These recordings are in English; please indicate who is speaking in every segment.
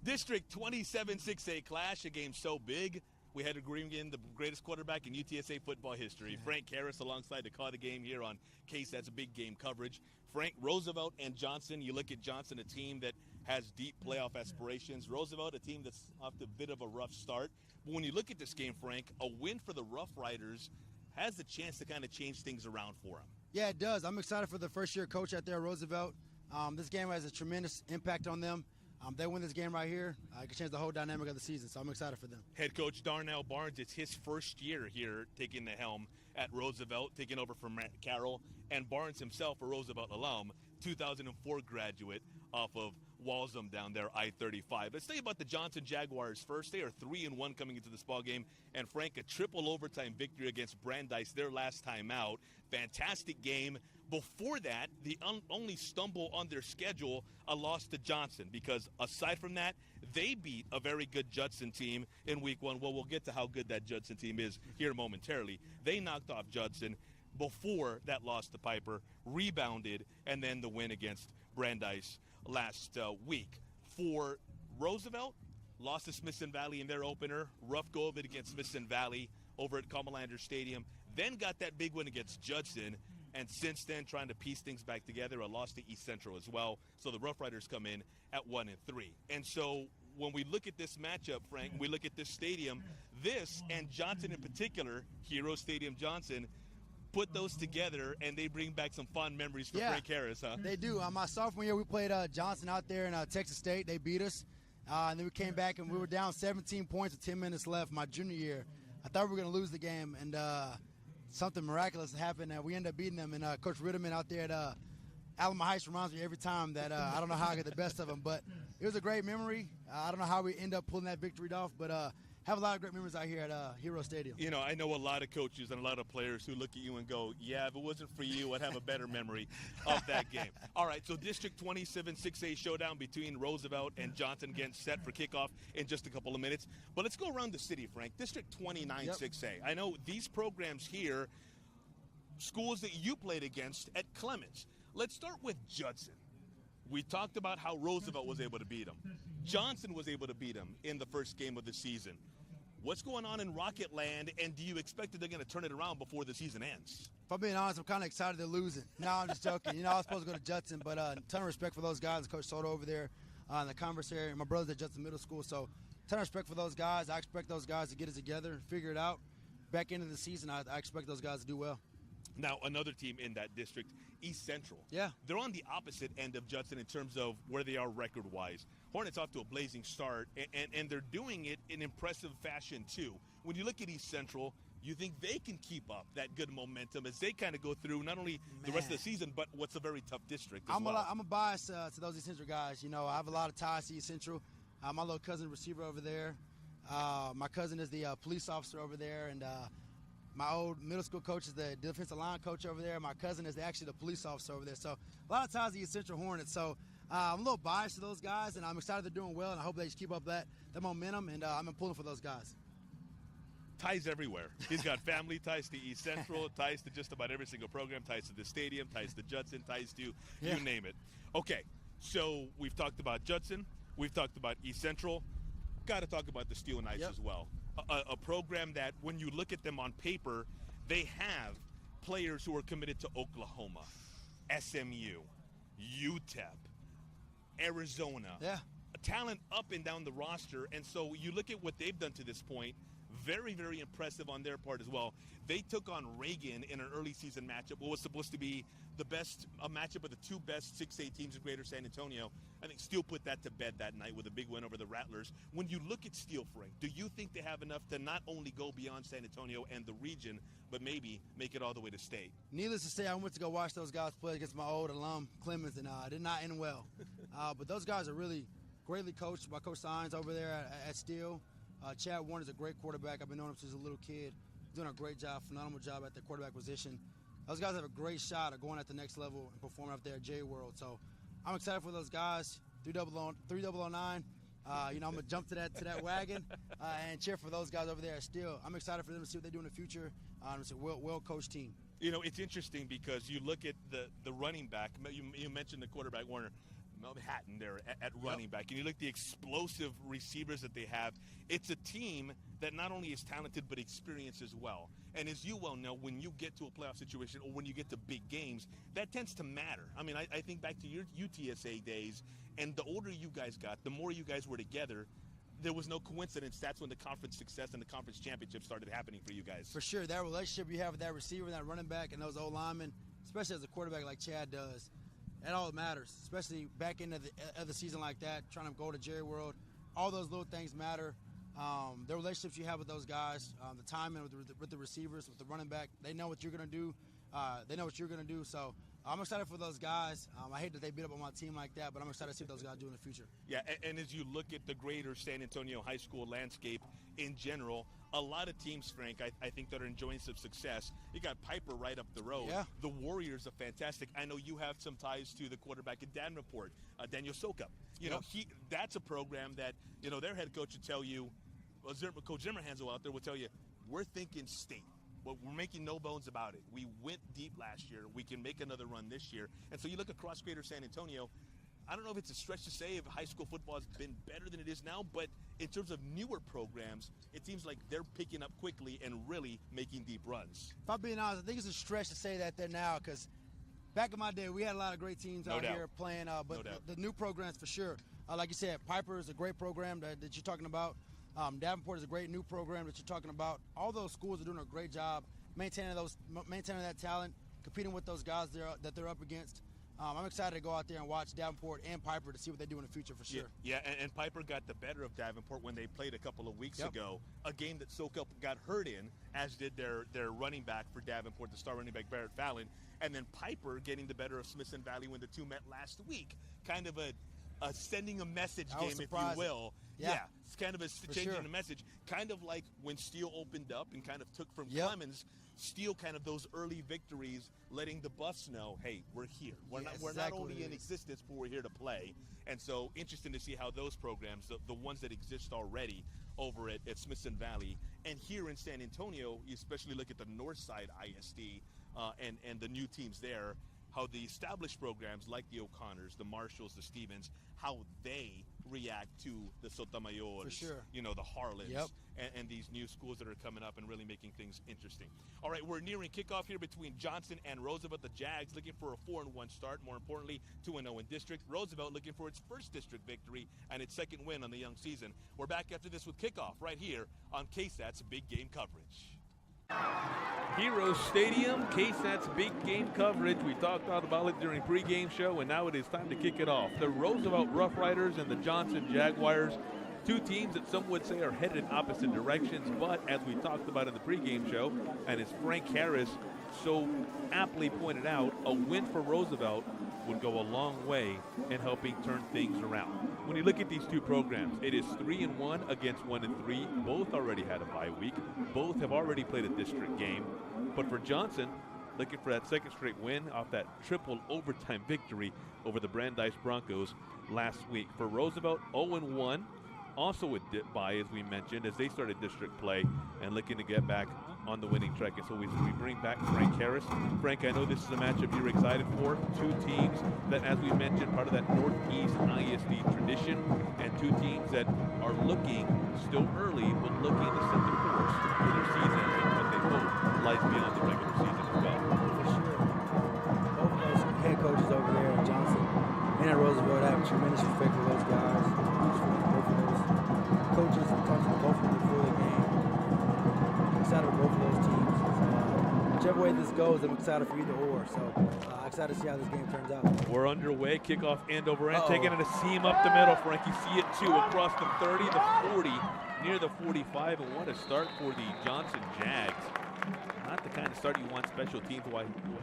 Speaker 1: District 27-6A clash, a game so big, we had to bring in the greatest quarterback in UTSA football history, Frank Harris, alongside to call the game here on Case. That's a big game coverage. Frank, Roosevelt, and Johnson. You look at Johnson, a team that has deep playoff aspirations. Roosevelt, a team that's off to a bit of a rough start. But when you look at this game, Frank, a win for the Roughriders has the chance to kind of change things around for them.
Speaker 2: Yeah, it does. I'm excited for the first-year coach out there, Roosevelt. This game has a tremendous impact on them. They win this game right here, it can change the whole dynamic of the season, so I'm excited for them.
Speaker 1: Head coach Darnell Barnes, it's his first year here taking the helm at Roosevelt, taking over from Matt Carroll. And Barnes himself, a Roosevelt alum, 2004 graduate off of Walsham down there, I-35. Let's tell you about the Johnson Jaguars first. They are 3-1 coming into this ball game. And Frank, a triple overtime victory against Brandeis their last time out. Fantastic game. Before that, the only stumble on their schedule, a loss to Johnson, because aside from that, they beat a very good Judson team in week one. Well, we'll get to how good that Judson team is here momentarily. They knocked off Judson before that loss to Piper, rebounded, and then the win against Brandeis last week. For Roosevelt, lost to Smithson Valley in their opener, rough go of it against Smithson Valley over at Comalander Stadium, then got that big win against Judson, and since then trying to piece things back together, a loss to East Central as well. So the Roughriders come in at 1-3. And so when we look at this matchup, Frank, we look at this stadium, this and Johnson in particular, Hero Stadium Johnson, put those together, and they bring back some fond memories for Frank Harris, huh?
Speaker 2: They do. My sophomore year, we played Johnson out there in Texas State. They beat us, and then we came back, and we were down 17 points with 10 minutes left my junior year. I thought we were going to lose the game, and something miraculous happened. We ended up beating them, and Coach Ritterman out there at Alamo Heights reminds me every time that I don't know how I get the best of them, but it was a great memory. I don't know how we end up pulling that victory off, but have a lot of great memories out here at Hero Stadium.
Speaker 1: You know, I know a lot of coaches and a lot of players who look at you and go, yeah, if it wasn't for you, I'd have a better memory of that game. All right, so District 27-6A showdown between Roosevelt and Johnson getting set for kickoff in just a couple of minutes. But let's go around the city, Frank. District 29-6A. I know these programs here, schools that you played against at Clemens. Let's start with Judson. We talked about how Roosevelt was able to beat them. Johnson was able to beat them in the first game of the season. What's going on in Rocket Land, and do you expect that they're going to turn it around before the season ends?
Speaker 2: If I'm being honest, I'm kind of excited they're losing. No, I'm just joking. You know, I was supposed to go to Judson, but a ton of respect for those guys. Coach Soto over there in the Converse area. My brother's at Judson Middle School, so ton of respect for those guys. I expect those guys to get it together and figure it out. Back into the season, I expect those guys to do well.
Speaker 1: Now, another team in that district, East Central.
Speaker 2: Yeah.
Speaker 1: They're on the opposite end of Judson in terms of where they are record-wise. Hornets off to a blazing start, and they're doing it in impressive fashion, too. When you look at East Central, you think they can keep up that good momentum as they kind of go through not only the rest of the season, but what's a very tough district as well.
Speaker 2: I'm a bias to those East Central guys. You know, I have a lot of ties to East Central. My little cousin receiver over there. My cousin is the police officer over there, and my old middle school coach is the defensive line coach over there. My cousin is actually the police officer over there. So a lot of ties to the Central Hornets. So I'm a little biased to those guys, and I'm excited they're doing well, and I hope they just keep up that momentum, and I'm pulling for those guys.
Speaker 1: Ties everywhere. He's got family ties to East Central, ties to just about every single program, ties to the stadium, ties to Judson, ties to you name it. Okay, so we've talked about Judson. We've talked about East Central. Got to talk about the Steel Knights as well. A program that, when you look at them on paper, they have players who are committed to Oklahoma, SMU, UTEP, Arizona.
Speaker 2: Yeah.
Speaker 1: Talent up and down the roster. And so you look at what they've done to this point, very, very impressive on their part as well. They took on Reagan in an early season matchup, what was supposed to be the best matchup of the two best 6A teams in Greater San Antonio. I think Steel put that to bed that night with a big win over the Rattlers. When you look at Steel, Frank, do you think they have enough to not only go beyond San Antonio and the region, but maybe make it all the way to state?
Speaker 2: Needless to say, I went to go watch those guys play against my old alum, Clemens, and it did not end well. But those guys are really greatly coached by Coach Sines over there at Steel. Chad Warner's a great quarterback. I've been knowing him since a little kid. He's doing a great job, phenomenal job at the quarterback position. Those guys have a great shot at going at the next level and performing up there at J-World. So I'm excited for those guys. 3009. I'm gonna jump to that wagon and cheer for those guys over there. Still, I'm excited for them to see what they do in the future. It's a well-coached team.
Speaker 1: You know, it's interesting because you look at the running back. You mentioned the quarterback, Warner. Manhattan there at running back, and you look at the explosive receivers that they have. It's a team that not only is talented but experienced as well. And as you well know, when you get to a playoff situation or when you get to big games, that tends to matter. I mean, I think back to your UTSA days, and the older you guys got, the more you guys were together. There was no coincidence. That's when the conference success and the conference championship started happening for you guys.
Speaker 2: For sure, that relationship you have with that receiver, and that running back, and those O-linemen, especially as a quarterback like Chad does, that all matters, especially back into the season like that, trying to go to Jerry World. All those little things matter. The relationships you have with those guys, the timing with the receivers, with the running back, they know what you're going to do. They know what you're going to do. So I'm excited for those guys. I hate that they beat up on my team like that, but I'm excited to see what those guys do in the future.
Speaker 1: Yeah, and as you look at the greater San Antonio high school landscape in general, a lot of teams, Frank, I think that are enjoying some success. You got Piper right up the road.
Speaker 2: Yeah.
Speaker 1: The Warriors are fantastic. I know you have some ties to the quarterback at Davenport, Daniel Sokup. You know, that's a program that, you know, their head coach would tell you, Coach Zimmerhansel out there will tell you, we're thinking state. Well, we're making no bones about it. We went deep last year. We can make another run this year. And so you look across greater San Antonio, I don't know if it's a stretch to say if high school football has been better than it is now, but in terms of newer programs, it seems like they're picking up quickly and really making deep runs.
Speaker 2: If I'm being honest, I think it's a stretch to say that they're now, because back in my day, we had a lot of great teams out here playing, but the new programs for sure. Like you said, Piper is a great program that you're talking about. Davenport is a great new program that you're talking about. All those schools are doing a great job maintaining that talent, competing with those guys that they're up against. I'm excited to go out there and watch Davenport and Piper to see what they do in the future for sure.
Speaker 1: Yeah, and Piper got the better of Davenport when they played a couple of weeks ago, a game that Sokup got hurt in, as did their running back for Davenport, the star running back Barrett Fallon, and then Piper getting the better of Smithson Valley when the two met last week. Kind of a sending a message game, if you will. Yeah, it's kind of a changing the message. Kind of like when Steele opened up and kind of took from Clemens. Steele kind of those early victories, letting the Buffs know, hey, we're here. We're not only in existence, but we're here to play. And so interesting to see how those programs, the ones that exist already over at Smithson Valley, and here in San Antonio, you especially look at the North Side ISD and the new teams there, how the established programs like the O'Connors, the Marshalls, the Stevens, how they react to the Sotomayors,
Speaker 2: for sure.
Speaker 1: You know, the Harlans, and these new schools that are coming up and really making things interesting. All right, we're nearing kickoff here between Johnson and Roosevelt. The Jags looking for a 4-1 start, more importantly, 2-0 in district. Roosevelt looking for its first district victory and its second win on the young season. We're back after this with kickoff right here on KSAT's Big Game Coverage.
Speaker 3: Hero Stadium, KSAT's big game coverage. We talked about it during pregame show, and now it is time to kick it off. The Roosevelt Roughriders and the Johnson Jaguars, two teams that some would say are headed in opposite directions, but as we talked about in the pregame show, and as Frank Harris so aptly pointed out, a win for Roosevelt would go a long way in helping turn things around. When you look at these two programs, it is 3-1 against 1-3. Both already had a bye week. Both have already played a district game. But for Johnson, looking for that second straight win off that triple overtime victory over the Brandeis Broncos last week. For Roosevelt, 0-1. Also a dip by, as we mentioned, as they started district play and looking to get back on the winning track. And so we bring back Frank Harris. Frank, I know this is a matchup you're excited for. Two teams that, as we mentioned, part of that Northeast ISD tradition, and two teams that are looking, still early, but looking to set the course for their seasons and what they hope lies beyond the regular season as well.
Speaker 4: For sure. Both of those head coaches over there at Johnson and at Roosevelt, I have tremendous respect for those guys. Huge for both of those coaches. I talked to both of them before the game. I'm excited for both of those teams. Whichever way this goes, I'm excited for either or. So I'm excited to see how this game turns out.
Speaker 3: We're underway. Kickoff end over end. Taking it a seam up the middle. Frank, you see it too. Across the 30, the 40, near the 45. And what a start for the Johnson Jags. Not the kind of start you want special teams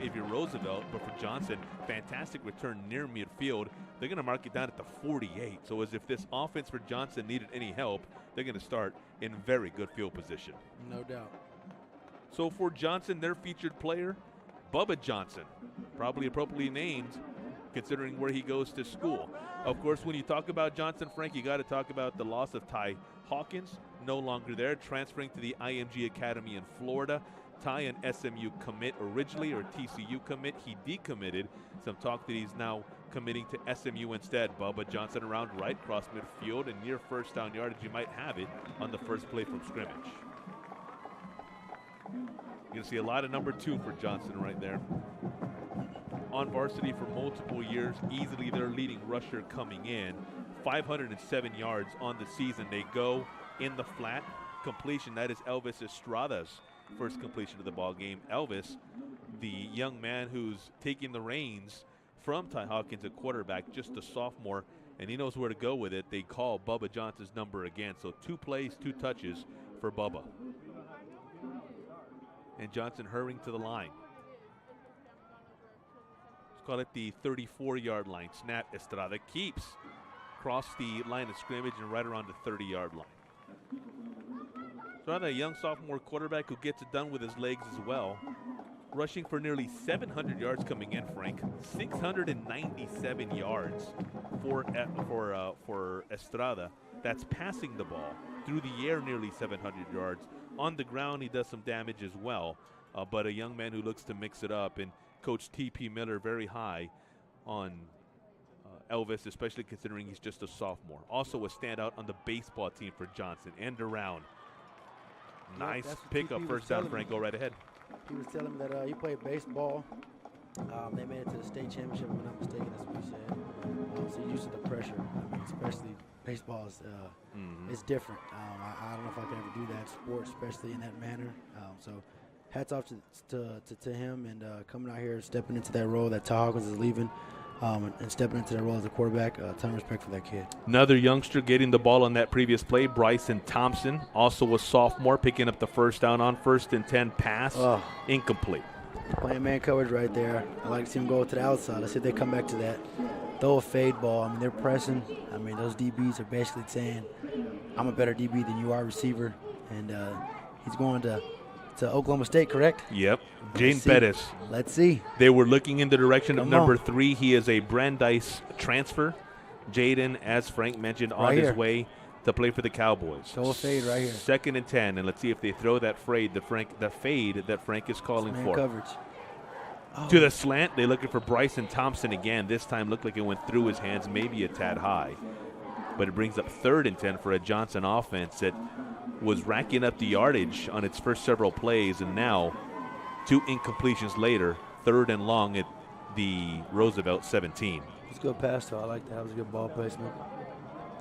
Speaker 3: if you're Roosevelt, but for Johnson, fantastic return near midfield. They're going to mark it down at the 48. So as if this offense for Johnson needed any help, they're going to start in very good field position.
Speaker 2: No doubt.
Speaker 3: So for Johnson, their featured player, Bubba Johnson, probably appropriately named considering where he goes to school. Of course, when you talk about Johnson, Frank, you got to talk about the loss of Ty Hawkins, no longer there, transferring to the IMG Academy in Florida. Ty, an SMU commit originally, or TCU commit. He decommitted. Some talk that he's now committing to SMU instead. Bubba Johnson around right, cross midfield, and near first down yardage. You might have it on the first play from scrimmage. You're going to see a lot of number 2 for Johnson right there. On varsity for multiple years, easily their leading rusher coming in. 507 yards on the season. They go in the flat completion. That is Elvis Estrada's first completion of the ball game. Elvis, the young man who's taking the reins from Ty Hawkins at quarterback, just a sophomore, and he knows where to go with it. They call Bubba Johnson's number again. So 2 plays, 2 touches for Bubba. And Johnson hurrying to the line. Let's call it the 34-yard line. Snap, Estrada keeps. Cross the line of scrimmage and right around the 30-yard line. Estrada, a young sophomore quarterback who gets it done with his legs as well. Rushing for nearly 700 yards coming in, Frank. 697 yards for Estrada. That's passing the ball. Through the air, nearly 700 yards. On the ground, he does some damage as well. But a young man who looks to mix it up. And Coach T.P. Miller very high on Elvis, especially considering he's just a sophomore. Also a standout on the baseball team for Johnson. End around. Nice pickup, first down, Frank. Go right ahead.
Speaker 4: He was telling me that he played baseball. They made it to the state championship, if I'm not mistaken, that's what he said. So he's used to the pressure. I mean, especially baseball is it's different. I don't know if I can ever do that sport, especially in that manner. So hats off to him and coming out here, stepping into that role that Ty Hawkins is leaving. And stepping into that role as a quarterback, a ton of respect for that kid.
Speaker 3: Another youngster getting the ball on that previous play, Bryson Thompson, also a sophomore, picking up the first down on 1st and 10 pass, incomplete.
Speaker 4: Playing man coverage right there. I like to see him go to the outside. Let's see if they come back to that. Throw a fade ball. I mean, they're pressing. I mean, those DBs are basically saying, I'm a better DB than you are, receiver. And he's going to Oklahoma State, correct?
Speaker 3: Yep. Jaden Pettis.
Speaker 4: Let's see.
Speaker 3: They were looking in the direction of number 3. He is a Brandeis transfer. Jaden, as Frank mentioned, on his way to play for the Cowboys.
Speaker 4: Throw a fade right here.
Speaker 3: 2nd and 10, and let's see if they throw that fade that Frank is calling for.
Speaker 4: Coverage.
Speaker 3: To the slant, they're looking for Bryson Thompson again. This time looked like it went through his hands, maybe a tad high. But it brings up 3rd and 10 for a Johnson offense that was racking up the yardage on its first several plays, and now 2 incompletions later, 3rd and long at the Roosevelt 17.
Speaker 4: It's a good pass, though. I like that. That was a good ball placement.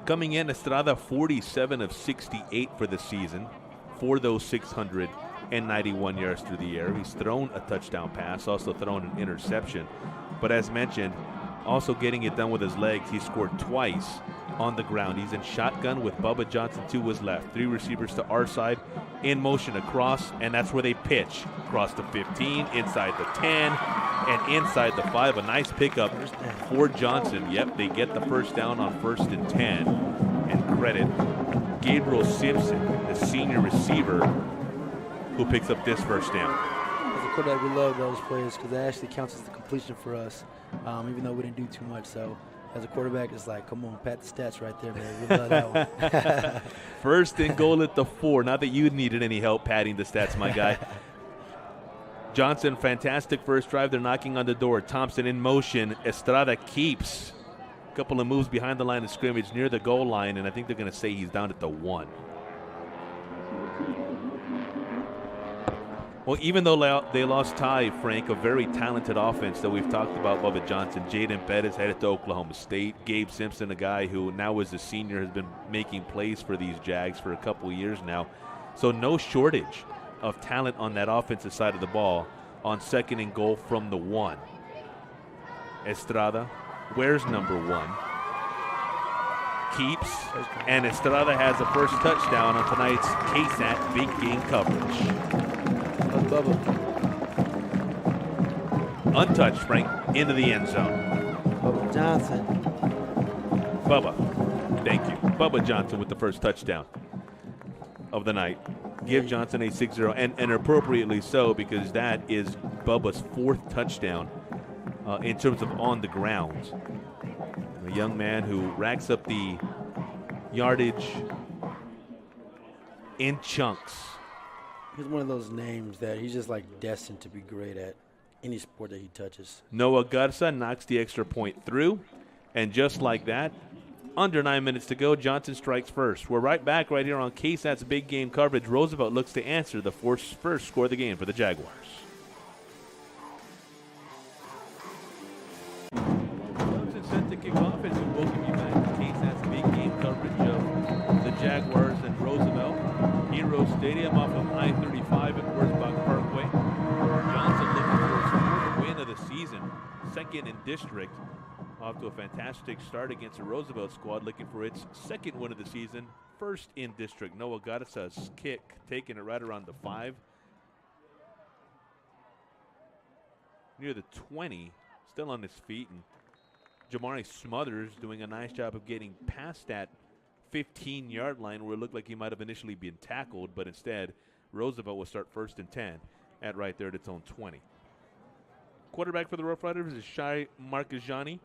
Speaker 3: Coming in, Estrada 47 of 68 for the season, for those 691 yards through the air. He's thrown a touchdown pass, also thrown an interception. But as mentioned, also getting it done with his legs. He scored twice on the ground. He's in shotgun with Bubba Johnson to his left. 3 receivers to our side, in motion across, and that's where they pitch. Across the 15, inside the 10, and inside the 5. A nice pickup for Johnson. Yep, they get the first down on 1st and 10. And credit Gabriel Simpson, the senior receiver, who picks up this first down.
Speaker 4: As a quarterback, we love those plays because that actually counts as the completion for us, even though we didn't do too much. So as a quarterback, it's like, come on, pat the stats right there, man. We love that one.
Speaker 3: 1st and goal at the 4. Not that you needed any help padding the stats, my guy. Johnson, fantastic first drive. They're knocking on the door. Thompson in motion. Estrada keeps. A couple of moves behind the line of scrimmage near the goal line, and I think they're going to say he's down at the 1. Well, even though they lost Ty, Frank, a very talented offense that we've talked about, Bubba Johnson, Jaden Pettis headed to Oklahoma State. Gabe Simpson, a guy who now is a senior, has been making plays for these Jags for a couple of years now. So no shortage of talent on that offensive side of the ball on 2nd and goal from the 1. Estrada, where's number 1? Keeps, and Estrada has the first touchdown on tonight's KSAT Big Game coverage.
Speaker 4: Bubba.
Speaker 3: Untouched, Frank, into the end zone.
Speaker 4: Bubba Johnson.
Speaker 3: Bubba, thank you. Bubba Johnson with the first touchdown of the night. Give Johnson a 6-0, and appropriately so, because that is Bubba's 4th touchdown in terms of on the ground. A young man who racks up the yardage in chunks.
Speaker 4: He's one of those names that he's just like destined to be great at any sport that he touches.
Speaker 3: Noah Garza knocks the extra point through. And just like that, under 9 minutes to go, Johnson strikes first. We're right back right here on KSAT's Big Game coverage. Roosevelt looks to answer the first score of the game for the Jaguars. Johnson set to kick off as we welcome you back to KSAT's Big Game coverage of the Jaguars and Roosevelt. Hero Stadium off of I-35 at Wurzbach Parkway. Johnson looking for his fourth win of the season, second in district. Off to a fantastic start against the Roosevelt squad, looking for its second win of the season, first in district. Noah Garza's kick, taking it right around the 5. Near the 20, still on his feet. And Jamari Smothers doing a nice job of getting past that 15-yard line where it looked like he might have initially been tackled, but instead Roosevelt will start first and 10 at right there at its own 20. Quarterback for the Rough Riders is Shai Marcajani,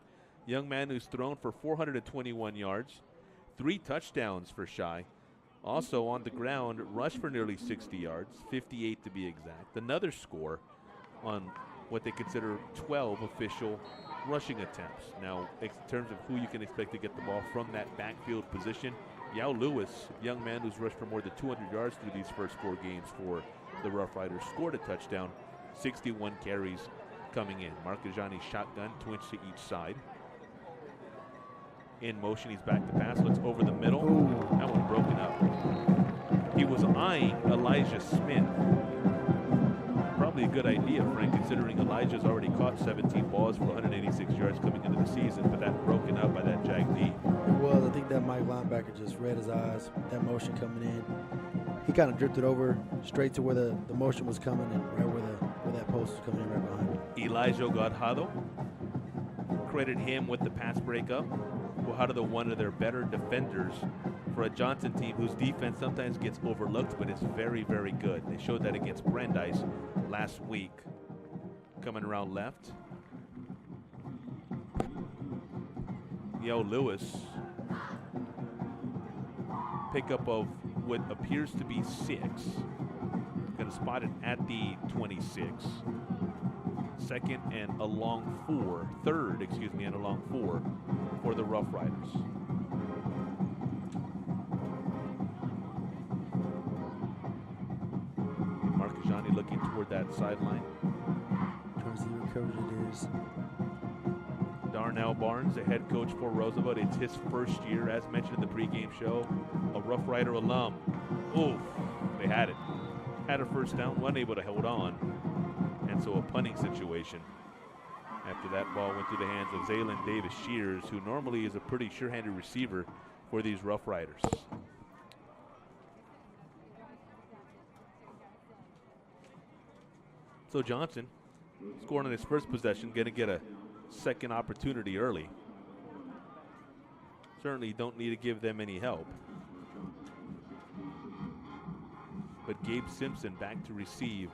Speaker 3: young man who's thrown for 421 yards, 3 touchdowns for Shai. Also on the ground, rushed for nearly 60 yards, 58 to be exact. Another score on what they consider 12 official rushing attempts. Now, in terms of who you can expect to get the ball from that backfield position, Yao Lewis, young man who's rushed for more than 200 yards through these first 4 games for the Rough Riders, scored a touchdown, 61 carries coming in. Marcajani shotgun, twins to each side. In motion, he's back to pass. Looks over the middle. Ooh. That one broken up. He was eyeing Elijah Smith. Probably a good idea, Frank, considering Elijah's already caught 17 balls for 186 yards coming into the season, but that broken up by that Jag D.
Speaker 4: Well, I think that Mike linebacker just read his eyes, that motion coming in. He kind of drifted over straight to where the motion was coming and right where that post was coming in right behind him.
Speaker 3: Elijah Guajardo, credit him with the pass breakup. Guajardo, one of their better defenders for a Johnson team whose defense sometimes gets overlooked, but it's very, very good. They showed that against Brandeis last week. Coming around left. Yao Lewis. Pickup of what appears to be 6. Going to spot it at the 26. Second and a long 4. Third, excuse me, and a long 4 for the Rough Riders. Marcajani looking toward that sideline.
Speaker 4: Towards the coverage it is.
Speaker 3: Darnell Barnes, the head coach for Roosevelt. It's his first year, as mentioned in the pregame show, a Rough Rider alum. Oof, they had it. Had a first down, unable to hold on. And so a punting situation. After that ball went through the hands of Zaylin Davis-Shears, who normally is a pretty sure-handed receiver for these Rough Riders. So Johnson, scoring on his first possession, going to get a second opportunity early. Certainly don't need to give them any help. But Gabe Simpson back to receive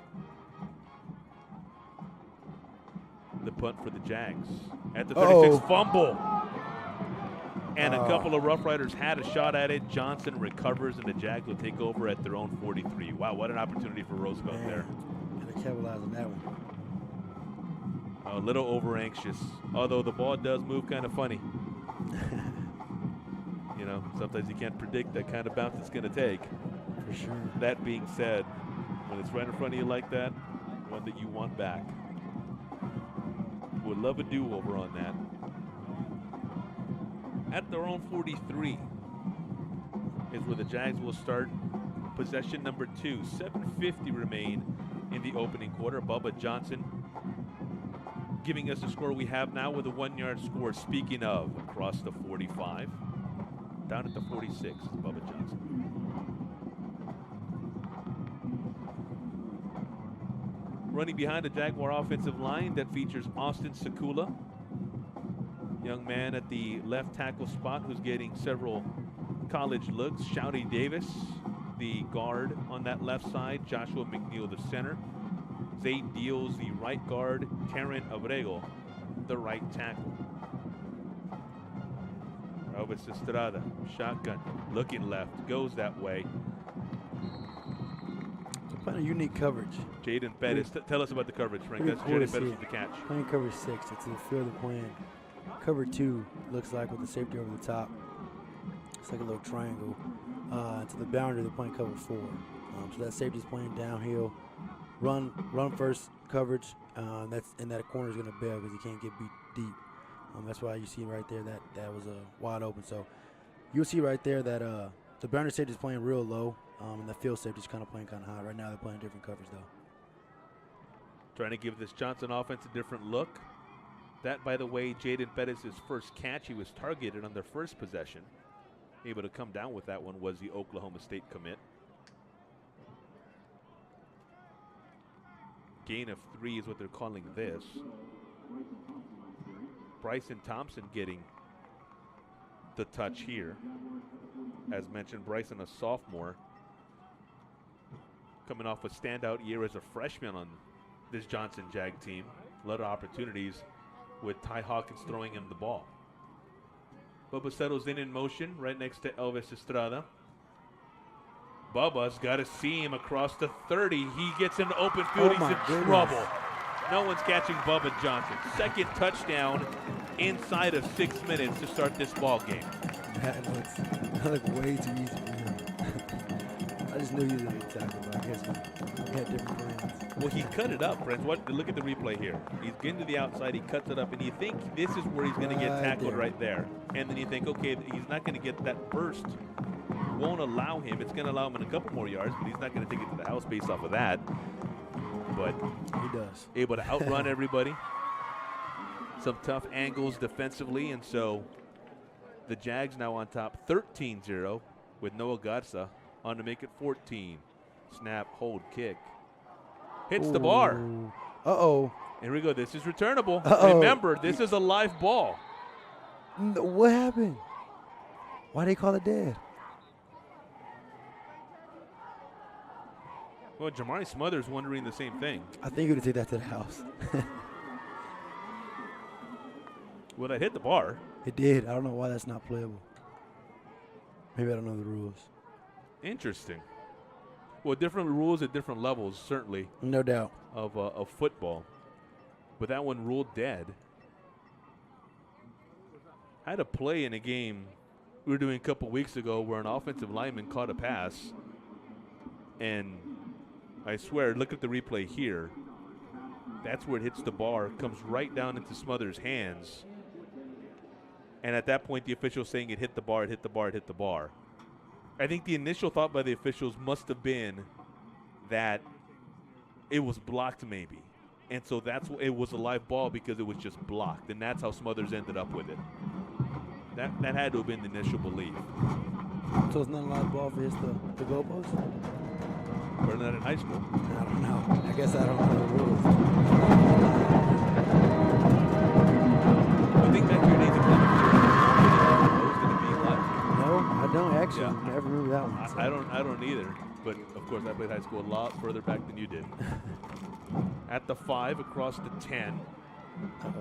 Speaker 3: the punt for the Jags. At the 36, fumble. And a couple of Rough Riders had a shot at it. Johnson recovers, and the Jags will take over at their own 43. Wow, what an opportunity for Roosevelt there.
Speaker 4: And to capitalize on that one.
Speaker 3: A little over-anxious, although the ball does move kind of funny. You know, sometimes you can't predict that kind of bounce it's going to take.
Speaker 4: For sure.
Speaker 3: That being said, when it's right in front of you like that, one that you want back. Would love a do-over on that. At their own 43 is where the Jags will start possession number 2. 7:50 remain in the opening quarter. Bubba Johnson giving us the score we have now with a 1-yard score. Speaking of, across the 45, down at the 46 is Bubba Johnson. Running behind the Jaguar offensive line that features Austin Sekula, young man at the left tackle spot who's getting several college looks. Shouty Davis, the guard on that left side. Joshua McNeil, the center. Zay Deals, the right guard. Terran Abrego, the right tackle. Elvis Estrada, shotgun, looking left, goes that way.
Speaker 4: Playing a unique coverage.
Speaker 3: Jaden Pettis, tell us about the coverage, Frank.
Speaker 4: Pretty
Speaker 3: That's
Speaker 4: cool to
Speaker 3: Jaden Pettis
Speaker 4: see.
Speaker 3: with the catch.
Speaker 4: Playing cover 6. It's the field they're playing. Cover 2 looks like with the safety over the top. It's like a little triangle. To the boundary, they're playing cover 4. So that safety's playing downhill. Run first coverage. That corner's going to bail because he can't get beat deep. That's why you see right there that was wide open. So you'll see right there that the boundary safety's playing real low. And the field safety's kind of playing kind of high. Right now they're playing different coverage though.
Speaker 3: Trying to give this Johnson offense a different look. That, by the way, Jaden Pettis' first catch. He was targeted on their first possession. Able to come down with that one was the Oklahoma State commit. Gain of 3 is what they're calling this. Bryson Thompson getting the touch here. As mentioned, Bryson, a sophomore, coming off a standout year as a freshman on this Johnson Jag team. A lot of opportunities with Ty Hawkins throwing him the ball. Bubba settles in motion right next to Elvis Estrada. Bubba's got a seam across the 30. He gets into open field. He's in trouble. No one's catching Bubba Johnson. Second touchdown inside of 6 minutes to start this ball game.
Speaker 4: That looked way too easy for him. I just knew he was going to get tackled, but I guess he had different plans.
Speaker 3: Well, he cut it up, friends. Look at the replay here. He's getting to the outside. He cuts it up, and you think this is where he's going to get tackled right there. And then you think, okay, he's not going to get that burst. Won't allow him. It's going to allow him in a couple more yards, but he's not going to take it to the house based off of that. But
Speaker 4: he does.
Speaker 3: Able to outrun everybody. Some tough angles defensively, and so the Jags now on top 13-0 with Noah Garza on to make it 14. Snap, hold, kick. Hits the bar.
Speaker 4: Uh-oh.
Speaker 3: Here we go. This is returnable.
Speaker 4: Uh-oh.
Speaker 3: Remember, this is a live ball.
Speaker 4: What happened? Why they call it dead?
Speaker 3: Well, Jamari Smothers wondering the same thing.
Speaker 4: I think he would take that to the house.
Speaker 3: Well, that hit the bar.
Speaker 4: It did. I don't know why that's not playable. Maybe I don't know the rules.
Speaker 3: Interesting. Well, different rules at different levels, certainly.
Speaker 4: No doubt.
Speaker 3: Of football. But that one ruled dead. I had a play in a game we were doing a couple weeks ago where an offensive lineman caught a pass. And I swear, look at the replay here. That's where it hits the bar, comes right down into Smothers' hands. And at that point, the official's saying it hit the bar, it hit the bar, it hit the bar. I think the initial thought by the officials must have been that it was blocked maybe. And so it was a live ball because it was just blocked. And that's how Smothers ended up with it. That had to have been the initial belief.
Speaker 4: So it's not a live ball if it hits the goalpost?
Speaker 3: Learned that in high school.
Speaker 4: I don't know. I guess I don't know the rules.
Speaker 3: I think back to your days of
Speaker 4: No, I don't actually.
Speaker 3: Yeah.
Speaker 4: I never remember that one. So.
Speaker 3: I don't either. But of course, I played high school a lot further back than you did. At the 5, across the 10.
Speaker 4: Uh-oh.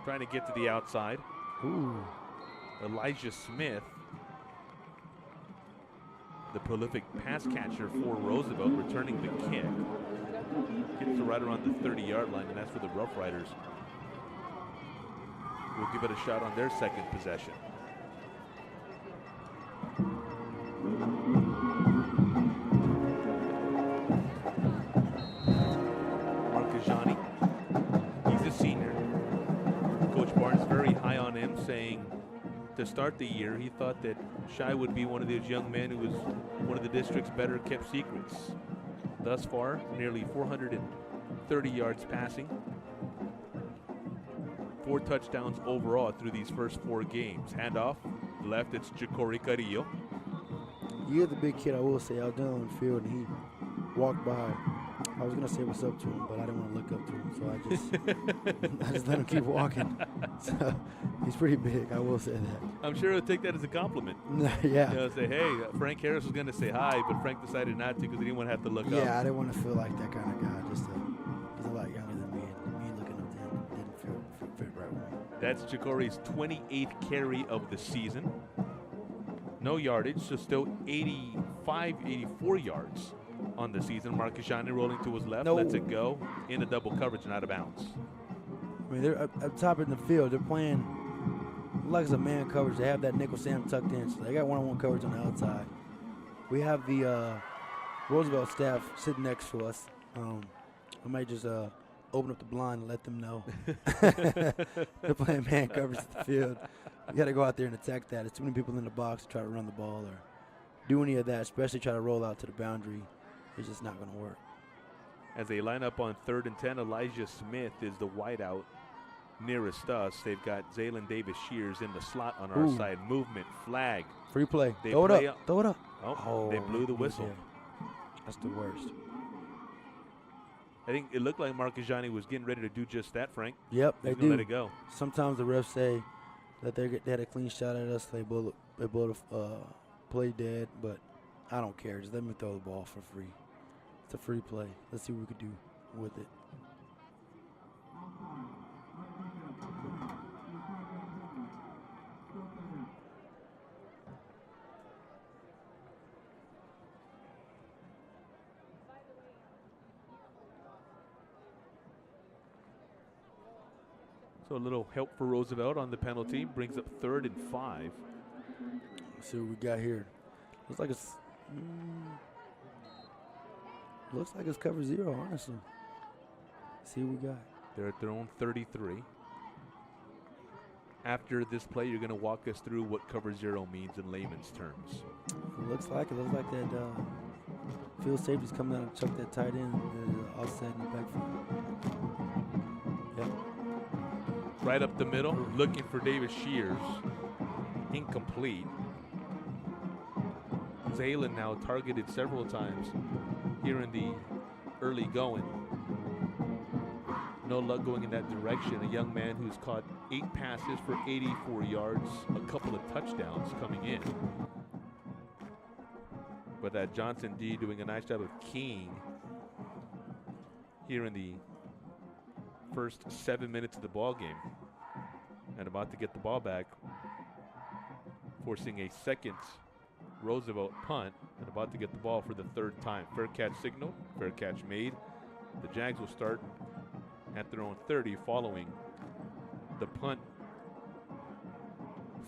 Speaker 3: Trying to get to the outside.
Speaker 4: Ooh.
Speaker 3: Elijah Smith, the prolific pass catcher for Roosevelt, returning the kick. Gets to right around the 30-yard line, and that's for the Roughriders. We'll give it a shot on their second possession. Marcajani, he's a senior. Coach Barnes very high on him, saying to start the year he thought that Shai would be one of those young men who was one of the district's better kept secrets. Thus far, nearly 430 yards passing. 4 touchdowns overall through these first 4 games. Handoff, left, it's Ja'Cory Carrillo.
Speaker 4: You're the big kid, I will say. I was down on the field, and he walked by. I was going to say what's up to him, but I didn't want to look up to him, so I just let him keep walking. So he's pretty big, I will say that.
Speaker 3: I'm sure he'll take that as a compliment.
Speaker 4: Yeah.
Speaker 3: You know, say, hey, Frank Harris was going to say hi, but Frank decided not to because he didn't want to have to look up.
Speaker 4: Yeah, I didn't want to feel like that kind of guy. He's a lot younger than me, and me looking up to him didn't fit right with me.
Speaker 3: That's Ja'Cory's 28th carry of the season. No yardage, so still 84 yards on the season. Marcashani rolling to his left,
Speaker 4: No.
Speaker 3: lets it go into double coverage and out of bounds.
Speaker 4: I mean, they're up top in the field. They're playing like it's a man coverage. They have that nickel Sam tucked in, so they got one-on-one coverage on the outside. We have the Roosevelt staff sitting next to us. I might just open up the blind and let them know. They're playing man coverage at the field. You got to go out there and attack that. There's too many people in the box to try to run the ball or do any of that, especially try to roll out to the boundary. It's just not going to work.
Speaker 3: As they line up on 3rd and 10, Elijah Smith is the wideout nearest us. They've got Zaylen Davis-Shears in the slot on our side. Movement, flag.
Speaker 4: Free play.
Speaker 3: They
Speaker 4: Throw
Speaker 3: play
Speaker 4: it up. Throw it up.
Speaker 3: Oh, they blew the whistle.
Speaker 4: Yeah. That's the worst.
Speaker 3: I think it looked like Marcashani was getting ready to do just that, Frank.
Speaker 4: Yep,
Speaker 3: He's
Speaker 4: they
Speaker 3: gonna
Speaker 4: do.
Speaker 3: let it go.
Speaker 4: Sometimes the refs say that they had a clean shot at us. They blow the play dead, but I don't care. Just let me throw the ball for free. It's a free play. Let's see what we could do with it.
Speaker 3: So a little help for Roosevelt on the penalty. Brings up 3rd and 5.
Speaker 4: Let's see what we got here. Looks like it's cover 0, honestly. See what we got.
Speaker 3: They're at their own 33. After this play, you're going to walk us through what cover 0 means in layman's terms.
Speaker 4: It looks like that field safety's coming out and chuck that tight end offside in the backfield. Yep.
Speaker 3: Right up the middle, looking for Davis-Shears. Incomplete. Zaylen now targeted several times here in the early going. No luck going in that direction. A young man who's caught 8 passes for 84 yards, a couple of touchdowns coming in. But that Johnson D doing a nice job of keying here in the first 7 minutes of the ball game. And about to get the ball back, forcing a second Roosevelt punt, and about to get the ball for the 3rd time. Fair catch signal, fair catch made. The Jags will start at their own 30 following the punt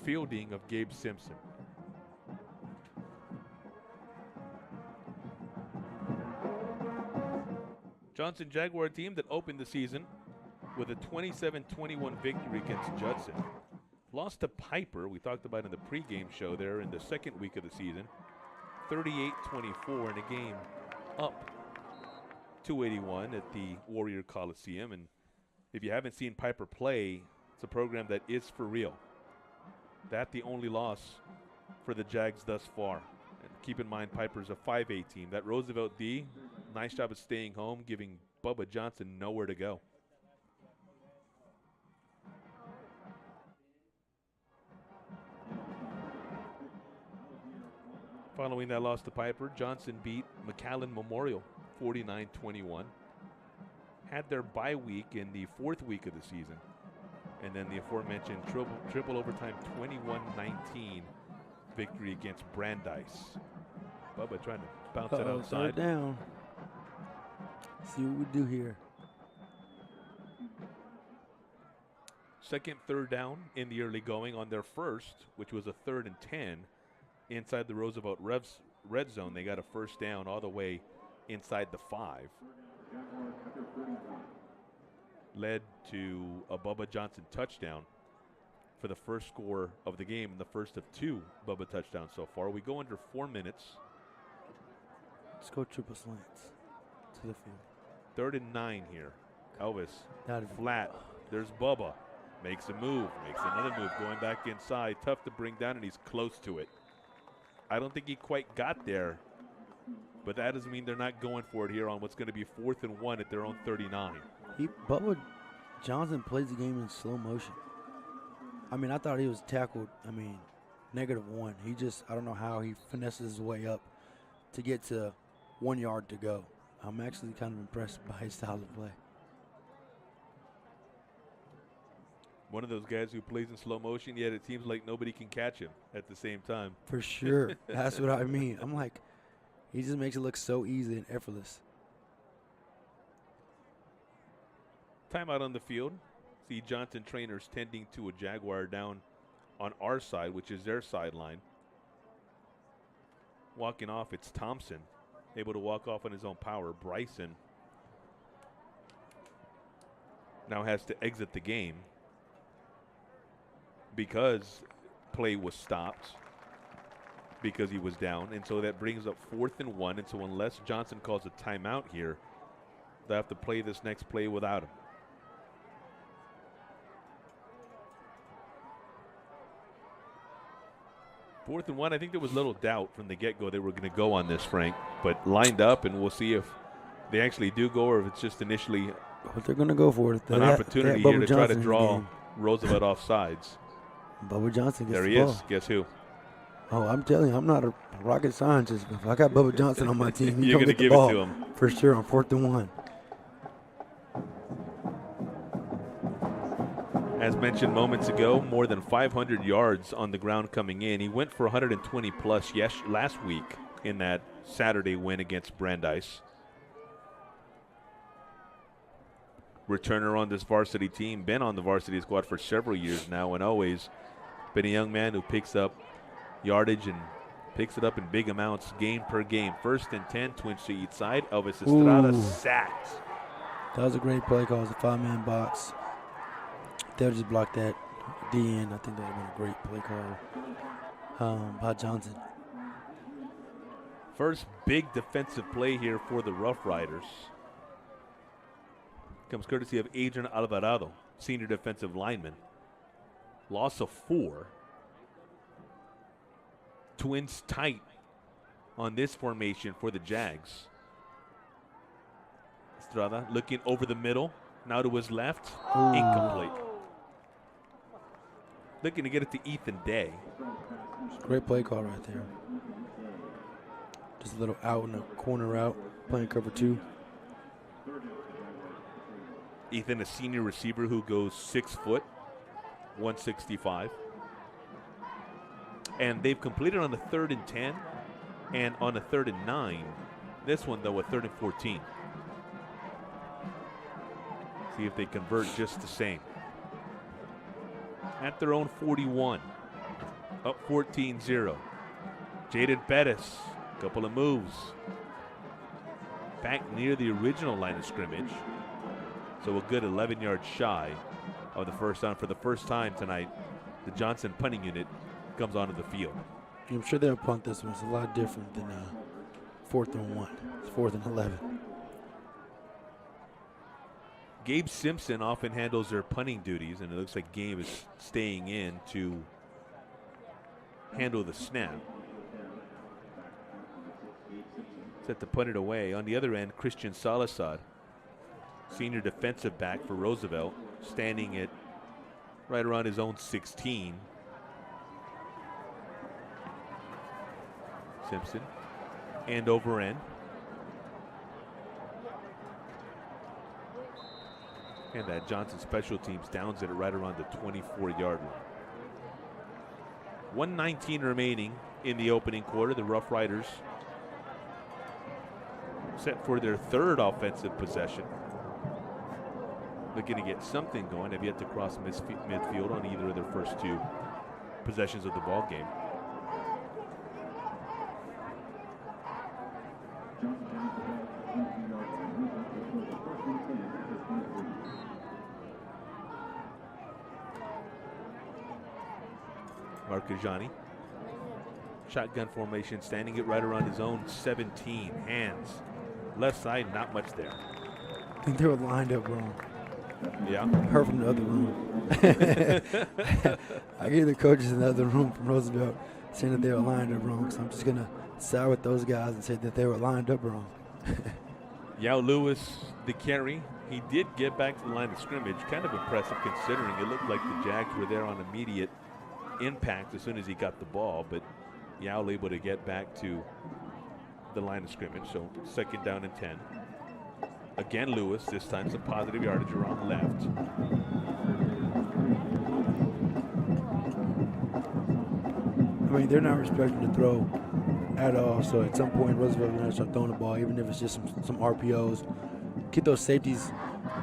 Speaker 3: fielding of Gabe Simpson. Johnson Jaguar team that opened the season with a 27-21 victory against Judson. Lost to Piper, we talked about in the pregame show there in the 2nd week of the season. 38-24 in a game up 281 at the Warrior Coliseum. And if you haven't seen Piper play, it's a program that is for real. That's the only loss for the Jags thus far. And keep in mind, Piper's a 5A team. That Roosevelt D, nice job of staying home, giving Bubba Johnson nowhere to go. Following that loss to Piper, Johnson beat McAllen Memorial 49-21. Had their bye week in the 4th week of the season. And then the aforementioned triple overtime 21-19 victory against Brandeis. Bubba trying to bounce it outside.
Speaker 4: 3rd down. See what we do here.
Speaker 3: Second 3rd down in the early going on their first, which was a 3rd and 10. Inside the Roosevelt red zone, they got a 1st down all the way inside the 5. Led to a Bubba Johnson touchdown for the first score of the game, and the first of 2 Bubba touchdowns so far. We go under 4 minutes.
Speaker 4: Let's go triple slants to the field.
Speaker 3: 3rd and 9 here. Elvis,
Speaker 4: Got it.
Speaker 3: flat. There's Bubba. Makes a move, makes another move, going back inside. Tough to bring down, and he's close to it. I don't think he quite got there, but that doesn't mean they're not going for it here on what's going to be 4th and 1 at their own 39.
Speaker 4: Bubba Johnson plays the game in slow motion. I mean, I thought he was tackled, -1. He just, I don't know how he finesses his way up to get to 1 yard to go. I'm actually kind of impressed by his style of play.
Speaker 3: One of those guys who plays in slow motion, yet it seems like nobody can catch him at the same time.
Speaker 4: For sure. That's what I mean. I'm like, He just makes it look so easy and effortless.
Speaker 3: Timeout on the field. See Johnson trainers tending to a Jaguar down on our side, which is their sideline. Walking off, it's Thompson, able to walk off on his own power. Bryson now has to exit the game because play was stopped because he was down. And so that brings up 4th and 1. And so unless Johnson calls a timeout here, they'll have to play this next play without him. Fourth and 1, I think there was little doubt from the get-go they were going to go on this, Frank. But lined up, and we'll see if they actually do go or if it's just initially
Speaker 4: But they're going to go for it.
Speaker 3: an opportunity here to try to draw Roosevelt off sides.
Speaker 4: Bubba Johnson gets
Speaker 3: There
Speaker 4: the
Speaker 3: he
Speaker 4: ball.
Speaker 3: is. Guess who?
Speaker 4: Oh, I'm telling you, I'm not a rocket scientist, but if I got Bubba Johnson on my team,
Speaker 3: You're
Speaker 4: going to
Speaker 3: give it to him.
Speaker 4: For sure on 4th and 1.
Speaker 3: As mentioned moments ago, more than 500 yards on the ground coming in. He went for 120 plus last week in that Saturday win against Brandeis. Returner on this varsity team, been on the varsity squad for several years now, and always been a young man who picks up yardage and picks it up in big amounts game per game. 1st and 10, twins to each side. Elvis Estrada sacked.
Speaker 4: That was a great play call. It was a 5-man box. They'll just block that at the end. I think that would have been a great play call by Johnson.
Speaker 3: First big defensive play here for the Rough Riders. Comes courtesy of Adrian Alvarado, senior defensive lineman. Loss of 4. Twins tight on this formation for the Jags. Estrada looking over the middle. Now to his left. Incomplete. Looking to get it to Ethan Day.
Speaker 4: Great play call right there. Just a little out in the corner route, playing cover 2.
Speaker 3: Ethan, a senior receiver who goes 6 foot, 165. And they've completed on the 3rd and 10 and on a 3rd and 9. This one, though, a 3rd and 14. See if they convert just the same. At their own 41. Up 14-0. Jaden Pettis, couple of moves. Back near the original line of scrimmage. So a good 11 yards shy of the first down. For the first time tonight, the Johnson punting unit comes onto the field.
Speaker 4: I'm sure they'll punt this one. It's a lot different than 4th and 1. It's 4th and 11.
Speaker 3: Gabe Simpson often handles their punting duties, and it looks like Gabe is staying in to handle the snap. Set to punt it away. On the other end, Christian Salazar, senior defensive back for Roosevelt, standing at right around his own 16. Simpson, end over end. And that Johnson special teams downs it right around the 24-yard line. 1:19 remaining in the opening quarter. The Rough Riders set for their 3rd offensive possession. Looking to get something going. Have yet to cross midfield on either of their first 2 possessions of the ball game. Marcajani. Shotgun formation, standing it right around his own 17. Hands. Left side, not much there.
Speaker 4: I think they were lined up wrong.
Speaker 3: Yeah.
Speaker 4: Heard from the other room. I gave the coaches in the other room from Roosevelt saying that they were lined up wrong. So I'm just going to side with those guys and say that they were lined up wrong.
Speaker 3: Yao Lewis, the carry. He did get back to the line of scrimmage. Kind of impressive considering it looked like the Jags were there on immediate impact as soon as he got the ball, but Yao able to get back to the line of scrimmage. So 2nd down and 10. Again, Lewis, this time some positive yardage around left.
Speaker 4: I mean, they're not respecting the throw at all. So at some point, Roosevelt going to start throwing the ball, even if it's just some RPOs. Keep those safeties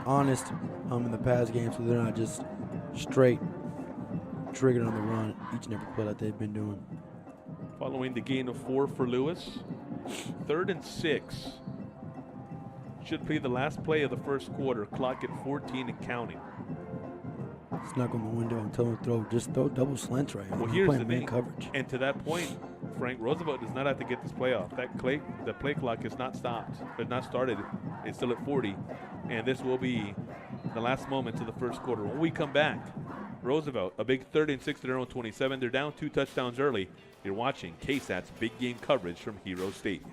Speaker 4: honest in the pass game so they're not just straight triggered on the run each and every play that they've been doing.
Speaker 3: Following the gain of 4 for Lewis. 3rd and 6. Should be the last play of the first quarter. Clock at 14 and counting.
Speaker 4: Snuck on the window and tell him to throw double slants right now.
Speaker 3: Well, here's the
Speaker 4: man
Speaker 3: thing.
Speaker 4: Coverage.
Speaker 3: And to that point, Frank, Roosevelt does not have to get this play off. The play clock is not stopped. It's not started. It's still at 40. And this will be the last moments of the first quarter. When we come back, Roosevelt, a big 3rd and 6 to their own 27. They're down 2 touchdowns early. You're watching KSAT's big game coverage from Hero Stadium.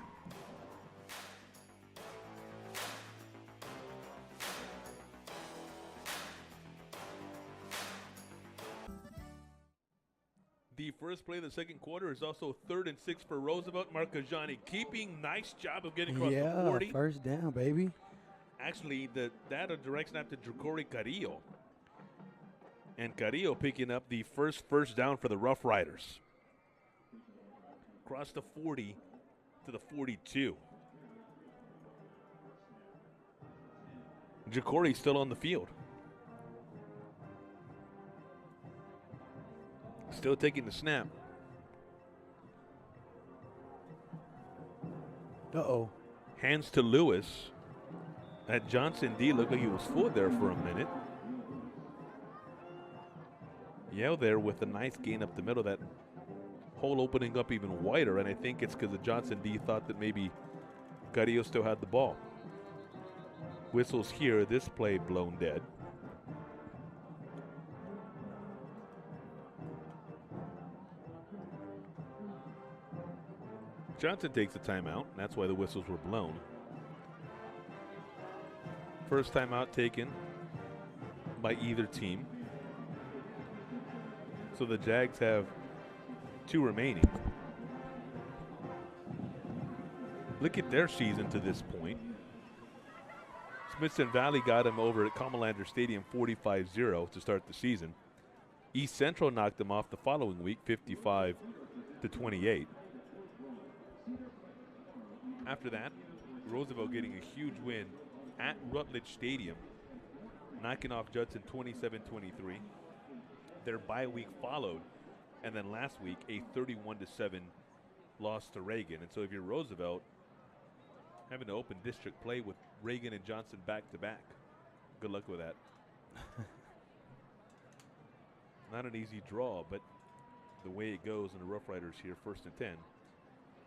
Speaker 3: The first play of the second quarter is also 3rd and 6 for Roosevelt. Marcajani keeping. Nice job of getting across the 40.
Speaker 4: First down, baby.
Speaker 3: Actually, that a direct snap to Jacory Carrillo. And Carrillo picking up the first down for the Rough Riders. Across the 40 to the 42. Jacory still on the field. Still taking the snap.
Speaker 4: Uh-oh.
Speaker 3: Hands to Lewis. That Johnson D looked like he was fooled there for a minute. Yale there with a nice gain up the middle. That hole opening up even wider, and I think it's because the Johnson D thought that maybe Carrillo still had the ball. Whistles here. This play blown dead. Johnson takes a timeout. That's why the whistles were blown. First timeout taken by either team. So the Jags have 2 remaining. Look at their season to this point. Smithson Valley got him over at Comalander Stadium 45-0 to start the season. East Central knocked them off the following week 55-28. After that, Roosevelt getting a huge win at Rutledge Stadium, knocking off Judson 27-23. Their bye week followed, and then last week a 31-7 loss to Reagan. And so if you're Roosevelt, having to open district play with Reagan and Johnson back to back, good luck with that. Not an easy draw, but the way it goes in the Rough Riders here, 1st and 10.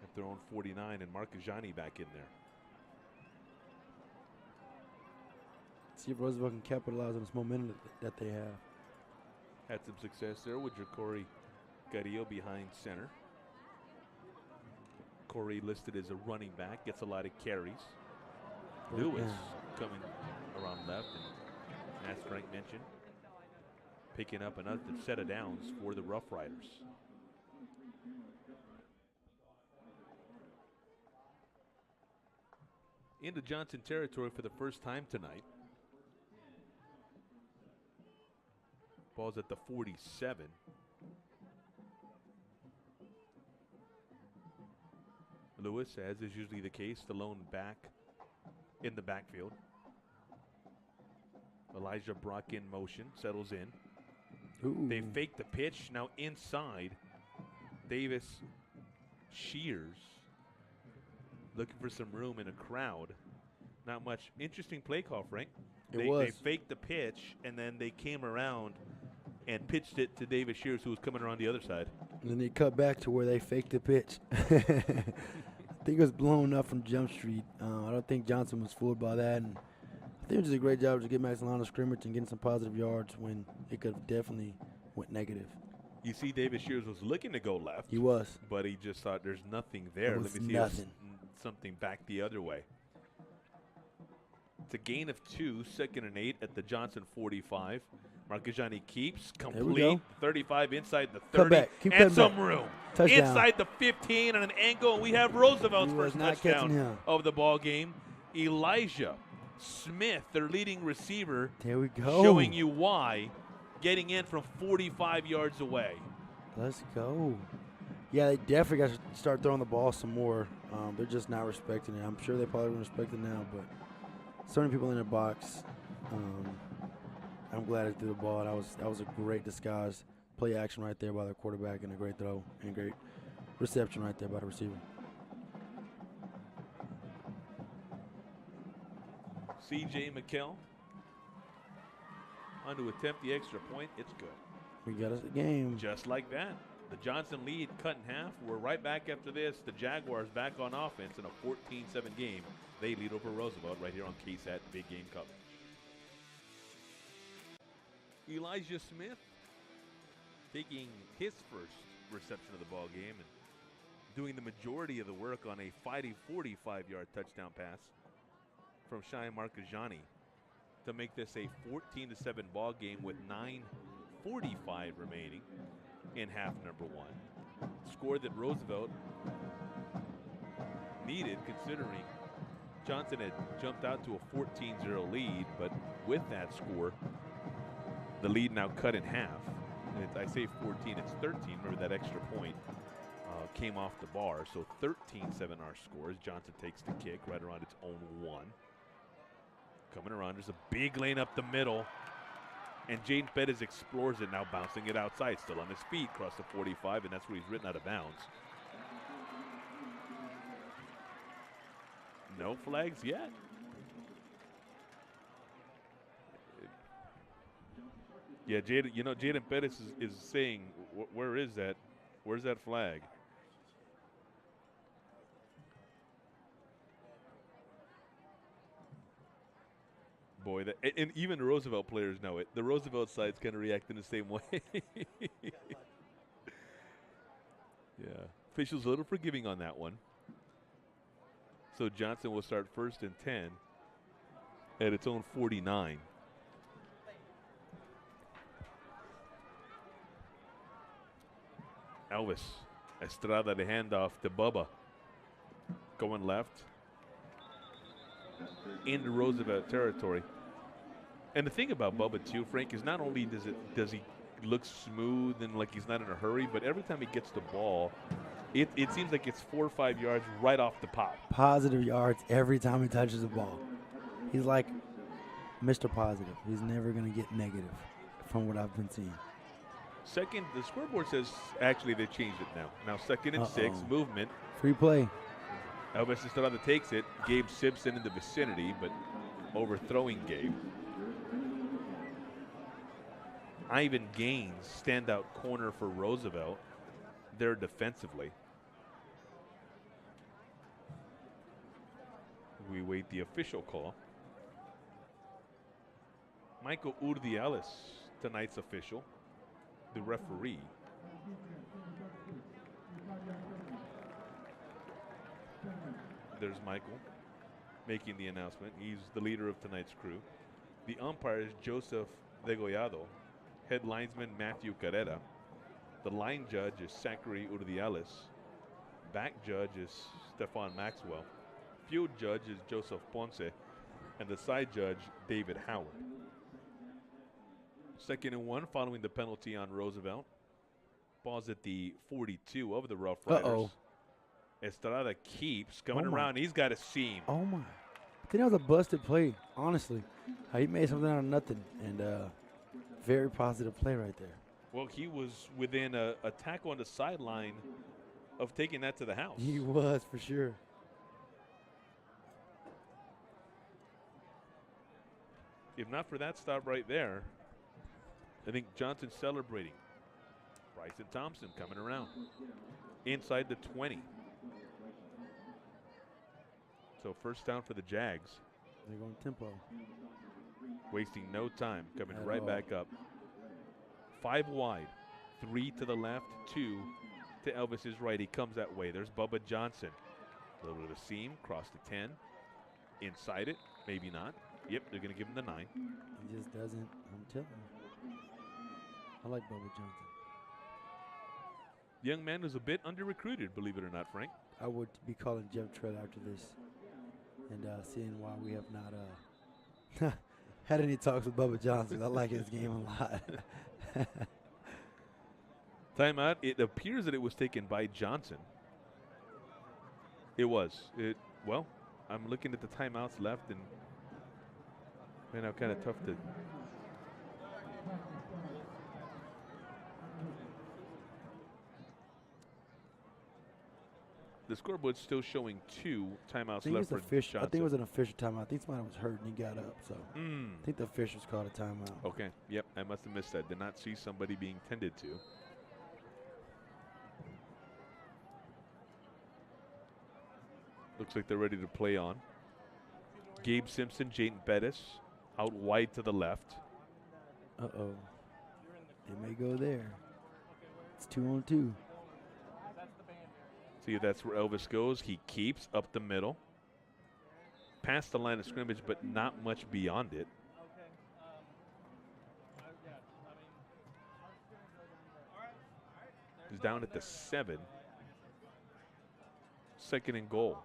Speaker 3: At their own 49, and Marcajani back in there.
Speaker 4: See if Roosevelt can capitalize on this momentum that they have.
Speaker 3: Had some success there with Jacory Carrillo behind center. Corey listed as a running back, gets a lot of carries. Lewis coming around left, and as Frank mentioned, picking up another set of downs for the Rough Riders. Into Johnson territory for the first time tonight. Ball's at the 47. Lewis, as is usually the case, the lone back in the backfield. Elijah Brock in motion, settles in.
Speaker 4: Ooh.
Speaker 3: They fake the pitch. Now inside, Davis Shears looking for some room in a crowd. Not much. Interesting play call, Frank. They faked the pitch, and then they came around and pitched it to Davis Shears, who was coming around the other side.
Speaker 4: And then they cut back to where they faked the pitch. I think it was blown up from Jump Street. I don't think Johnson was fooled by that. And I think it was a great job to get Max line of scrimmage and getting some positive yards when it could have definitely went negative.
Speaker 3: You see Davis Shears was looking to go left.
Speaker 4: He was.
Speaker 3: But he just thought there's nothing there. Let me see something back the other way. It's a gain of 2, 2nd and 8 at the Johnson 45. Marcajani keeps complete 35 inside the 30 and some room.
Speaker 4: Touchdown.
Speaker 3: Inside the 15 on an angle, and we have Roosevelt's first touchdown of the ball game. Elijah Smith, their leading receiver,
Speaker 4: there we go,
Speaker 3: showing you why, getting in from 45 yards away.
Speaker 4: Let's go. Yeah, they definitely got to start throwing the ball some more. They're just not respecting it. I'm sure they probably won't respect it now, but so many people in their box. I'm glad they threw the ball. That was a great disguise. Play action right there by the quarterback, and a great throw and great reception right there by the receiver.
Speaker 3: C.J. McKell on to attempt the extra point. It's good.
Speaker 4: We got us a game.
Speaker 3: Just like that. The Johnson lead cut in half. We're right back after this. The Jaguars back on offense in a 14-7 game. They lead over Roosevelt right here on KSAT Big Game coverage. Elijah Smith taking his first reception of the ball game and doing the majority of the work on a 45-yard touchdown pass from Shai Markajani to make this a 14-7 ball game with 9:45 remaining in half number one. Score that Roosevelt needed, considering Johnson had jumped out to a 14-0 lead, but with that score, the lead now cut in half. And I say 14, it's 13. Remember that extra point came off the bar, so 13-7 our score as Johnson takes the kick right around its own one. Coming around, there's a big lane up the middle, and Jaden Pettis explores it, now bouncing it outside, still on his feet, across the 45, and that's where he's written out of bounds. No flags yet. Yeah, Jaden Pettis is saying, where is that? Where's that flag? Boy, and even the Roosevelt players know it. The Roosevelt side's kind of reacting the same way. Yeah. Officials a little forgiving on that one. So Johnson will start 1st and 10 at its own 49. Elvis Estrada, the handoff to Bubba. Going left into Roosevelt territory. And the thing about Bubba too, Frank, is not only does he look smooth and like he's not in a hurry, but every time he gets the ball, it seems like it's 4 or 5 yards right off the pop.
Speaker 4: Positive yards every time he touches the ball. He's like Mr. Positive. He's never going to get negative from what I've been seeing.
Speaker 3: Second, the scoreboard says actually they changed it now. Now 2nd and 6, movement.
Speaker 4: Free play.
Speaker 3: Elvis Estrada takes it. Gabe Simpson in the vicinity, but overthrowing Gabe. Ivan Gaines, standout corner for Roosevelt there defensively. We wait the official call. Michael Urdiales, tonight's official, the referee. There's Michael making the announcement. He's the leader of tonight's crew. The umpire is Joseph Degollado. Head linesman Matthew Carrera. The line judge is Zachary Urdiales. Back judge is Stefan Maxwell. Field judge is Joseph Ponce. And the side judge, David Howard. 2nd and 1 following the penalty on Roosevelt. Ball's at the 42 of the Rough Riders. Estrada keeps coming around. He's got a seam.
Speaker 4: Oh, my. I think that was a busted play, honestly. He made something out of nothing. And very positive play right there.
Speaker 3: Well, he was within a tackle on the sideline of taking that to the house.
Speaker 4: He was, for sure.
Speaker 3: If not for that stop right there, I think Johnson's celebrating. Bryson Thompson coming around. Inside the 20. So 1st down for the Jags.
Speaker 4: They're going tempo.
Speaker 3: Wasting no time, coming right back up. 5 wide, 3 to the left, 2 to Elvis's right. He comes that way. There's Bubba Johnson. A little bit of a seam, across the 10. Inside it, maybe not. Yep, they're going to give him the 9.
Speaker 4: He just doesn't, I'm telling you. I like Bubba Johnson.
Speaker 3: Young man who's a bit under-recruited, believe it or not, Frank.
Speaker 4: I would be calling Jeff Trett after this and seeing why we have not had any talks with Bubba Johnson. I like his game a lot.
Speaker 3: Timeout. It appears that it was taken by Johnson. It was. Well, I'm looking at the timeouts left, and man, I'm kind of tough to. The scoreboard's still showing 2 timeouts left for Johnson.
Speaker 4: I think it was an official timeout. I think somebody was hurt and he got up. So I think the officials called a timeout.
Speaker 3: Okay. Yep. I must have missed that. Did not see somebody being tended to. Looks like they're ready to play on. Gabe Simpson, Jayden Bettis out wide to the left.
Speaker 4: Uh-oh. They may go there. It's 2-on-2.
Speaker 3: See if that's where Elvis goes. He keeps up the middle. Past the line of scrimmage, but not much beyond it. He's down at the 7. 2nd and goal.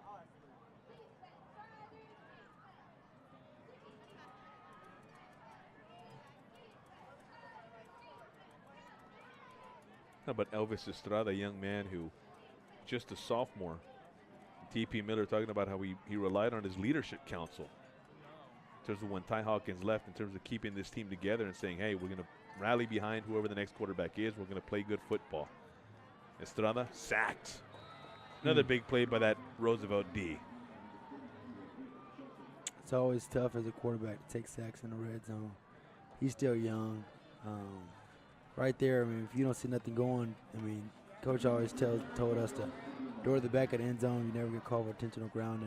Speaker 3: How about Elvis Estrada, a young man who just a sophomore. T.P. Miller talking about how he relied on his leadership council in terms of when Ty Hawkins left, in terms of keeping this team together and saying, hey, we're going to rally behind whoever the next quarterback is. We're going to play good football. Estrada sacked. Another big play by that Roosevelt D.
Speaker 4: It's always tough as a quarterback to take sacks in the red zone. He's still young. Right there, I mean, if you don't see nothing going, I mean, Coach always told us to door to the back of the end zone. You never get called for intentional ground,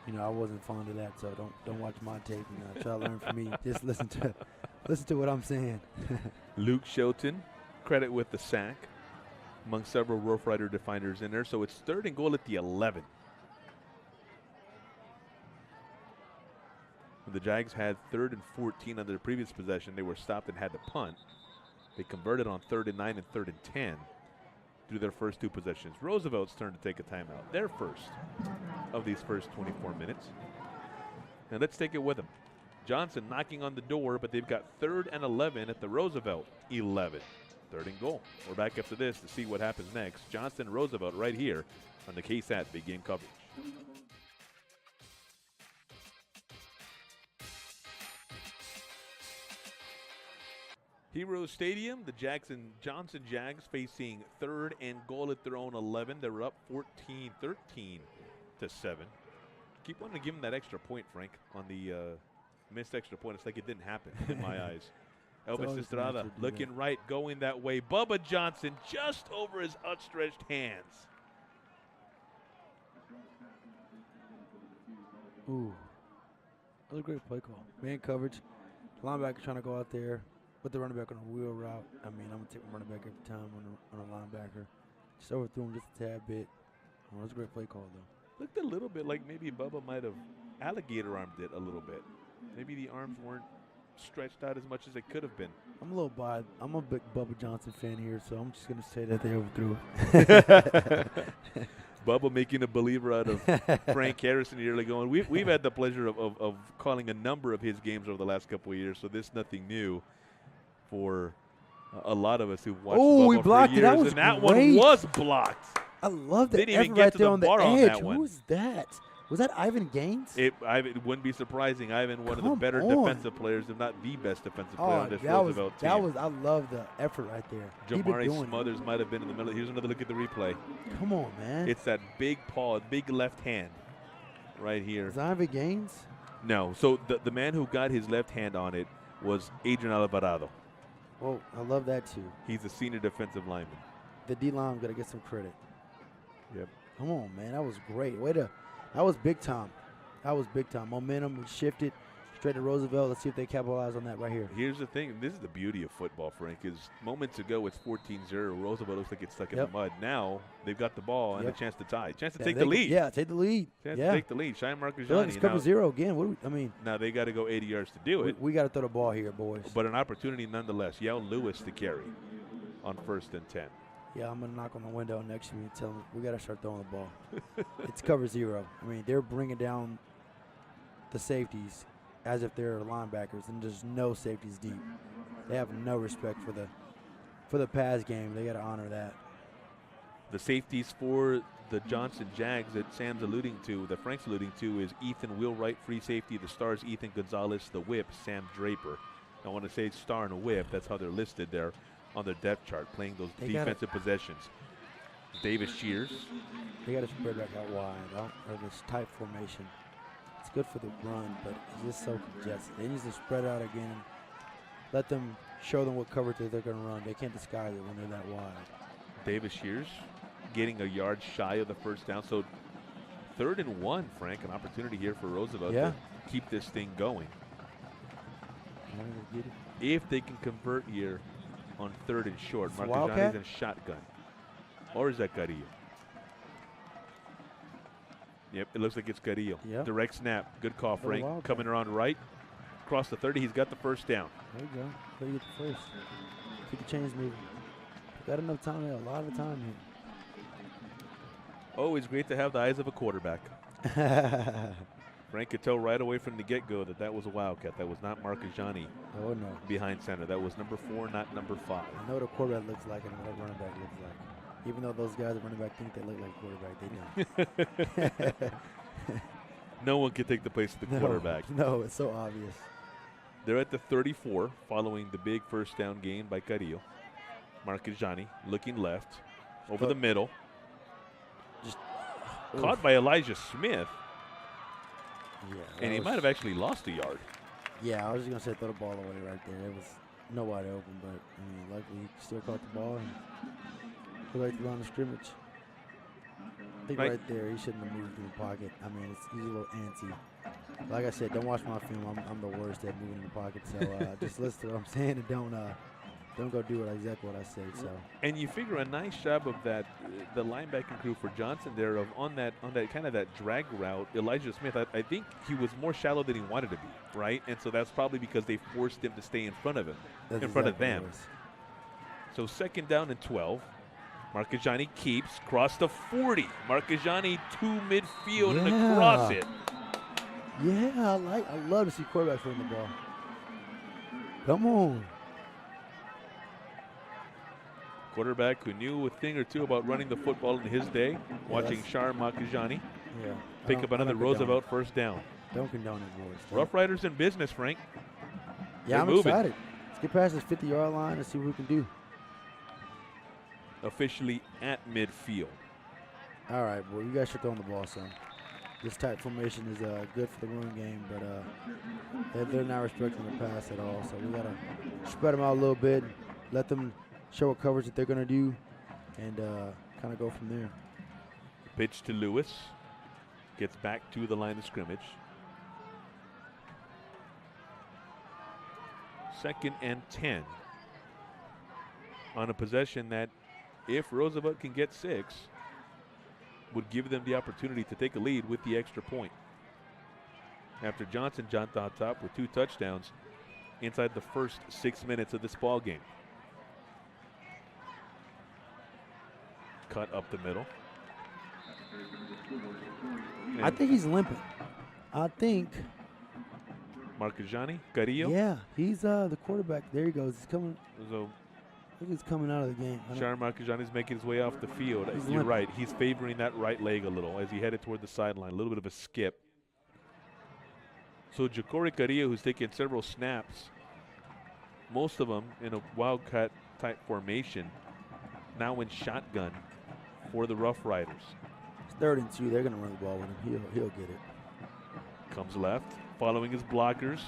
Speaker 4: and I wasn't fond of that. So don't watch my tape and try to learn from me. Just listen to what I'm saying.
Speaker 3: Luke Shelton, credit with the sack among several Rough Rider defenders in there. So it's 3rd and goal at the 11. When the Jags had 3rd and 14 on their previous possession, they were stopped and had to punt. They converted on 3rd and 9 and 3rd and 10 through their first 2 possessions. Roosevelt's turn to take a timeout, their first of these first 24 minutes. And let's take it with them. Johnson knocking on the door, but they've got 3rd and 11 at the Roosevelt 11. 3rd and goal. We're back after this to see what happens next. Johnson, Roosevelt right here on the KSAT Big Game coverage. Hero Stadium, the Johnson Jags facing 3rd and goal at their own 11. They're up 14-13 to 7. Keep wanting to give them that extra point, Frank, on the missed extra point. It's like it didn't happen in my eyes. Elvis Estrada looking right, going that way. Bubba Johnson just over his outstretched hands.
Speaker 4: Ooh, that was a great play call. Man coverage, linebacker trying to go out there. With the running back on a wheel route, I mean, I'm going to take my running back every time on a linebacker. Just overthrew him just a tad bit. Oh, that's a great play call, though.
Speaker 3: Looked a little bit like maybe Bubba might have alligator armed it a little bit. Maybe the arms weren't stretched out as much as they could have been.
Speaker 4: I'm a little biased. I'm a big Bubba Johnson fan here, so I'm just going to say that they overthrew it.
Speaker 3: Bubba making a believer out of Frank Harrison here early going. We've had the pleasure of calling a number of his games over the last couple of years, so this is nothing new for a lot of us who've watched Bubba
Speaker 4: he blocked
Speaker 3: for years.
Speaker 4: it.
Speaker 3: That
Speaker 4: Great.
Speaker 3: one was blocked.
Speaker 4: I love that.
Speaker 3: Didn't even
Speaker 4: effort
Speaker 3: get
Speaker 4: right
Speaker 3: to
Speaker 4: there
Speaker 3: the
Speaker 4: on the
Speaker 3: bar on
Speaker 4: edge.
Speaker 3: that one.
Speaker 4: Who was that? Was that Ivan Gaines?
Speaker 3: It wouldn't be surprising. Ivan, one of the better defensive players, if not the best defensive player on this Roosevelt team.
Speaker 4: I love the effort right there.
Speaker 3: Jamari Smothers might have been in the middle. Here's another look at the replay.
Speaker 4: Come on, man.
Speaker 3: It's that big paw, big left hand right here.
Speaker 4: Is Ivan Gaines?
Speaker 3: No. So the man who got his left hand on it was Adrian Alvarado.
Speaker 4: Oh, I love that too.
Speaker 3: He's a senior defensive lineman.
Speaker 4: The D-line got to get some credit.
Speaker 3: Yep.
Speaker 4: Come on, man. That was great. That was big time. That was big time. Momentum shifted straight to Roosevelt. Let's see if they capitalize on that right here.
Speaker 3: Here's the thing. This is the beauty of football, Frank, is moments ago it's 14-0. Roosevelt looks like it's stuck in the mud. Now they've got the ball and a chance to tie. Chance to take the lead.
Speaker 4: Yeah, take the lead.
Speaker 3: Chance to take the lead. Shine Marcus
Speaker 4: Like it's cover zero again.
Speaker 3: Now they got to go 80 yards to do it.
Speaker 4: We got to throw the ball here, boys.
Speaker 3: But an opportunity nonetheless. Yell Lewis to carry on 1st and 10.
Speaker 4: Yeah, I'm going to knock on the window next to me and tell them we got to start throwing the ball. It's cover zero. I mean, they're bringing down the safeties as if they're linebackers, and there's no safeties deep. They have no respect for for the pass game. They got to honor that.
Speaker 3: The safeties for the Johnson Jags that Sam's alluding to, that Frank's alluding to, is Ethan Wheelwright, free safety. The stars, Ethan Gonzalez. The whip, Sam Draper. I want to say star and a whip. That's how they're listed there on their depth chart, playing those defensive possessions. Davis Shears.
Speaker 4: They got to spread back out wide, or this tight formation. It's good for the run, but it's just so congested. They need to spread out again and let them show them what coverage that they're going to run. They can't disguise it when they're that wide.
Speaker 3: Davis Shears getting a yard shy of the first down. So 3rd and 1, Frank, an opportunity here for Roosevelt to keep this thing going. If they can convert here on 3rd and short. Marcajani's in shotgun. Or is that Carrillo? Yep, it looks like it's Carrillo.
Speaker 4: Yep.
Speaker 3: Direct snap. Good call, Frank. Coming around right. Across the 30, he's got the first down.
Speaker 4: There you go. There you get the first. Keep the chains moving. Got enough time there, a lot of time here.
Speaker 3: Always great to have the eyes of a quarterback. Frank could tell right away from the get-go that was a Wildcat. That was not Marcajani.
Speaker 4: Oh, no.
Speaker 3: Behind center. That was number 4, not number 5.
Speaker 4: I know what a quarterback looks like and what a running back looks like. Even though those guys at running back think they look like quarterback, they don't.
Speaker 3: No one can take the place of the quarterback.
Speaker 4: No, it's so obvious.
Speaker 3: They're at the 34 following the big first down gain by Carrillo. Marcajani looking left, over the middle. Just caught by Elijah Smith.
Speaker 4: Yeah,
Speaker 3: and he might have actually lost a yard.
Speaker 4: Yeah, I was just going to say throw the ball away right there. It was nobody open, but I mean, luckily he still caught the ball and looked like the line of scrimmage. I think right there he shouldn't have moved in the pocket. I mean, he's a little antsy. Like I said, don't watch my film. I'm the worst at moving in the pocket. So just listen to what I'm saying and don't go do exactly what I say. So.
Speaker 3: And you figure a nice job of that, the linebacking crew for Johnson there on that kind of that drag route. Elijah Smith, I think he was more shallow than he wanted to be, right? And so that's probably because they forced him to stay in front of him, front of them. So 2nd down and 12. Marcajani keeps, cross the 40. Marcajani to midfield and across it.
Speaker 4: Yeah, I love to see quarterbacks run the ball. Come on.
Speaker 3: Quarterback who knew a thing or two about running the football in his day, watching Shar Marcajani pick up another Roosevelt first down.
Speaker 4: Don't condone it, boys.
Speaker 3: Rough-Riders in business, Frank.
Speaker 4: Yeah, I'm excited. Let's get past this 50-yard line and see what we can do.
Speaker 3: Officially at midfield.
Speaker 4: All right, boy, you guys should throw on the ball, son. This type formation is good for the run game, but they're not respecting the pass at all. So we got to spread them out a little bit, let them show what coverage that they're going to do, and kind of go from there.
Speaker 3: Pitch to Lewis. Gets back to the line of scrimmage. 2nd and 10. On a possession that, if Roosevelt can get 6, would give them the opportunity to take a lead with the extra point. After Johnson jumped on top with 2 touchdowns inside the first 6 minutes of this ball game. Cut up the middle.
Speaker 4: I think he's limping. I think.
Speaker 3: Marcajani, Carrillo?
Speaker 4: Yeah, he's the quarterback. There he goes. He's coming.
Speaker 3: So
Speaker 4: I think he's coming out of the game.
Speaker 3: Shar Marcajani's making his way off the field. You're right. He's favoring that right leg a little as he headed toward the sideline. A little bit of a skip. So Ja'Cory Carrillo, who's taken several snaps, most of them in a wildcat type formation, now in shotgun for the Rough Riders.
Speaker 4: It's 3rd and 2. They're going to run the ball with him. He'll get it.
Speaker 3: Comes left, following his blockers.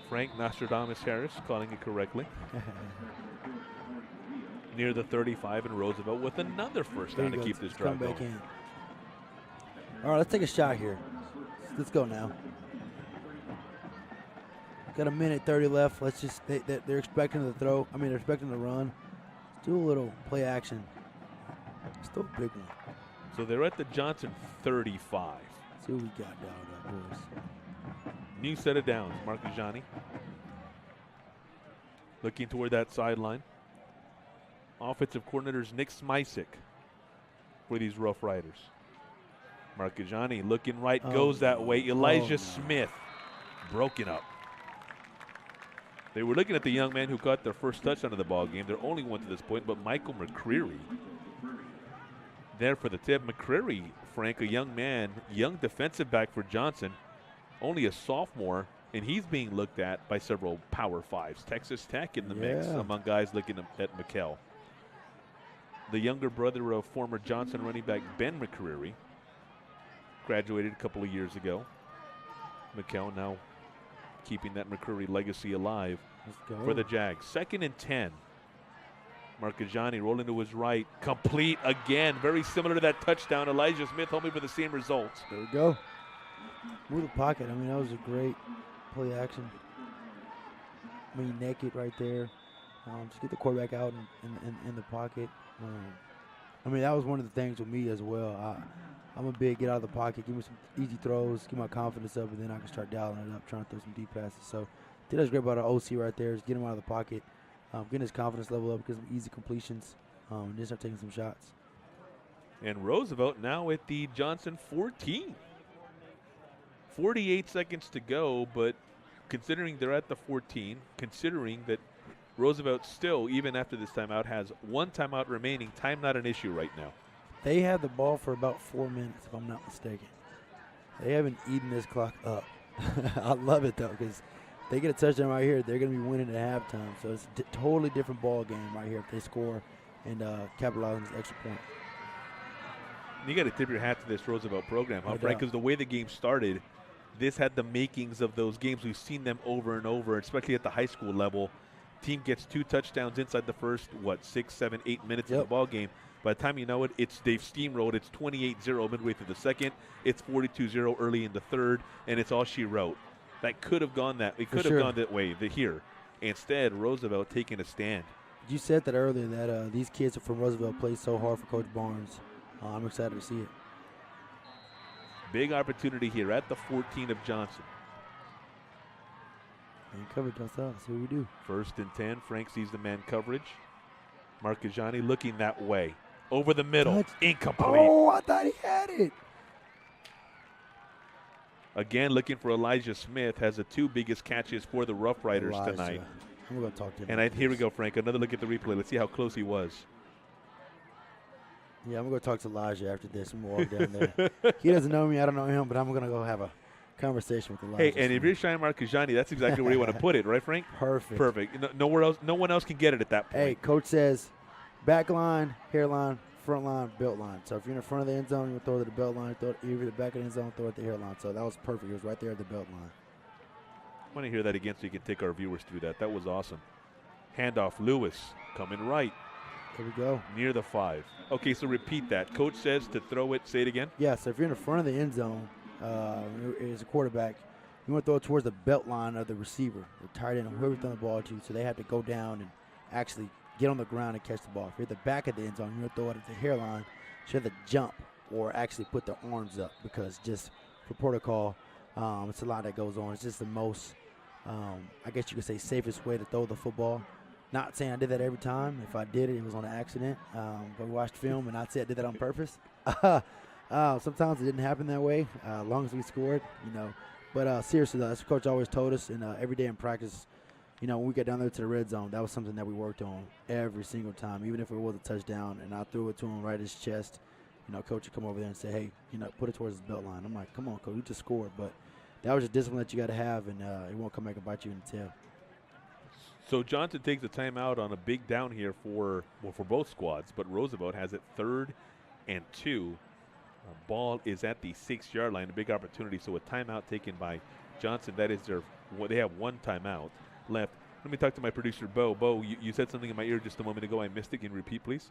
Speaker 3: Frank Nostradamus Harris calling it correctly. Near the 35 in Roosevelt with another first down to keep this drive going.
Speaker 4: Back in. All right, let's take a shot here. Let's go now. Got a minute 30 left. Let's just, they're expecting the throw. I mean, they're expecting the run. Let's do a little play action. Still a big one.
Speaker 3: So they're at the Johnson 35.
Speaker 4: See what we got down there, boys.
Speaker 3: New set of downs. Marcajani looking toward that sideline. Offensive coordinators Nick Smysick for these Rough Riders. Marcajani looking right, goes that way. Elijah Smith broken up. They were looking at the young man who caught their first touchdown of the ball game. Their only one to this point, but Michael McCreary there for the tip. McCreary, Frank, a young man, young defensive back for Johnson, only a sophomore, and he's being looked at by several Power Fives. Texas Tech in the mix among guys looking at McKell. The younger brother of former Johnson running back Ben McCreary, graduated a couple of years ago. McKell now keeping that McCreary legacy alive for the Jags. 2nd and 10. Marcajani rolling to his right. Complete again. Very similar to that touchdown. Elijah Smith hoping for the same results.
Speaker 4: There we go. Move the pocket. I mean, that was a great play action. I mean, naked right there. Just get the quarterback out in the pocket. I mean, that was one of the things with me as well. I'm a big get out of the pocket, give me some easy throws, get my confidence up, and then I can start dialing it up, trying to throw some deep passes. So I think that's great about our OC right there, is get him out of the pocket, getting his confidence level up, get some easy completions, and then start taking some shots.
Speaker 3: And Roosevelt now at the Johnson 14. 48 seconds to go, but considering they're at the 14, considering that Roosevelt still, even after this timeout, has one timeout remaining, time not an issue right now.
Speaker 4: They had the ball for about 4 minutes, if I'm not mistaken. They haven't eaten this clock up. I love it, though, because they get a touchdown right here, they're going to be winning at halftime. So it's a totally different ball game right here if they score and capitalize on this extra point.
Speaker 3: You got to tip your hat to this Roosevelt program, huh, Frank? Because the way the game started, this had the makings of those games. We've seen them over and over, especially at the high school level. Team gets 2 touchdowns inside the first, 6, 7, 8 minutes of the ball game. By the time you know it, they've steamrolled. It's 28-0 midway through the second. It's 42-0 early in the third, and it's all she wrote. That could have gone that. It could have gone that way here. Instead, Roosevelt taking a stand.
Speaker 4: You said that earlier, that these kids from Roosevelt play so hard for Coach Barnes. I'm excited to see it.
Speaker 3: Big opportunity here at the 14 of Johnson.
Speaker 4: Man coverage outside. Let's see what we do.
Speaker 3: 1st and 10. Frank sees the man coverage. Marcajani looking that way. Over the middle. Incomplete.
Speaker 4: Oh, I thought he had it.
Speaker 3: Again, looking for Elijah Smith. Has the 2 biggest catches for the Rough Riders tonight.
Speaker 4: I'm going to talk to him.
Speaker 3: And here we go, Frank. Another look at the replay. Let's see how close he was.
Speaker 4: Yeah, I'm going to talk to Elijah after this and walk down there. He doesn't know me. I don't know him, but I'm going to go have a conversation with Elijah.
Speaker 3: Hey, and if you're Shine Marcajani, that's exactly where you want to put it, right, Frank?
Speaker 4: Perfect.
Speaker 3: Perfect. Nowhere else. No one else can get it at that point.
Speaker 4: Hey, Coach says back line, hairline, front line, belt line. So if you're in the front of the end zone, you throw it at the belt line. Throw it either the back of the end zone, throw it at the hairline. So that was perfect. It was right there at the belt line.
Speaker 3: I want to hear that again so you can take our viewers through that. That was awesome. Handoff, Lewis coming right.
Speaker 4: There we go.
Speaker 3: Near the 5. Okay, so repeat that. Coach says to throw it. Say it again.
Speaker 4: Yeah, so if you're in the front of the end zone as a quarterback, you want to throw it towards the belt line of the receiver, the tight end, whoever you're throwing the ball to, so they have to go down and actually get on the ground and catch the ball. If you're at the back of the end zone, you want to throw it at the hairline, so you have to jump or actually put the arms up, because just for protocol, it's a lot that goes on. It's just the most, I guess you could say, safest way to throw the football. Not saying I did that every time. If I did it, it was on an accident. But we watched film, and I'd say I did that on purpose. Sometimes it didn't happen that way, as long as we scored, But seriously, though, that's what Coach always told us. And every day in practice, when we got down there to the red zone, that was something that we worked on every single time, even if it was a touchdown. And I threw it to him right at his chest. Coach would come over there and say, hey, put it towards his belt line. I'm like, come on, Coach, we just scored. But that was a discipline that you got to have, and it won't come back and bite you in the tail.
Speaker 3: So Johnson takes a timeout on a big down here for both squads, but Roosevelt has it 3rd and 2. Ball is at the 6-yard line, a big opportunity. So a timeout taken by Johnson. That is they have 1 timeout left. Let me talk to my producer, Bo. Bo, you said something in my ear just a moment ago. I missed it. Can you repeat, please?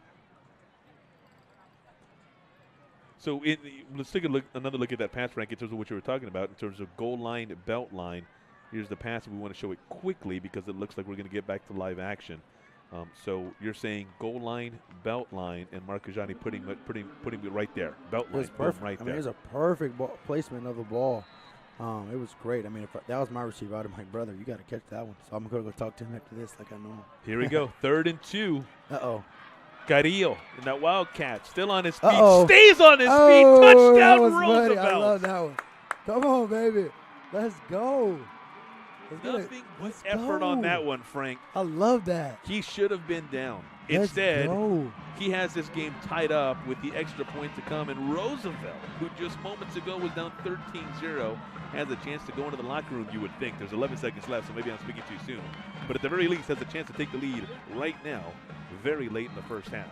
Speaker 3: So let's take another look at that pass, Frank, in terms of what you were talking about, in terms of goal line, belt line. Here's the pass, and we want to show it quickly because it looks like we're going to get back to live action. So you're saying goal line, belt line, and Marcajani putting it right there. Belt line,
Speaker 4: perfect.
Speaker 3: Right there.
Speaker 4: It was a perfect placement of the ball. It was great. I mean, if that was my receiver, I'd have been like, brother, you got to catch that one. So I'm going to go talk to him after this like I know him.
Speaker 3: Here we go. 3rd and 2.
Speaker 4: Uh-oh.
Speaker 3: Carrillo in that Wildcat, still on his feet.
Speaker 4: Uh-oh.
Speaker 3: Stays on his feet. Touchdown, Roosevelt.
Speaker 4: I love that one. Come on, baby. Let's go.
Speaker 3: Nothing but effort on that one, Frank.
Speaker 4: I love that.
Speaker 3: He should have been down.
Speaker 4: Let's
Speaker 3: Instead,
Speaker 4: go.
Speaker 3: he has this game tied up with the extra point to come, and Roosevelt, who just moments ago was down 13-0, has a chance to go into the locker room, you would think. There's 11 seconds left, so maybe I'm speaking too soon. But at the very least, has a chance to take the lead right now, very late in the first half.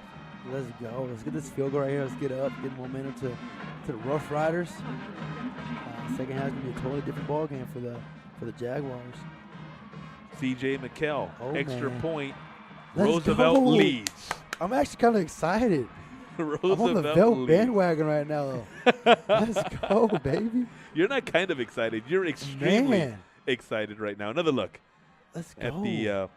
Speaker 4: Let's go. Let's get this field goal right here. Let's get up, get momentum to the Rough Riders. Second half is going to be a totally different ball game for the Jaguars.
Speaker 3: C.J. McKell, extra point.
Speaker 4: Let's
Speaker 3: Roosevelt
Speaker 4: go.
Speaker 3: leads.
Speaker 4: I'm actually kind of excited.
Speaker 3: Roosevelt
Speaker 4: I'm on the Velt
Speaker 3: leads.
Speaker 4: bandwagon right now, though. Let's go, baby.
Speaker 3: You're not kind of excited. You're extremely
Speaker 4: Man.
Speaker 3: excited right now. Another look
Speaker 4: Let's
Speaker 3: at
Speaker 4: go.
Speaker 3: the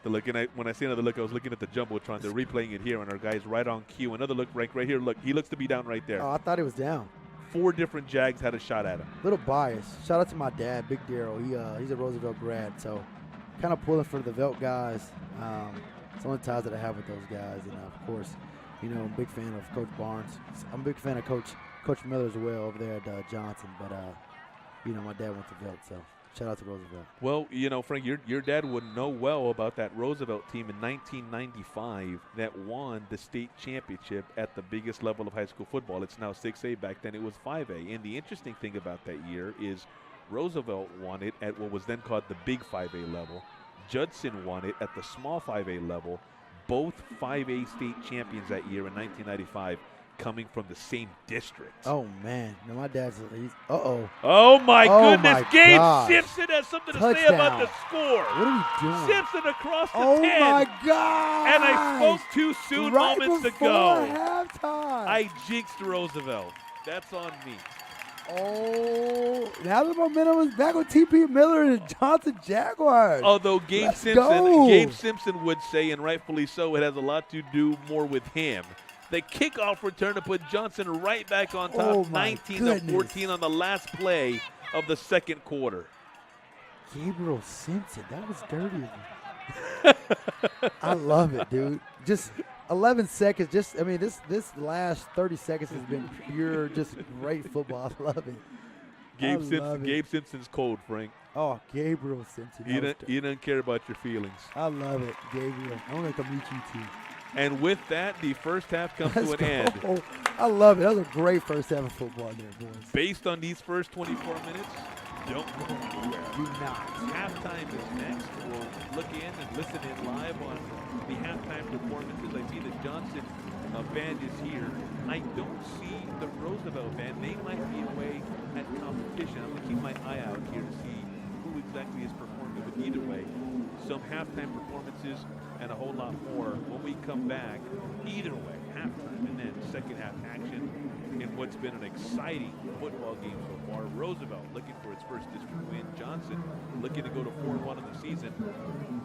Speaker 3: look. And when I say another look, I was looking at the jumbotron. They're replaying it here, and our guy's right on cue. Another look right here. Look, he looks to be down right there.
Speaker 4: Oh, I thought he was down.
Speaker 3: 4 different Jags had a shot at him.
Speaker 4: Little bias. Shout out to my dad, Big Daryl. He's a Roosevelt grad, so kind of pulling for the Velt guys. It's the only ties that I have with those guys, and of course, I'm a big fan of Coach Barnes. I'm a big fan of Coach Miller as well over there at Johnson, but my dad went to Velt, so shout out to Roosevelt.
Speaker 3: Well, Frank, your dad would know well about that Roosevelt team in 1995 that won the state championship at the biggest level of high school football. It's now 6A. Back then it was 5A. And the interesting thing about that year is Roosevelt won it at what was then called the big 5A level. Judson won it at the small 5A level. Both 5A state champions that year in 1995 coming from the same district.
Speaker 4: Oh, man. Now, my dad's – uh-oh.
Speaker 3: Oh, my goodness.
Speaker 4: My
Speaker 3: Gabe
Speaker 4: gosh.
Speaker 3: Simpson has something to say
Speaker 4: Touchdown.
Speaker 3: about the score.
Speaker 4: What are we doing?
Speaker 3: Simpson across the 10.
Speaker 4: Oh, my God.
Speaker 3: And I spoke too soon
Speaker 4: right
Speaker 3: moments
Speaker 4: before
Speaker 3: ago.
Speaker 4: halftime.
Speaker 3: I jinxed Roosevelt. That's on me.
Speaker 4: Oh, now the momentum is back on T.P. Miller and Johnson Jaguars.
Speaker 3: Although Gabe Simpson would say, and rightfully so, it has a lot to do more with him. The kickoff return to put Johnson right back on top, 19-14 on the last play of the second quarter.
Speaker 4: Gabriel Simpson, that was dirty. I love it, dude. Just 11 seconds. This last 30 seconds has been pure, just great football. I love it.
Speaker 3: Gabe Simpson's cold, Frank.
Speaker 4: Oh, Gabriel Simpson.
Speaker 3: He doesn't care about your feelings.
Speaker 4: I love it, Gabriel. I want to come meet you too.
Speaker 3: And with that, the first half comes to an end.
Speaker 4: I love it. That was a great first half of football there, boys.
Speaker 3: Based on these first 24 minutes, don't go anywhere.
Speaker 4: Do not.
Speaker 3: Halftime is next. We'll look in and listen in live on the halftime performances. I see the Johnson band is here. I don't see the Roosevelt band. They might be away at competition. I'm going to keep my eye out here to see who exactly is performing, but either way, some halftime performances and a whole lot more when we come back. Either way, halftime and then second half action in what's been an exciting football game so far. Roosevelt looking for its first district win. Johnson looking to go to 4-1 in the season.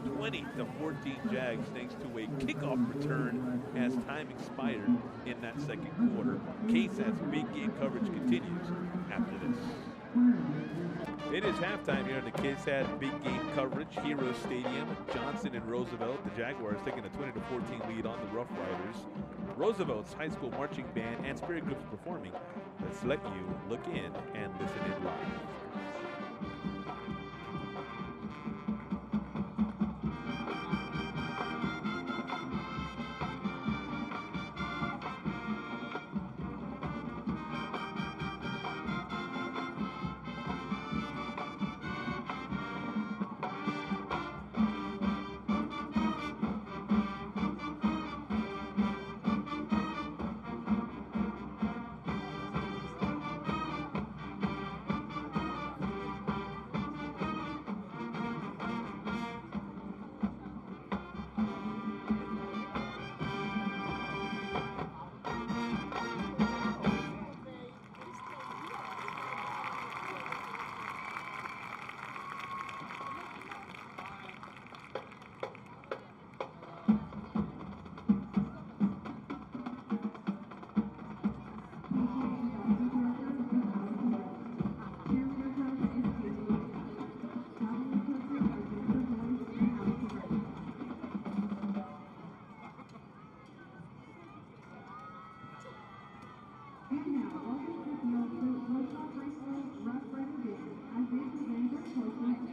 Speaker 3: 20-14 Jags thanks to a kickoff return as time expired in that second quarter. KSAT's big game coverage continues after this. It is halftime here in the KSAT big game coverage, Hero Stadium. Johnson and Roosevelt, the Jaguars taking a 20-14 lead on the Rough Riders. Roosevelt's high school marching band and spirit groups performing. Let's let you look in and listen in live.
Speaker 5: And now, welcome to the Roosevelt Roughriders Rough Rider Band as they present their closing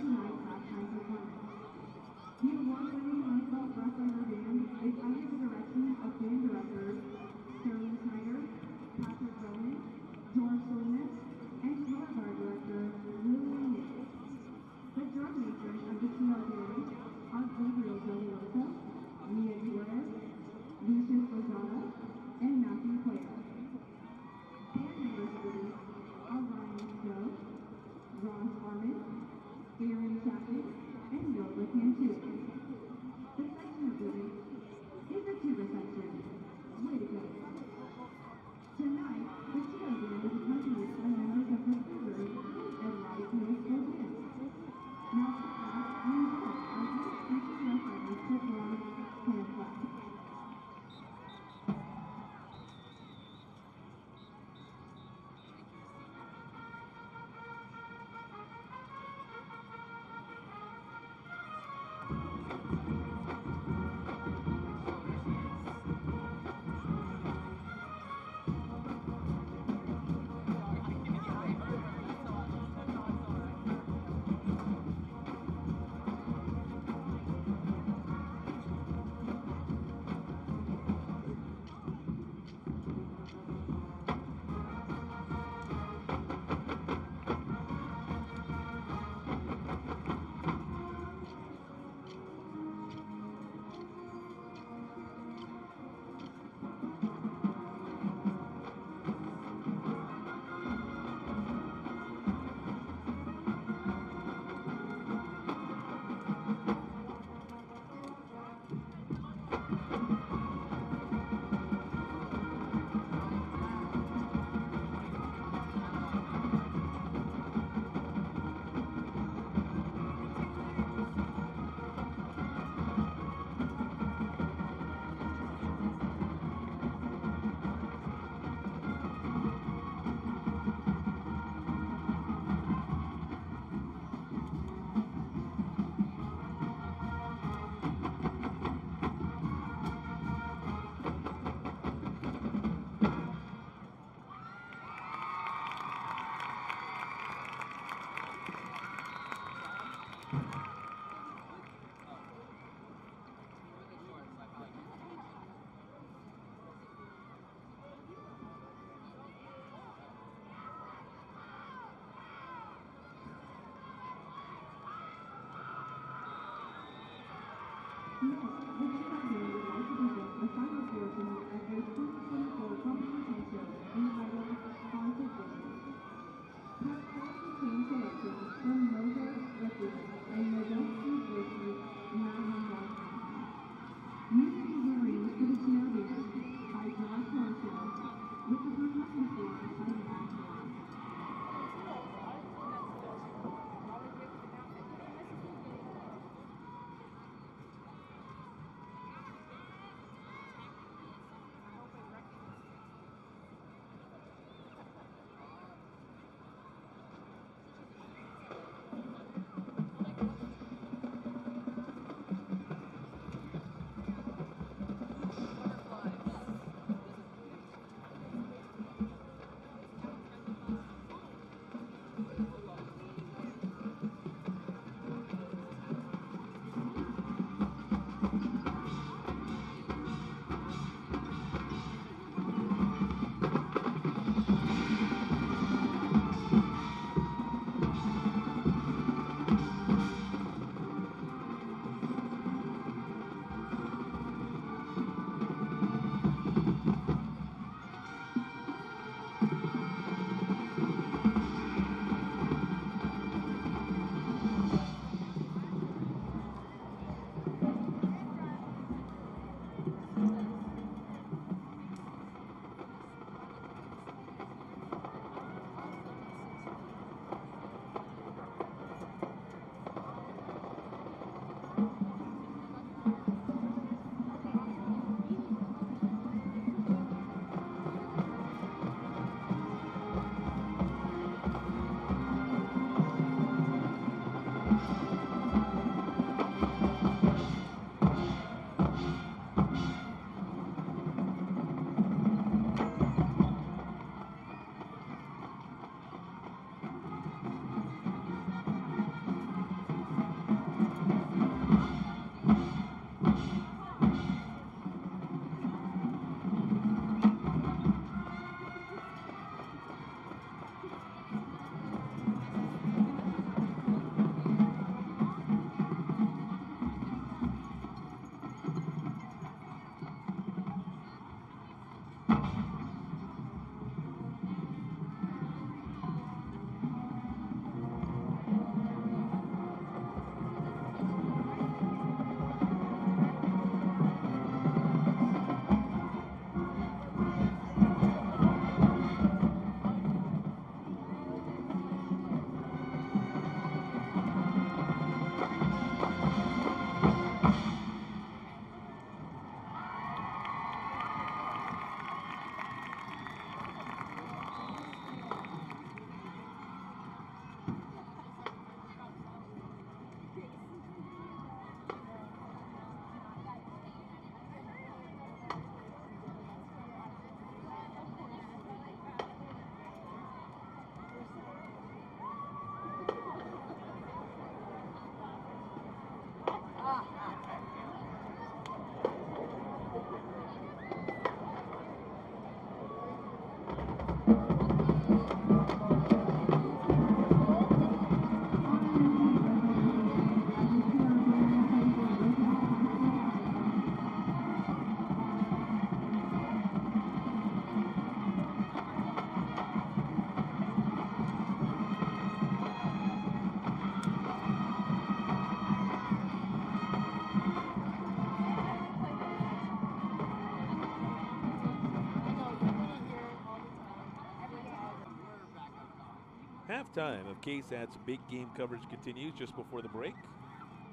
Speaker 3: Halftime of KSAT's big game coverage continues just before the break.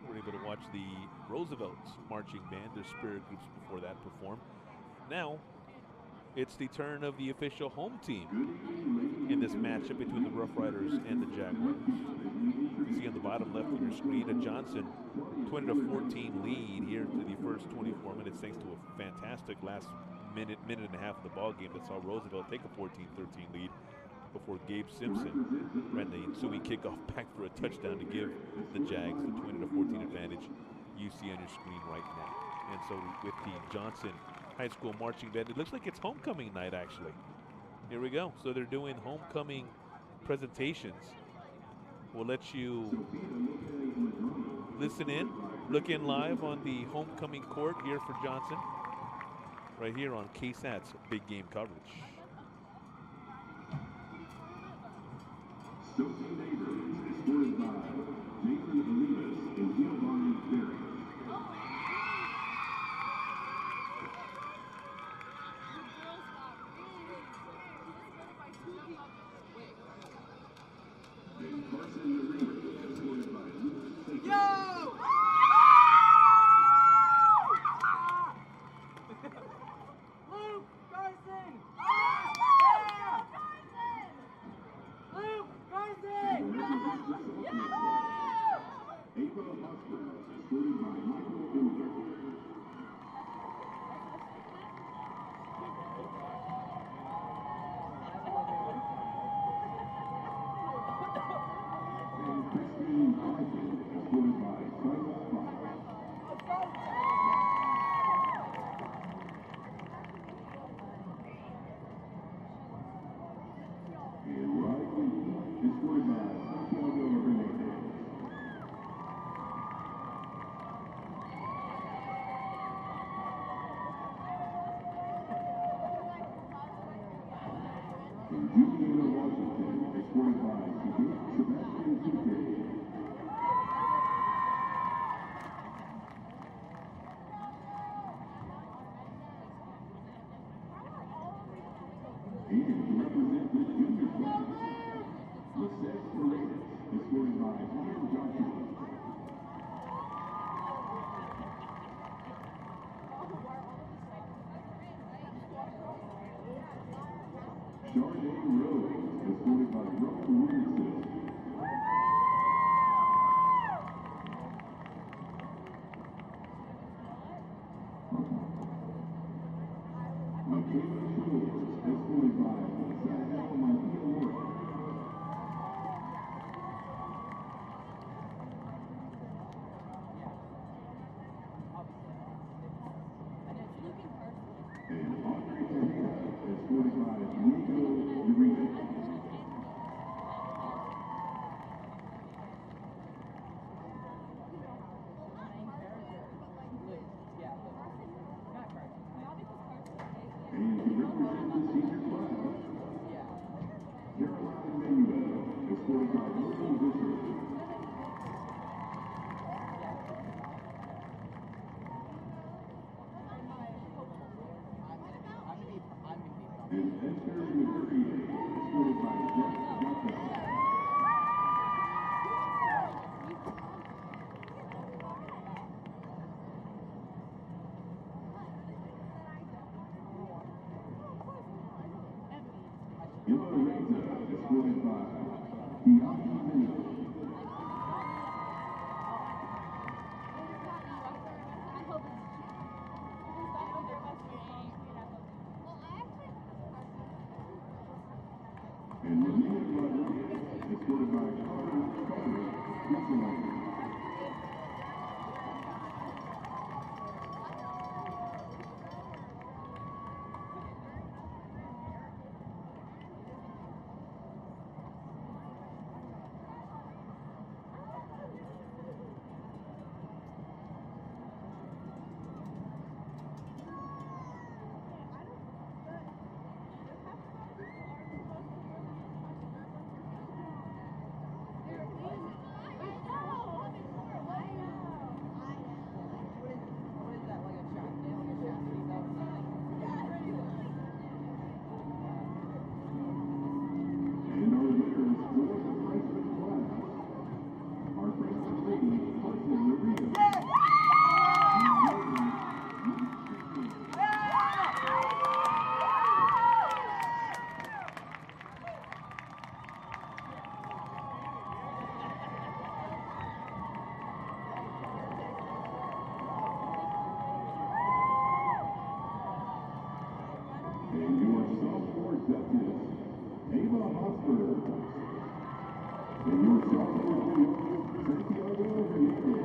Speaker 3: We're able to watch the Roosevelt marching band, their spirit groups before that perform. Now, it's the turn of the official home team in this matchup between the Roughriders and the Jaguars. You see on the bottom left of your screen, a Johnson 20-14 lead here through the first 24 minutes, thanks to a fantastic last minute and a half of the ball game that saw Roosevelt take a 14-13 lead before Gabe Simpson ran the ensuing kickoff back for a touchdown to give the Jags the 20-14 advantage you see on your screen right now. And so with the Johnson High School marching band, it looks like it's homecoming night actually. Here we go. So they're doing homecoming presentations. We'll let you listen in Looking live on the homecoming court here for Johnson, right here on KSAT's big game coverage.
Speaker 5: Stokely Neighbors, escorted by Nathan Olivas and Giovanni Berry. And Carson Marino, escorted by Luke Saker.
Speaker 6: Yo! Luke Carson! Yeah! Luke Carson!
Speaker 5: Ava Hoskins, escorted by Michael Ilger. And Christine Carson, escorted by Silas Fox. And Ryan Lee, escorted by Santiago Hernandez. And Juliana Washington, escorted by Sebastian Duque. And to represent the junior class, Lisette Paredes, escorted by Ian Joshua. Charday Rose, escorted by Rowan Williamson. Michaela Schultz, escorted by Sahel Martina Moore. And Audrey Tejeda, escorted by Nico Uribe. And to represent the senior class, Caroline Manuel, escorted by Wilson Bishop. And Esther McCurry, escorted by Jeff Jacob. Illa Reza, escorted by Kiaki Minnow. And Linnea Rodriguez, escorted by Carter Russell. And our winners for the freshman class are freshman lady Carson Marino. And your sophomore duchess, Ava Hosper. And your sophomore duke, Santiago Hernandez.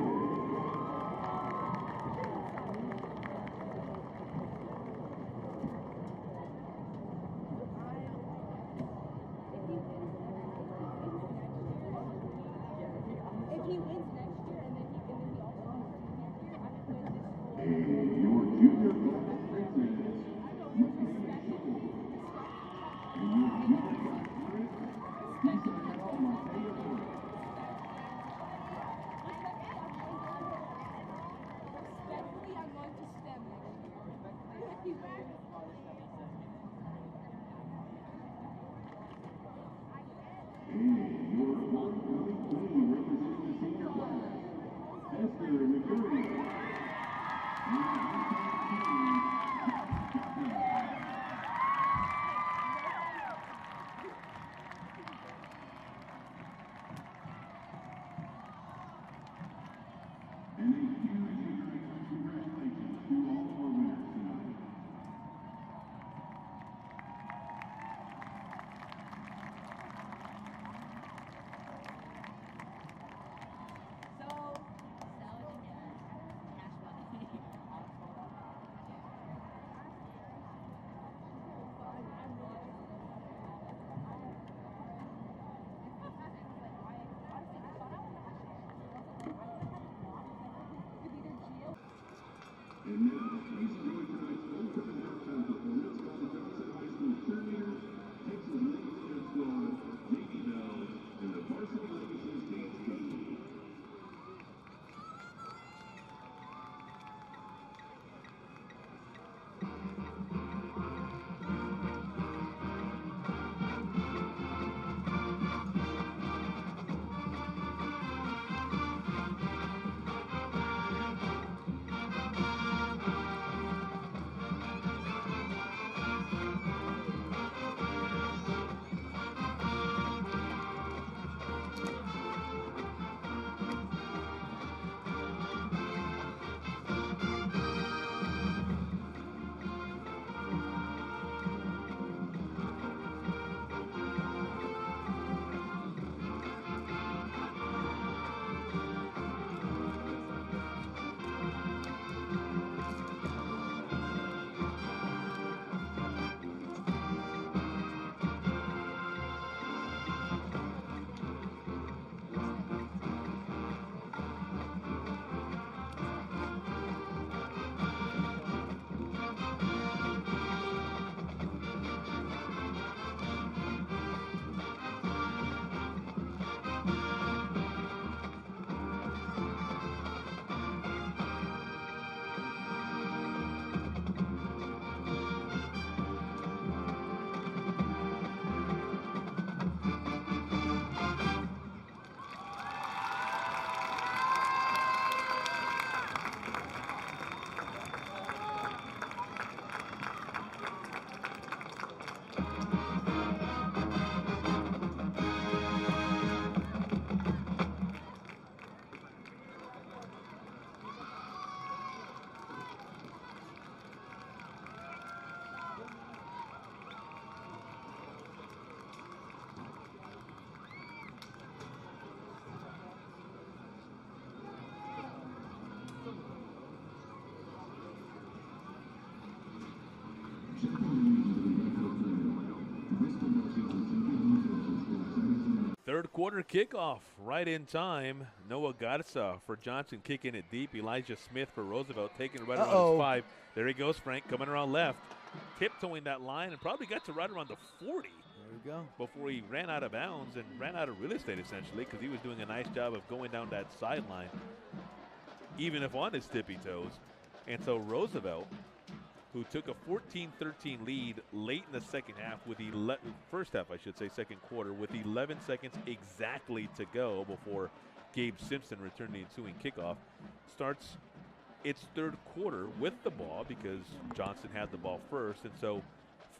Speaker 7: If he wins next year, and then he also
Speaker 3: Third quarter kickoff right in time. Noah Garza for Johnson kicking it deep. Elijah Smith for Roosevelt taking it right around his 5. There he goes, Frank, coming around left. Tiptoeing that line and probably got to right around the 40.
Speaker 4: There we go.
Speaker 3: Before he ran out of bounds and ran out of real estate essentially because he was doing a nice job of going down that sideline, even if on his tippy toes. And so Roosevelt, who took a 14-13 lead late in the second half with first half, I should say, second quarter, with 11 seconds exactly to go before Gabe Simpson returned the ensuing kickoff, starts its third quarter with the ball because Johnson had the ball first. And so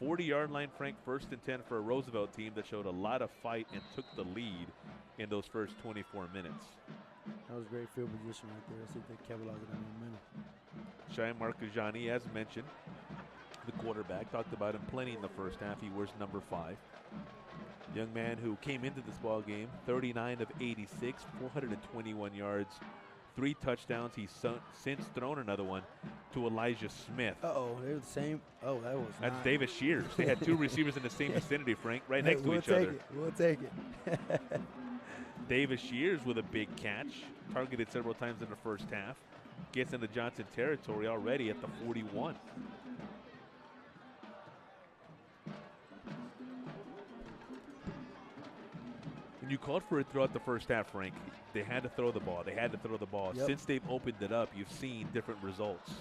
Speaker 3: 40-yard line, Frank, 1st and 10 for a Roosevelt team that showed a lot of fight and took the lead in those first 24 minutes.
Speaker 4: That was great field position right there. I see if they capitalized on that momentum.
Speaker 3: Shai Markajani, as mentioned, the quarterback, talked about him plenty in the first half. He wears number 5. Young man who came into this ball game 39 of 86, 421 yards, 3 touchdowns. He's since thrown another one to Elijah Smith.
Speaker 4: They're the same.
Speaker 3: That's Davis Shears. They had 2 receivers in the same vicinity, Frank, right next to each other.
Speaker 4: We'll take it.
Speaker 3: Davis Shears with a big catch, targeted several times in the first half. Gets into Johnson territory already at the 41. You called for it throughout the first half, Frank. They had to throw the ball. They had to throw the ball.
Speaker 4: Yep.
Speaker 3: Since they've opened it up, you've seen different results.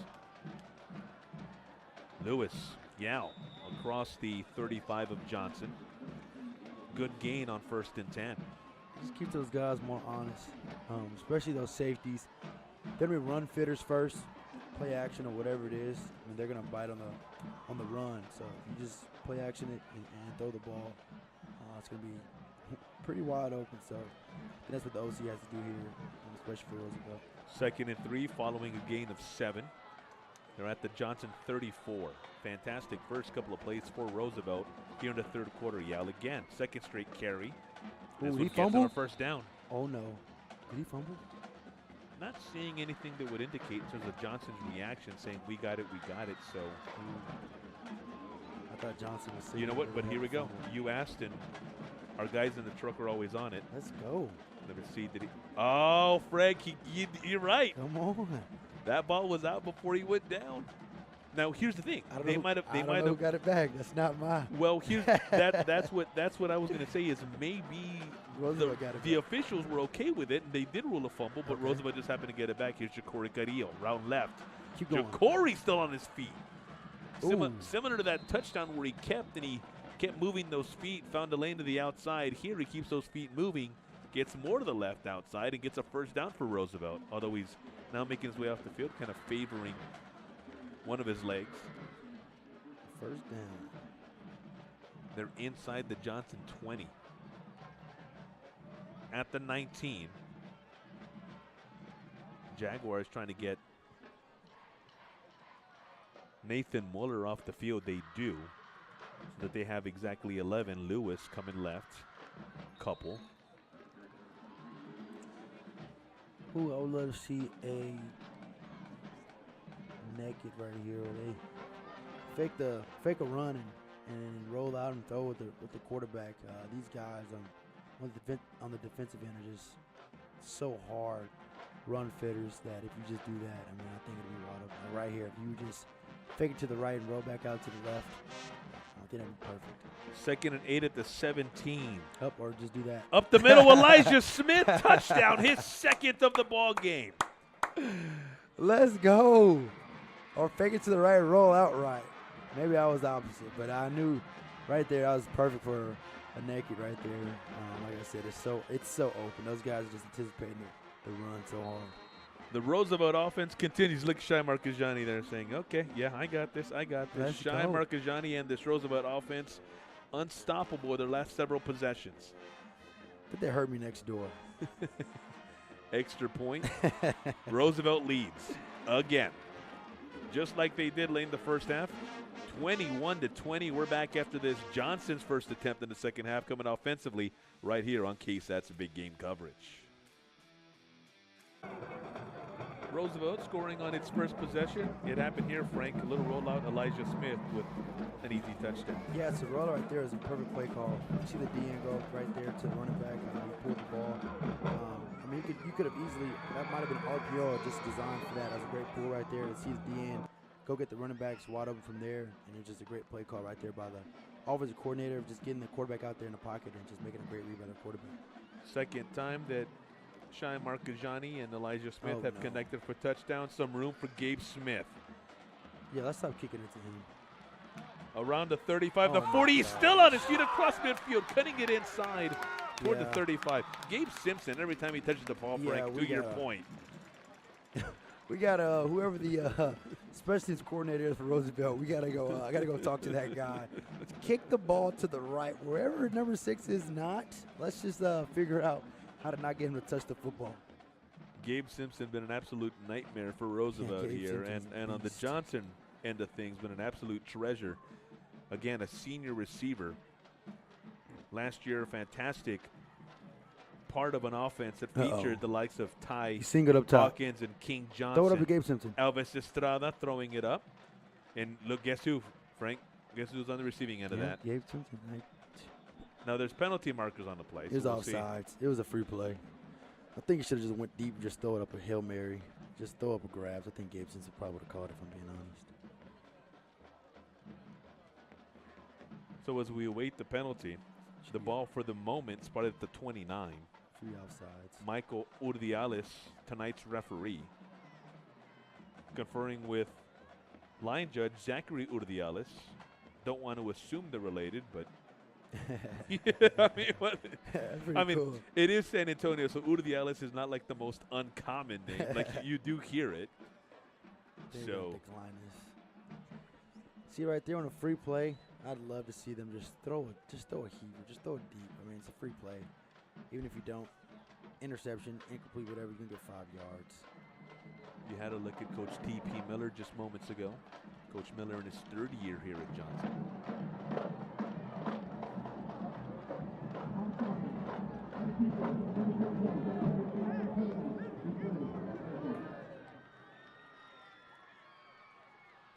Speaker 3: Lewis, Yao, across the 35 of Johnson. Good gain on 1st and 10.
Speaker 4: Just keep those guys more honest, especially those safeties. They're gonna be run fitters first, play action or whatever it is. I mean, they're gonna bite on the run. So if you just play action it and throw the ball, it's gonna be pretty wide open. So that's what the OC has to do here, especially for Roosevelt.
Speaker 3: 2nd and 3 following a gain of 7. They're at the Johnson 34. Fantastic first couple of plays for Roosevelt here in the 3rd quarter. Yao again, 2nd straight carry. This
Speaker 4: Ooh,
Speaker 3: one
Speaker 4: he
Speaker 3: gets on a
Speaker 4: fumbled?
Speaker 3: 1st down.
Speaker 4: Oh no, did he fumble?
Speaker 3: Not seeing anything that would indicate in terms of Johnson's reaction saying, we got it. So,
Speaker 4: I thought Johnson was.
Speaker 3: you know what? But here we go.
Speaker 4: Fumble.
Speaker 3: You asked, and our guys in the truck are always on it.
Speaker 4: Let's go.
Speaker 3: Let me see. Did he? Oh, Frank, you're right.
Speaker 4: Come on.
Speaker 3: That ball was out before he went down. Now, here's the thing.
Speaker 4: I don't
Speaker 3: They
Speaker 4: know,
Speaker 3: might have.
Speaker 4: I don't know who got it back. That's not mine.
Speaker 3: Well, here's that's what I was going to say is maybe
Speaker 4: Roosevelt got it
Speaker 3: the
Speaker 4: back.
Speaker 3: officials were okay with it and they did rule a fumble, but
Speaker 4: Okay.
Speaker 3: Roosevelt just happened to get it back. Here's Ja'Cory Carrillo, round left.
Speaker 4: Keep going.
Speaker 3: Ja'Cory still on his feet.
Speaker 4: Ooh.
Speaker 3: Similar to that touchdown where he kept moving those feet, found a lane to the outside. Here he keeps those feet moving, gets more to the left outside, and gets a 1st down for Roosevelt. Although he's now making his way off the field, kind of favoring one of his legs.
Speaker 4: 1st down.
Speaker 3: They're inside the Johnson 20. At the 19. Jaguars trying to get Nathan Muller off the field. They do. So that they have exactly 11. Lewis coming left. Couple.
Speaker 4: Ooh, I would love to see a naked right here. Where they fake a run and roll out and throw with the quarterback. These guys on the defensive end are just so hard run fitters that if you just do that, I mean, I think it'll be wide open. Right here, if you just fake it to the right and roll back out to the left, I think that'd be perfect.
Speaker 3: 2nd and 8 at the 17.
Speaker 4: Up or just do that.
Speaker 3: Up the middle, Elijah Smith, touchdown, his 2nd of the ball game.
Speaker 4: Let's go. Or fake it to the right and roll out right. Maybe I was the opposite, but I knew right there I was perfect for a naked right there. Like I said, it's so open. Those guys are just anticipating the run so hard.
Speaker 3: The Roosevelt offense continues. Look at Shai Marcajani there saying, okay, yeah, I got this.
Speaker 4: Let's
Speaker 3: Shai
Speaker 4: go.
Speaker 3: Marcajani and this Roosevelt offense unstoppable their last several possessions.
Speaker 4: But they hurt me next door.
Speaker 3: Extra point. Roosevelt leads again. Just like they did late in the first half. 21-20. We're back after this. Johnson's first attempt in the second half coming offensively right here on KSAT's Big Game coverage. Roosevelt scoring on its first possession. It happened here, Frank. A little rollout. Elijah Smith with an easy touchdown.
Speaker 4: Yeah, it's a roller right there is a perfect play call. You see the DN go right there to the running back. He pulled the ball. I mean, you could have easily, that might have been RPO just designed for that. That was a great pull right there to see the DN go get the running backs wide open from there. And it's just a great play call right there by the offensive coordinator of just getting the quarterback out there in the pocket and just making a great read by the quarterback.
Speaker 3: Second time that Shai Marcajani and Elijah Smith have
Speaker 4: no.
Speaker 3: connected for touchdown. Some room for Gabe Smith.
Speaker 4: Yeah, let's stop kicking it to him.
Speaker 3: Around the 35, the
Speaker 4: Oh, my
Speaker 3: 40, he's
Speaker 4: God.
Speaker 3: still on his feet across midfield, cutting it inside toward the
Speaker 4: Yeah.
Speaker 3: 35. Gabe Simpson, every time he touches the ball,
Speaker 4: Yeah,
Speaker 3: Frank,
Speaker 4: we
Speaker 3: to your
Speaker 4: gotta-
Speaker 3: point.
Speaker 4: We got whoever the special teams coordinator is for Roosevelt. We gotta go. I gotta go talk to that guy. Kick the ball to the right, wherever number 6 is not. Let's just figure out how to not get him to touch the football.
Speaker 3: Gabe Simpson been an absolute nightmare for Roosevelt
Speaker 4: Gabe
Speaker 3: here,
Speaker 4: Simpson's
Speaker 3: and on the
Speaker 4: beast.
Speaker 3: Johnson end of things, been an absolute treasure. Again, a senior receiver. Last year, a fantastic part of an offense that featured the likes of Ty
Speaker 4: He singled up top.
Speaker 3: Hawkins and King Johnson.
Speaker 4: Throw it up to Gabe Simpson.
Speaker 3: Elvis Estrada throwing it up. And look, guess who, Frank? Guess who's on the receiving end of that?
Speaker 4: Gabe Simpson.
Speaker 3: Now, there's penalty markers on the play.
Speaker 4: It was
Speaker 3: so we'll see.
Speaker 4: offsides. It was a free play. I think he should have just went deep and just throw it up a Hail Mary. Just throw up a grabs. I think Gabe Simpson probably would have caught it, if I'm being honest.
Speaker 3: So as we await the penalty, The ball for the moment spotted at the 29.
Speaker 4: 3 offsides.
Speaker 3: Michael Urdiales, tonight's referee. Conferring with line judge Zachary Urdiales. Don't want to assume they're related, but I mean,
Speaker 4: cool.
Speaker 3: it is San Antonio, so Urdiales is not like the most uncommon name. Like you do hear it.
Speaker 4: There
Speaker 3: So
Speaker 4: you go, Dick Linus. See right there on a free play, I'd love to see them just throw a heaver, just throw it deep. I mean, it's a free play. Even if you don't, interception, incomplete, whatever, you can get 5 yards.
Speaker 3: you had a look at Coach T.P. Miller just moments ago. Coach Miller in his 3rd year here at Johnson.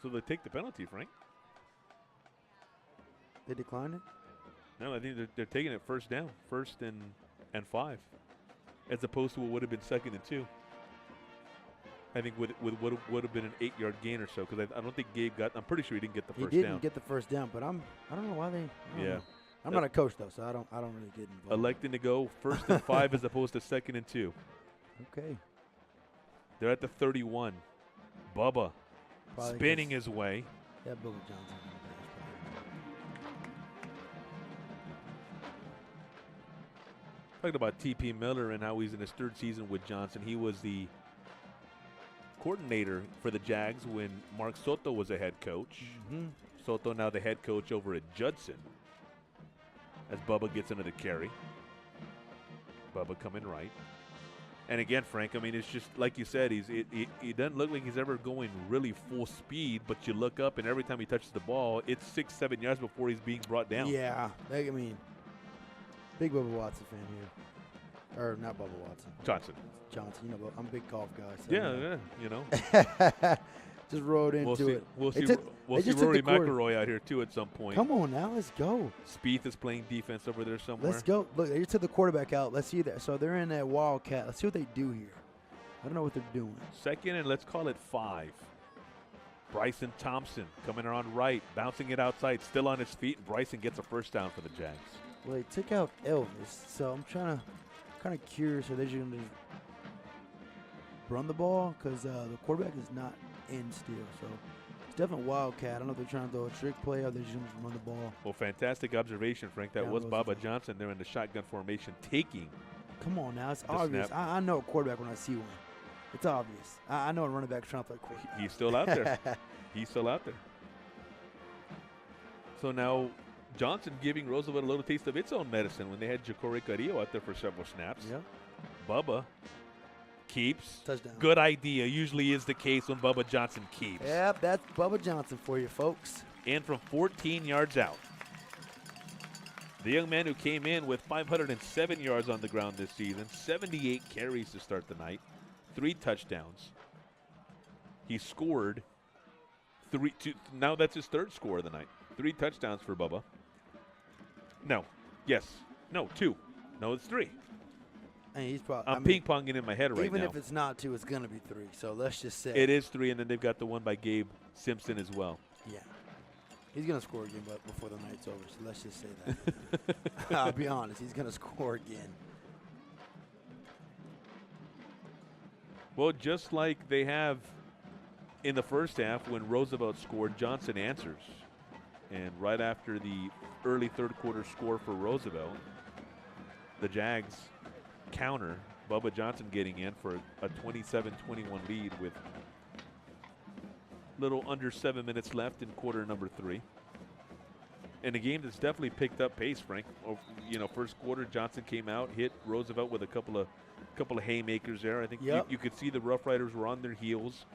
Speaker 3: So they take the penalty, Frank.
Speaker 4: They declined it?
Speaker 3: No, I think they're taking it first down, 1st and 5, as opposed to what would have been 2nd and 2. I think with what would have been an 8-yard gain or so, because I don't think Gabe got. I'm pretty sure he didn't get the first down.
Speaker 4: He didn't get the first down, but I don't know why they. I don't know. I'm not a coach though, so I don't really get involved.
Speaker 3: Electing to go 1st and 5 as opposed to 2nd and 2.
Speaker 4: Okay.
Speaker 3: They're at the 31. Bubba
Speaker 4: Probably
Speaker 3: spinning his way.
Speaker 4: Yeah, Bubba Johnson.
Speaker 3: Talking about T.P. Miller and how he's in his 3rd season with Johnson. He was the coordinator for the Jags when Mark Soto was a head coach.
Speaker 4: Mm-hmm.
Speaker 3: Soto now the head coach over at Judson. As Bubba gets into the carry. Bubba coming right. And again, Frank, I mean, it's just like you said, he doesn't look like he's ever going really full speed, but you look up and every time he touches the ball, it's 6-7 yards before he's being brought down.
Speaker 4: Yeah, I mean, big Bubba Watson fan here. Or not Bubba Watson.
Speaker 3: Johnson,
Speaker 4: you know, I'm a big golf guy. So
Speaker 3: yeah, you know.
Speaker 4: Just rode into it.
Speaker 3: We'll see
Speaker 4: just took
Speaker 3: Rory
Speaker 4: the quarter.
Speaker 3: McIlroy out here, too, at some point.
Speaker 4: Come on now, let's go.
Speaker 3: Spieth is playing defense over there somewhere.
Speaker 4: Let's go. Look, they just took the quarterback out. Let's see that. So they're in that Wildcat. Let's see what they do here. I don't know what they're doing.
Speaker 3: 2nd and let's call it 5. Bryson Thompson coming around right, bouncing it outside, still on his feet, and Bryson gets a first down for the Jags.
Speaker 4: Well, they took out Elvis, so I'm kind of curious. Are they just going to run the ball? Because the quarterback is not in still, so it's definitely Wildcat. I don't know if they're trying to throw a trick play or they're just going to run the ball.
Speaker 3: Well, fantastic observation, Frank. That was Bubba Johnson there in the shotgun formation taking.
Speaker 4: Come on now, it's obvious. I know a quarterback when I see one. It's obvious. I know a running back's trying to play quarterback.
Speaker 3: He's still out there. He's still out there. So now Johnson giving Roosevelt a little taste of its own medicine when they had Ja'Cory Carrillo out there for several snaps.
Speaker 4: Yep.
Speaker 3: Bubba keeps.
Speaker 4: Touchdown.
Speaker 3: Good idea. Usually is the case when Bubba Johnson keeps.
Speaker 4: Yep, that's Bubba Johnson for you, folks.
Speaker 3: And from 14 yards out. The young man who came in with 507 yards on the ground this season, 78 carries to start the night, 3 touchdowns. He scored 3. Now that's his 3rd score of the night. 3 touchdowns for Bubba. No. Yes. No, 2. No, it's 3.
Speaker 4: And he's probably.
Speaker 3: I'm ping-ponging in my head right now.
Speaker 4: Even if it's not 2, it's going to be 3. So let's just say.
Speaker 3: It is 3, and then they've got the one by Gabe Simpson as well.
Speaker 4: Yeah. He's going to score again but before the night's over, so let's just say that. I'll be honest. He's going to score again.
Speaker 3: Well, just like they have in the first half when Roosevelt scored, Johnson answers. And right after the early 3rd quarter score for Roosevelt, the Jags counter, Bubba Johnson getting in for a 27-21 lead with little under 7 minutes left in quarter number 3. And a game that's definitely picked up pace, Frank. You know, first quarter, Johnson came out, hit Roosevelt with a couple of haymakers there. I think you could see the Rough Riders were on their heels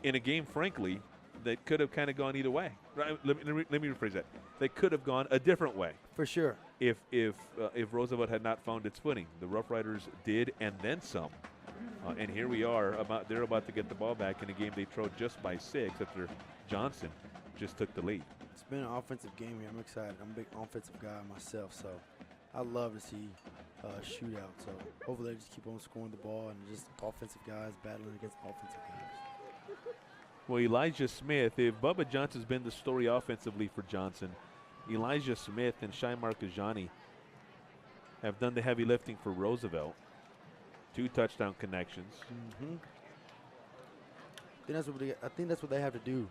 Speaker 3: in a game, frankly, that could have kind of gone either way. Right? Let me rephrase that. They could have gone a different way.
Speaker 4: For sure.
Speaker 3: If Roosevelt had not found its footing. The Rough Riders did, and then some. And here we are. They're about to get the ball back in a game they trailed just by 6 after Johnson just took the lead.
Speaker 4: It's been an offensive game here. I'm excited. I'm a big offensive guy myself, so I love to see shootout. So hopefully they just keep on scoring the ball and just offensive guys battling against offensive guys.
Speaker 3: Well, Elijah Smith, if Bubba Johnson's been the story offensively for Johnson, Elijah Smith and Shai Markajani have done the heavy lifting for Roosevelt. 2 touchdown connections.
Speaker 4: Mm-hmm. I think that's what they have to do.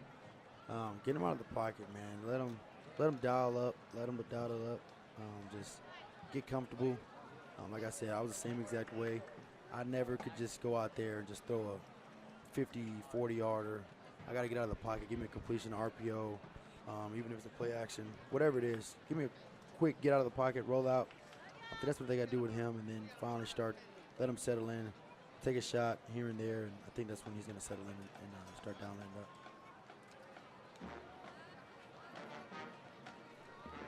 Speaker 4: Get them out of the pocket, man. Let them dial up. Let them dial it up. Just get comfortable. Like I said, I was the same exact way. I never could just go out there and just throw a 50, 40-yarder. I got to get out of the pocket. Give me a completion, RPO, even if it's a play action, whatever it is. Give me a quick get out of the pocket, roll out. I think that's what they got to do with him, and then finally let him settle in, take a shot here and there, and I think that's when he's going to settle in and start dialing it up.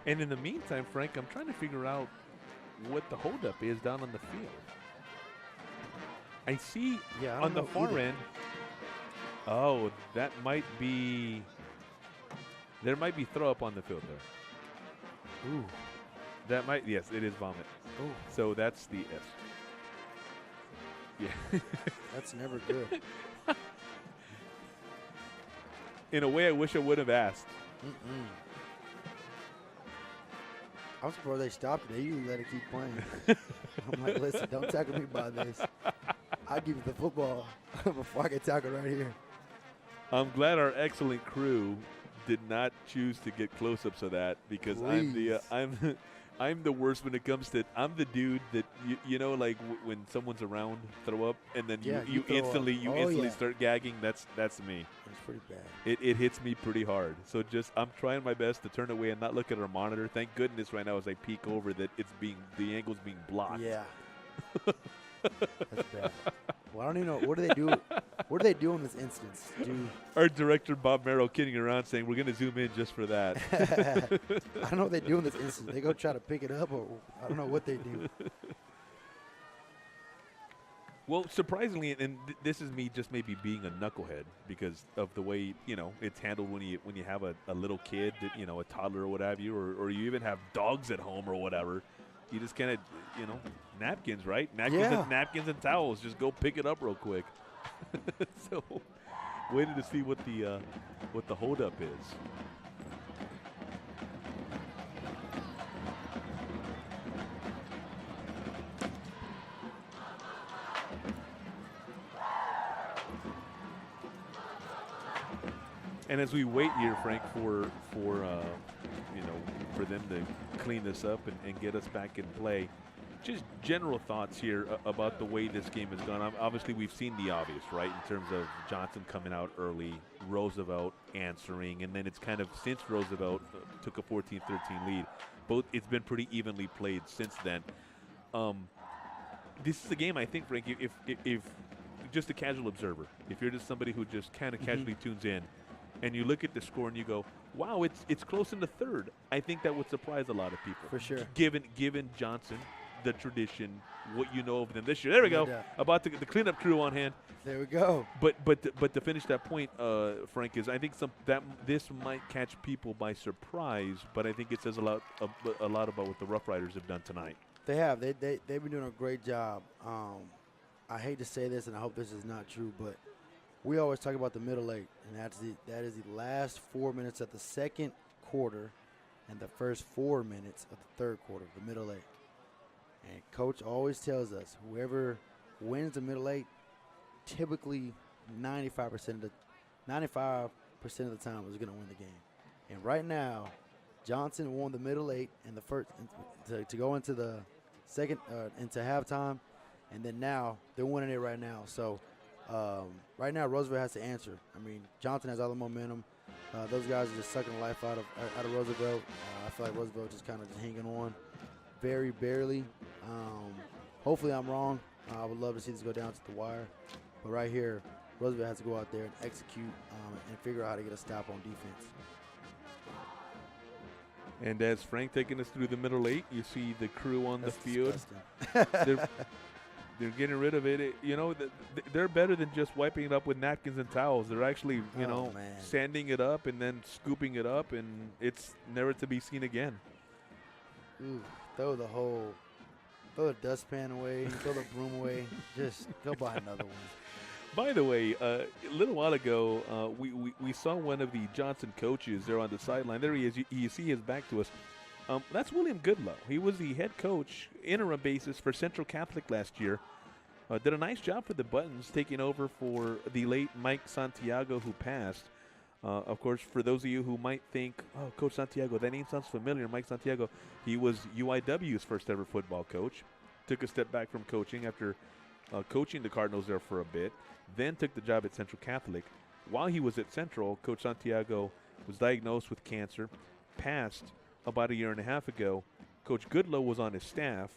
Speaker 3: And in the meantime, Frank, I'm trying to figure out what the holdup is down on the field. I see on the far end. Oh, that might be. There might be throw up on the field there.
Speaker 4: Ooh.
Speaker 3: That might. Yes, it is vomit.
Speaker 4: Ooh.
Speaker 3: So that's the S. Yeah.
Speaker 4: That's never good.
Speaker 3: In a way, I wish I would have asked.
Speaker 4: Mm-mm. I'm surprised they stopped it. They usually let it keep playing. I'm like, listen, don't tackle me by this. I'll give you the football before I get tackled right here.
Speaker 3: I'm glad our excellent crew did not choose to get close-ups of that because I'm the worst when it comes to. I'm the dude that you know, like when someone's around, throw up, and then you instantly start gagging. That's me.
Speaker 4: It's pretty bad.
Speaker 3: It hits me pretty hard. So I'm trying my best to turn away and not look at our monitor. Thank goodness right now as I peek over that the angle's being blocked.
Speaker 4: Yeah. That's bad. Well, I don't even know. What do they do? What do they do in this instance?
Speaker 3: Our director, Bob Merrill, kidding around saying, we're going to zoom in just for that.
Speaker 4: I don't know what they do in this instance. They go try to pick it up, or I don't know what they do.
Speaker 3: Well, surprisingly, and this is me just maybe being a knucklehead because of the way, it's handled when you have a little kid, a toddler or what have you, or you even have dogs at home or whatever. You just kind of, napkins, right? Napkins and towels. Just go pick it up real quick. So, waited to see what the holdup is. And as we wait here, Frank, for them to clean this up and get us back in play, just general thoughts here about the way this game has gone. Obviously, we've seen the obvious, right, in terms of Johnson coming out early, Roosevelt answering, and then it's kind of since Roosevelt took a 14-13 lead, it's been pretty evenly played since then. This is a game, I think, Frank, if just a casual observer, if you're just somebody who just kind of casually tunes in, and you look at the score and you go, wow, it's close in the third, I think that would surprise a lot of people.
Speaker 4: For sure.
Speaker 3: Given Johnson, the tradition, what you know of them this year. There we go. About the cleanup crew on hand.
Speaker 4: There we go.
Speaker 3: But to finish that point, Frank, is I think this might catch people by surprise, but I think it says a lot about what the Rough Riders have done tonight.
Speaker 4: They have. They've been doing a great job. I hate to say this, and I hope this is not true, but we always talk about the middle eight, and that is the last 4 minutes of the second quarter and the first 4 minutes of the third quarter, the middle eight. And Coach always tells us whoever wins the middle eight, typically 95% of the time is going to win the game. And right now, Johnson won the middle eight and the first to go into the second into halftime, and then now they're winning it right now. So right now Roosevelt has to answer. I mean, Johnson has all the momentum. Those guys are just sucking the life out of Roosevelt. I feel like Roosevelt just kind of just hanging on, very barely. Hopefully I'm wrong. I would love to see this go down to the wire. But right here, Roosevelt has to go out there and execute and figure out how to get a stop on defense.
Speaker 3: And as Frank taking us through the middle eight, you see the crew on the field. They're getting rid of it. They're better than just wiping it up with napkins and towels. They're actually, sanding it up and then scooping it up, and it's never to be seen again.
Speaker 4: Ooh, throw the dustpan away, throw the broom away. Just go buy another one.
Speaker 3: By the way, a little while ago, we saw one of the Johnson coaches there on the sideline. There he is. You see his back to us. That's William Goodlow. He was the head coach, interim basis for Central Catholic last year. Did a nice job for the Buttons, taking over for the late Mike Santiago, who passed. Of course, for those of you who might think, oh, Coach Santiago, that name sounds familiar. Mike Santiago, he was UIW's first ever football coach. Took a step back from coaching after coaching the Cardinals there for a bit. Then took the job at Central Catholic. While he was at Central, Coach Santiago was diagnosed with cancer, passed about a year and a half ago. Coach Goodlow was on his staff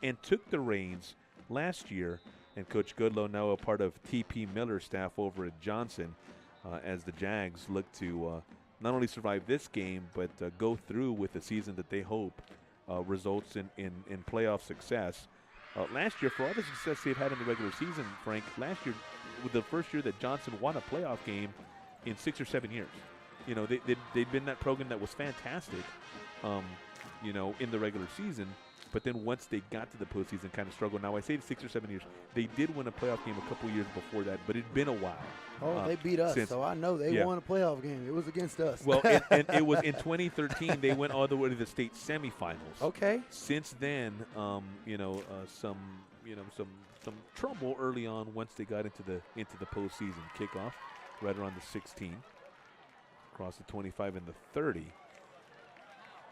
Speaker 3: and took the reins last year. And Coach Goodlow now a part of T.P. Miller's staff over at Johnson as the Jags look to not only survive this game, but go through with a season that they hope results in playoff success. Last year, for all the success they've had in the regular season, Frank, last year was the first year that Johnson won a playoff game in 6 or 7 years. You know, they'd been that program that was fantastic, you know, in the regular season. But then once they got to the postseason, kind of struggled. Now, I say 6 or 7 years. They did win a playoff game a couple years before that, but it'd been a while.
Speaker 4: Oh, they beat us, so I know they won a playoff game. It was against us.
Speaker 3: Well, and it was in 2013. They went all the way to the state semifinals.
Speaker 4: Okay.
Speaker 3: Since then, you know, some trouble early on once they got into the postseason. Kickoff right around the 16, across the 25 and the 30.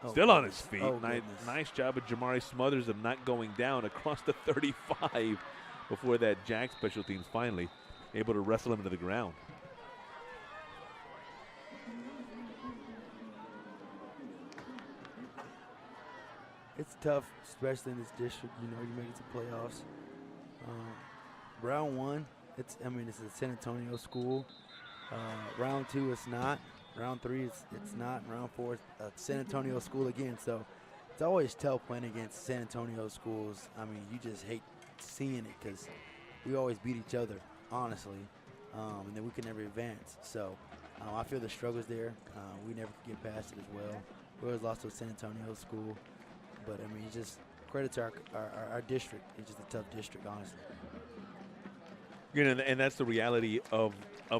Speaker 3: Still on his feet. Nice job of Jamari Smothers of not going down across the 35 before that Jag special teams finally able to wrestle him to the ground.
Speaker 4: It's tough, especially in this district. You know, you make it to playoffs. Round one, it's a San Antonio school. Round two, it's not. Round three, it's not. Round four, it's San Antonio school again. So it's always tough playing against San Antonio schools. I mean, you just hate seeing it because we always beat each other, honestly, and then we can never advance. So I feel the struggles there. We never could get past it as well. We always lost to a San Antonio school. But, I mean, just credit to our district. It's just a tough district, honestly.
Speaker 3: You know, and that's the reality of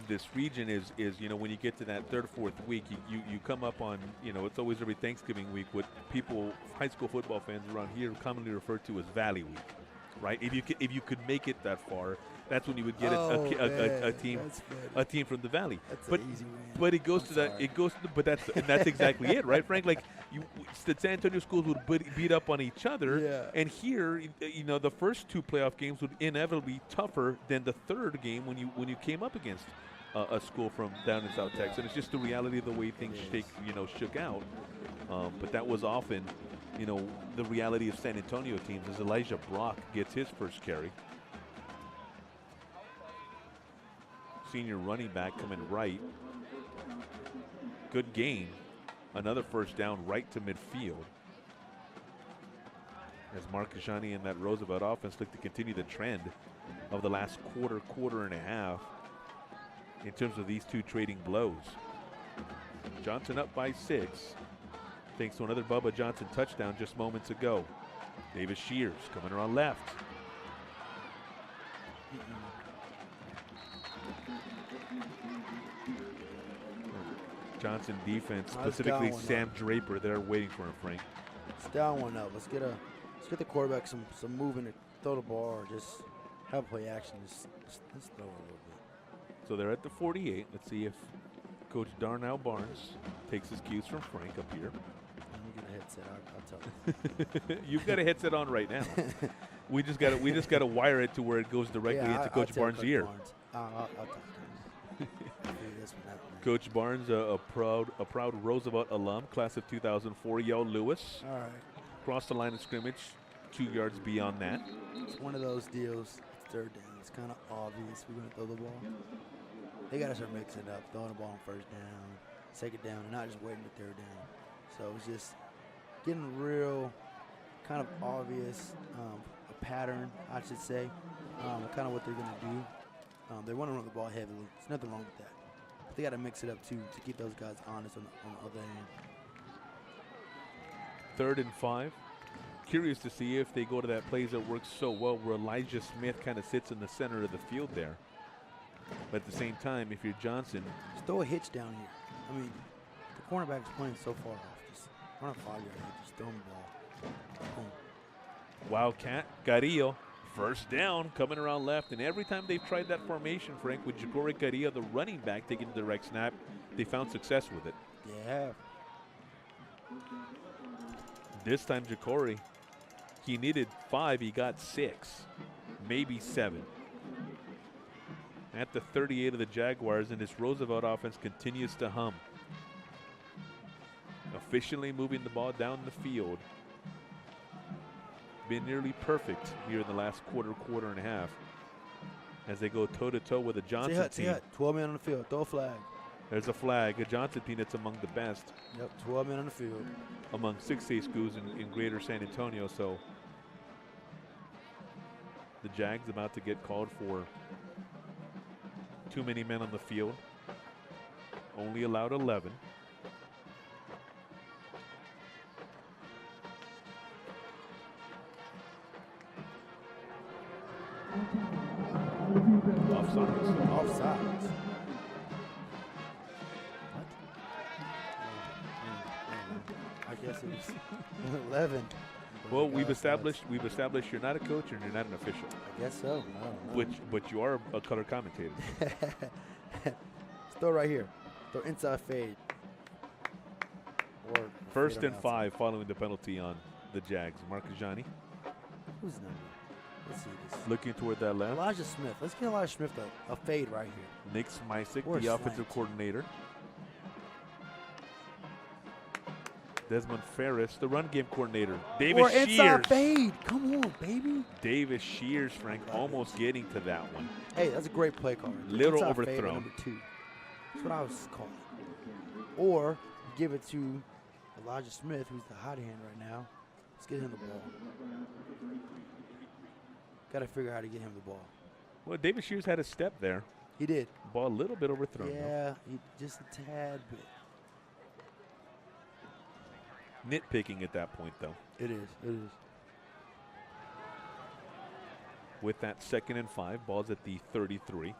Speaker 3: this region is you know, when you get to that third or fourth week, you come up on, you know, it's always every Thanksgiving week what people, high school football fans around here commonly refer to as Valley Week, right? If you could make it that far, that's when you would get a team from the Valley.
Speaker 4: That's an easy win.
Speaker 3: But it goes but that's exactly it, right, Frank? Like the San Antonio schools would beat up on each other, and here, you know, the first two playoff games would inevitably be tougher than the third game when you came up against a school from down in South Texas. And it's just the reality of the way things shook out. But that was often, you know, the reality of San Antonio teams as Elijah Brock gets his first carry. Senior running back coming right. Good gain. Another first down right to midfield. As Mark Kashani and that Roosevelt offense look to continue the trend of the last quarter and a half in terms of these two trading blows. Johnson up by 6 thanks to another Bubba Johnson touchdown just moments ago. Davis Shears coming around left. Johnson defense, specifically Sam Draper, they're waiting for him, Frank.
Speaker 4: It's down 1-0. Let's get the quarterback some moving to throw the ball or just have play action. Let's throw it a little bit.
Speaker 3: So they're at the 48. Let's see if Coach Darnell Barnes takes his cues from Frank up here.
Speaker 4: Let me get a headset. I'll tell you.
Speaker 3: You've got a headset on right now. we just got to wire it to where it goes directly into Coach Barnes' ear.
Speaker 4: Barnes. I'll talk to him.
Speaker 3: Coach Barnes, a proud Roosevelt alum, class of 2004, Yale Lewis.
Speaker 4: All right.
Speaker 3: Crossed the line of scrimmage, 2 yards beyond that.
Speaker 4: It's one of those deals. It's third down. It's kind of obvious we're going to throw the ball. They got to start mixing it up, throwing the ball on first down, second down, and not just waiting to third down. So it's just getting real kind of obvious, a pattern, I should say, kind of what they're going to do. They want to run the ball heavily. There's nothing wrong with that. But they got to mix it up, too, to keep those guys honest on the other end.
Speaker 3: 3rd and 5. Curious to see if they go to that plays that works so well where Elijah Smith kind of sits in the center of the field there. But at the same time, if you're Johnson,
Speaker 4: Just throw a hitch down here. I mean, the cornerback is playing so far off. Just run a 5-yard hitch. Just throw him the ball. Boom.
Speaker 3: Wildcat, Carrillo, first down, coming around left. And every time they've tried that formation, Frank, with Jacory Carrillo, the running back, taking the direct snap, they found success with it.
Speaker 4: Yeah.
Speaker 3: This time, Jacory, he needed 5, he got 6, maybe 7. At the 38 of the Jaguars, and this Roosevelt offense continues to hum. Efficiently moving the ball down the field. Been nearly perfect here in the last quarter and a half as they go toe-to-toe with a Johnson team.
Speaker 4: 12 men on the field. Throw a flag.
Speaker 3: There's a flag, a Johnson team that's among the best.
Speaker 4: Yep, 12 men on the field.
Speaker 3: Among 6A schools in greater San Antonio, so the Jags about to get called for too many men on the field. Only allowed 11. Offsides.
Speaker 4: Offsides. What? I guess it was 11.
Speaker 3: Well, we've established you're not a coach and you're not an official.
Speaker 4: I guess so. I don't know.
Speaker 3: But you are a color commentator.
Speaker 4: Let's throw right here. Throw inside fade. Or
Speaker 3: First
Speaker 4: fade
Speaker 3: and
Speaker 4: on
Speaker 3: 5 following the penalty on the Jags. Marcajani
Speaker 4: Who's number? Let's see this.
Speaker 3: looking toward that left.
Speaker 4: Elijah Smith. Let's get Elijah Smith a fade right here.
Speaker 3: Nick Smysick,
Speaker 4: Or a
Speaker 3: the offensive
Speaker 4: slant.
Speaker 3: coordinator. Desmond Ferris, the run game coordinator. Davis
Speaker 4: Or inside
Speaker 3: Shears.
Speaker 4: fade. Come on, baby.
Speaker 3: Davis Shears, Frank, almost getting to that one.
Speaker 4: Hey, that's a great play call.
Speaker 3: Little
Speaker 4: Inside fade
Speaker 3: overthrown.
Speaker 4: on number 2. That's what I was calling. Or you give it to Elijah Smith, who's the hot hand right now. Let's get him the ball. Got to figure out how to get him the ball.
Speaker 3: Well, Davis Shears had a step there.
Speaker 4: He did.
Speaker 3: Ball a little bit overthrown. though.
Speaker 4: Yeah, just a tad bit.
Speaker 3: Nitpicking at that point, though.
Speaker 4: It is. It is.
Speaker 3: With that 2nd and 5, ball's at the 33.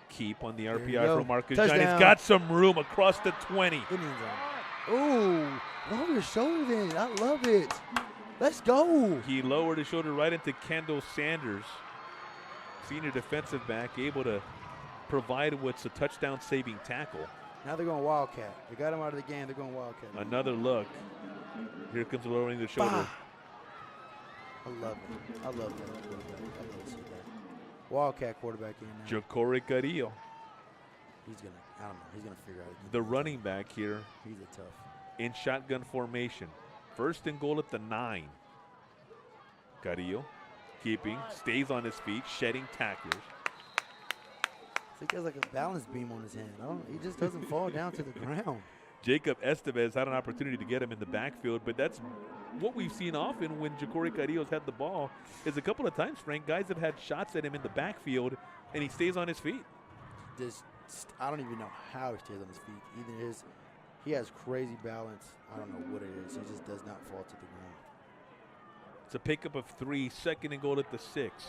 Speaker 3: Keep on the
Speaker 4: you
Speaker 3: RPI
Speaker 4: go.
Speaker 3: from Marcus
Speaker 4: Touchdown.
Speaker 3: Johnny. He's got some room across the 20.
Speaker 4: Indian zone. Ooh, lower your shoulder then. I love it. Let's go.
Speaker 3: He lowered his shoulder right into Kendall Sanders, senior defensive back, able to provide what's a touchdown-saving tackle.
Speaker 4: Now they're going Wildcat. They got him out of the game. They're going Wildcat.
Speaker 3: Another look. Here comes the lowering the shoulder.
Speaker 4: Bah. I love it. I love that. I love to see that. Wildcat quarterback in now.
Speaker 3: Jacory Carrillo,
Speaker 4: He's going to, I don't know. He's going to figure out.
Speaker 3: the running back here,
Speaker 4: He's a tough.
Speaker 3: in shotgun formation. First and goal at the 9. Carrillo keeping, stays on his feet, shedding tacklers.
Speaker 4: I think he has like a balance beam on his hand. He just doesn't fall down to the ground.
Speaker 3: Jacob Estevez had an opportunity to get him in the backfield, but that's what we've seen often when Jacory Carrillo's had the ball is a couple of times, Frank, guys have had shots at him in the backfield, and he stays on his feet.
Speaker 4: I don't even know how he stays on his feet. He has crazy balance. I don't know what it is. He just does not fall to the ground.
Speaker 3: It's a pickup of 3, 2nd and goal at the 6.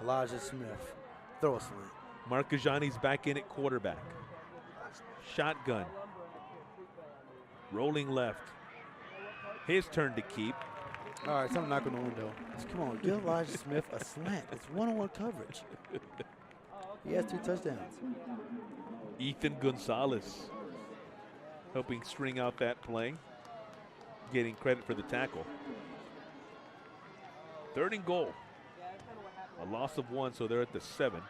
Speaker 4: Elijah Smith. Throw a slant.
Speaker 3: Marcajani's back in at quarterback. Shotgun. Rolling left. His turn to keep.
Speaker 4: All right, something knock on the window. Come on, give Elijah Smith a slant. It's one-on-one coverage. He has 2 touchdowns.
Speaker 3: Ethan Gonzalez helping string out that play. Getting credit for the tackle. 3rd and goal. A loss of 1, so they're at the 7.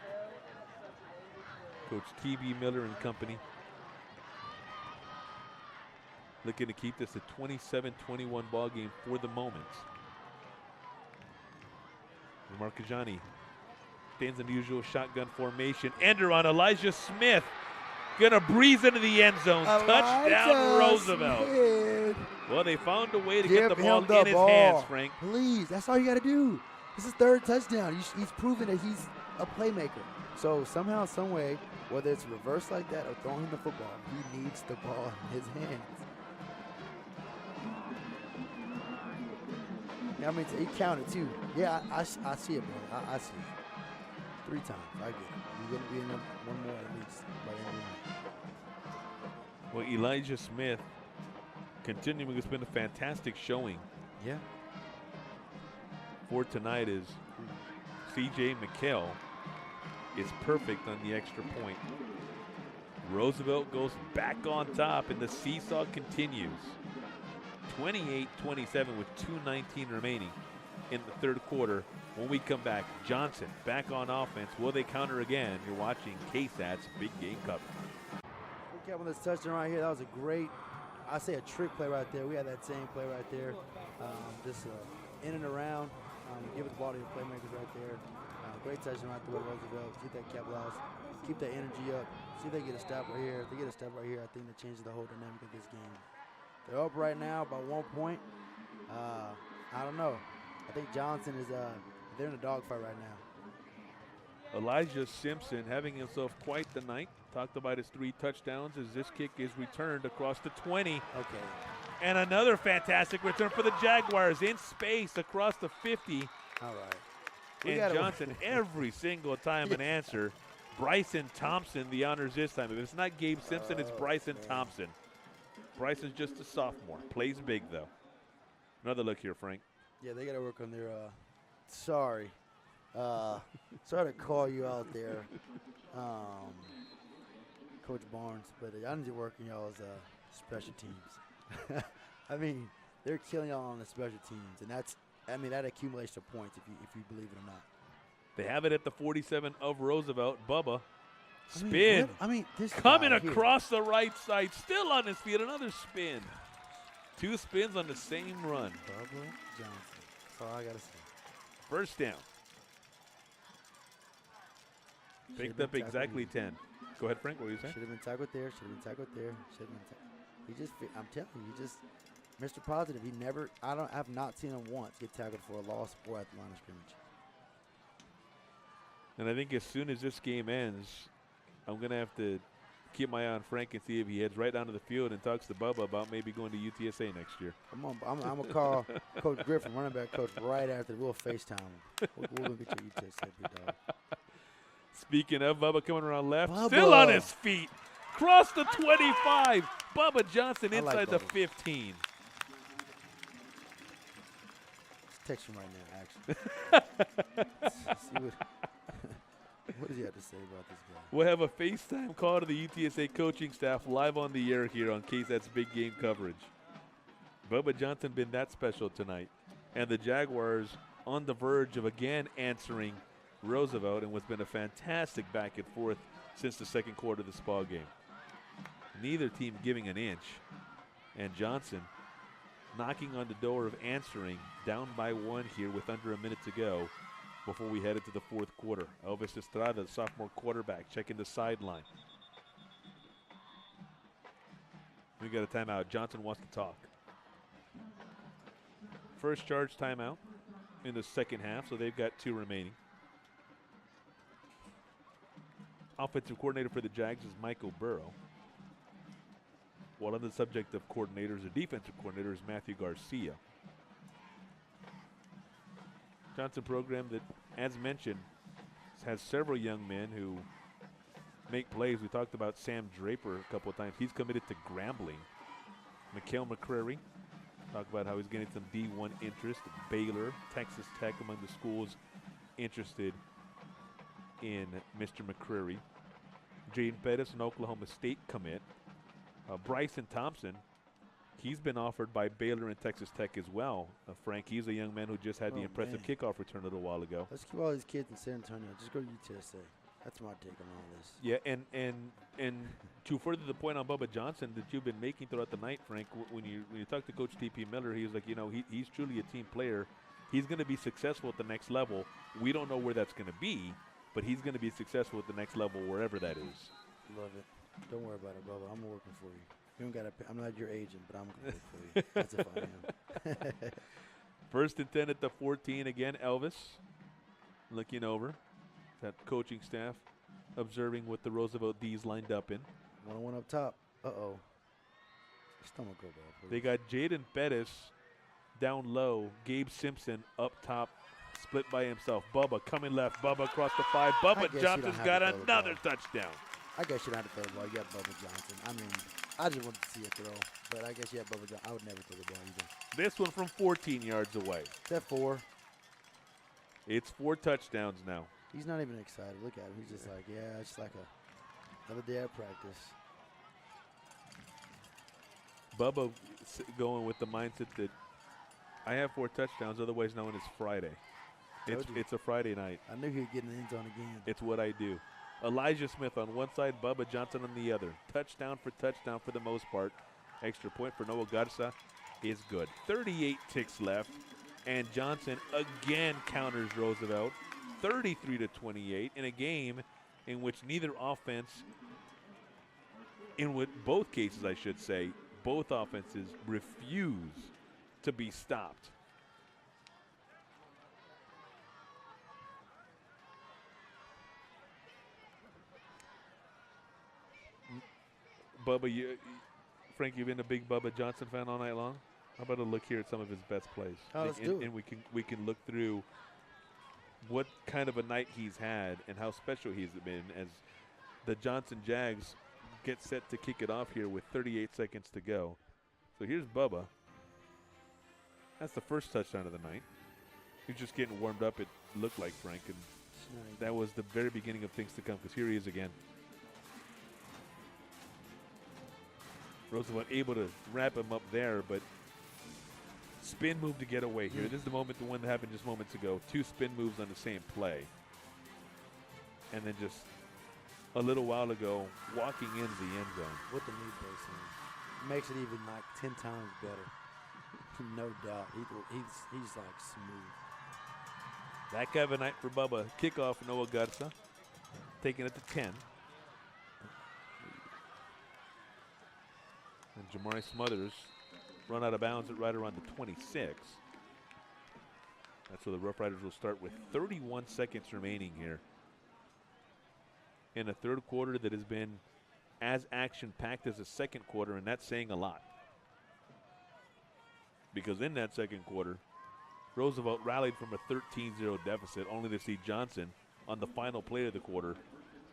Speaker 3: Coach T.B. Miller and company looking to keep this a 27-21 ball game for the moment. Marcajani stands in the usual shotgun formation. Ender on Elijah Smith. Gonna breeze into the end zone. Touchdown, Roosevelt.
Speaker 4: Smith.
Speaker 3: Well, they found a way to
Speaker 4: Give
Speaker 3: get the ball
Speaker 4: him the
Speaker 3: in his
Speaker 4: ball.
Speaker 3: hands, Frank.
Speaker 4: Please, that's all you got to do. This is 3rd touchdown. He's proven that he's a playmaker. So somehow, some way, whether it's reverse like that or throwing him the football, he needs the ball in his hands. Yeah, I mean, he counted too. Yeah, I see it, bro. I see it. 3 times. I get it. You're going to be in one more at least by the end of the night.
Speaker 3: Well, Elijah Smith continuing has been a fantastic showing.
Speaker 4: Yeah.
Speaker 3: For tonight is C.J. McHale is perfect on the extra point. Roosevelt goes back on top, and the seesaw continues. 28-27 with 2:19 remaining in the third quarter. When we come back, Johnson back on offense. Will they counter again? You're watching KSAT's Big Game Coverage.
Speaker 4: Look at this touchdown right here. That was a great, I say a trick play right there. We had that same play right there. Just in and around. Give it the ball to your playmakers right there. Great touchdown right there with Roosevelt. Keep that capitalize. Keep that energy up. See if they get a stop right here. If they get a stop right here, I think that changes the whole dynamic of this game. They're up right now by 1 point. I don't know. I think Johnson is they're in a dogfight right now.
Speaker 3: Elijah Simpson having himself quite the night. Talked about his 3 touchdowns as this kick is returned across the 20.
Speaker 4: Okay.
Speaker 3: And another fantastic return for the Jaguars in space across the 50.
Speaker 4: All right.
Speaker 3: And Johnson every single time an answer. Bryson Thompson the honors this time. If it's not Gabe Simpson, it's Bryson Thompson. Bryson's just a sophomore. Plays big, though. Another look here, Frank.
Speaker 4: Yeah, they got to work on their sorry. Sorry to call you out there, Coach Barnes, but I need to work on y'all's special teams. I mean, they're killing y'all on the special teams, and that accumulates to points if you believe it or not.
Speaker 3: They have it at the 47 of Roosevelt. Bubba, spin.
Speaker 4: This
Speaker 3: coming
Speaker 4: guy here.
Speaker 3: across the right side, still on his feet. Another spin. 2 spins on the same run.
Speaker 4: Bubba Johnson. That's all I gotta say.
Speaker 3: First down. Picked up exactly 10. Go ahead, Frank. What were you saying?
Speaker 4: Should have been tackled there. Should have been tackled there. Should have been. I'm telling you, he just, Mr. Positive. He never. I have not seen him once get tackled for a loss or at the line of scrimmage.
Speaker 3: And I think as soon as this game ends, I'm going to have to keep my eye on Frank and see if he heads right down to the field and talks to Bubba about maybe going to UTSA next year.
Speaker 4: I'm going to call Coach Griffin, running back coach, right after. We'll FaceTime him. We'll get you UTSA, big dog.
Speaker 3: Speaking of, Bubba coming around left,
Speaker 4: Bubba.
Speaker 3: still on his feet. Cross the 25. Bubba Johnson inside the
Speaker 4: Bubba.
Speaker 3: 15.
Speaker 4: Text him right now, actually. What does he have to say about this guy?
Speaker 3: We'll have a FaceTime call to the UTSA coaching staff live on the air here on KSAT's Big Game Coverage. Bubba Johnson been that special tonight. And the Jaguars on the verge of again answering Roosevelt in what's been a fantastic back and forth since the second quarter of this ball game. Neither team giving an inch. And Johnson knocking on the door of answering, down by 1 here with under a minute to go before we head into the fourth quarter. Elvis Estrada, the sophomore quarterback, checking the sideline. We got a timeout. Johnson wants to talk. First charge timeout in the second half, so they've got 2 remaining. Offensive coordinator for the Jags is Michael Burrow. While on the subject of coordinators, the defensive coordinator is Matthew Garcia. Johnson program that, as mentioned, has several young men who make plays. We talked about Sam Draper a couple of times. He's committed to Grambling. Mikhail McCrary, talk about how he's getting some D1 interest. Baylor, Texas Tech among the schools interested in Mr. McCrary. Jaden Pettis, an Oklahoma State commit. Bryson Thompson, he's been offered by Baylor and Texas Tech as well. Frank, he's a young man who just had the impressive kickoff return a little while ago.
Speaker 4: Let's keep all these kids in San Antonio. Just go to UTSA. That's my take on all this.
Speaker 3: Yeah, and to further the point on Bubba Johnson that you've been making throughout the night, Frank, when you talk to Coach T.P. Miller, he was like, he's truly a team player. He's going to be successful at the next level. We don't know where that's going to be, but he's going to be successful at the next level wherever that is.
Speaker 4: Love it. Don't worry about it, Bubba. I'm working for you. You don't gotta pay. I'm not your agent, but I'm going to work for you. That's if I am.
Speaker 3: First and 10 at the 14 again. Elvis looking over. That coaching staff observing what the Roosevelt D's lined up in.
Speaker 4: 1-on-1 up top. Uh-oh. Stomach go ball, please.
Speaker 3: They got Jaden Pettis down low. Gabe Simpson up top split by himself. Bubba coming left. Bubba across the 5.
Speaker 4: I
Speaker 3: Bubba
Speaker 4: guess you
Speaker 3: Johnson's
Speaker 4: don't
Speaker 3: got
Speaker 4: have to throw the
Speaker 3: another
Speaker 4: ball.
Speaker 3: touchdown.
Speaker 4: I guess you don't have to throw the ball. You got Bubba Johnson. I mean, I just wanted to see a throw, but I guess you have Bubba Johnson. I would never throw the ball either.
Speaker 3: This one from 14 yards away.
Speaker 4: Is that 4?
Speaker 3: It's 4 touchdowns now.
Speaker 4: He's not even excited. Look at him. He's just like, yeah, it's like another day at practice.
Speaker 3: Bubba going with the mindset that I have 4 touchdowns, otherwise known as Friday. It's a Friday night.
Speaker 4: I knew he would get in the end zone again.
Speaker 3: It's what I do. Elijah Smith on one side, Bubba Johnson on the other. Touchdown for the most part. Extra point for Noah Garza is good. 38 ticks left, and Johnson again counters Roosevelt. 33-28 in a game in which neither offense, both cases I should say, both offenses refuse to be stopped. Bubba, Frank, you've been a big Bubba Johnson fan all night long? How about a look here at some of his best plays?
Speaker 4: Oh, let's do it.
Speaker 3: And we can look through what kind of a night he's had and how special he's been as the Johnson Jags get set to kick it off here with 38 seconds to go. So here's Bubba. That's the first touchdown of the night. He's just getting warmed up, it looked like, Frank, and that was the very beginning of things to come, because here he is again. Roosevelt able to wrap him up there, but spin move to get away here. This is the one that happened just moments ago. 2 spin moves on the same play. And then just a little while ago, walking into the end zone.
Speaker 4: With the knee brace on. Makes it even like 10 times better. No doubt. He's like smooth.
Speaker 3: That kind of a night for Bubba. Kickoff, Noah Garza. Taking it to 10. And Jamari Smothers run out of bounds at right around the 26. That's where the Rough Riders will start with 31 seconds remaining here. In a third quarter that has been as action-packed as the second quarter, and that's saying a lot. Because in that second quarter, Roosevelt rallied from a 13-0 deficit, only to see Johnson on the final play of the quarter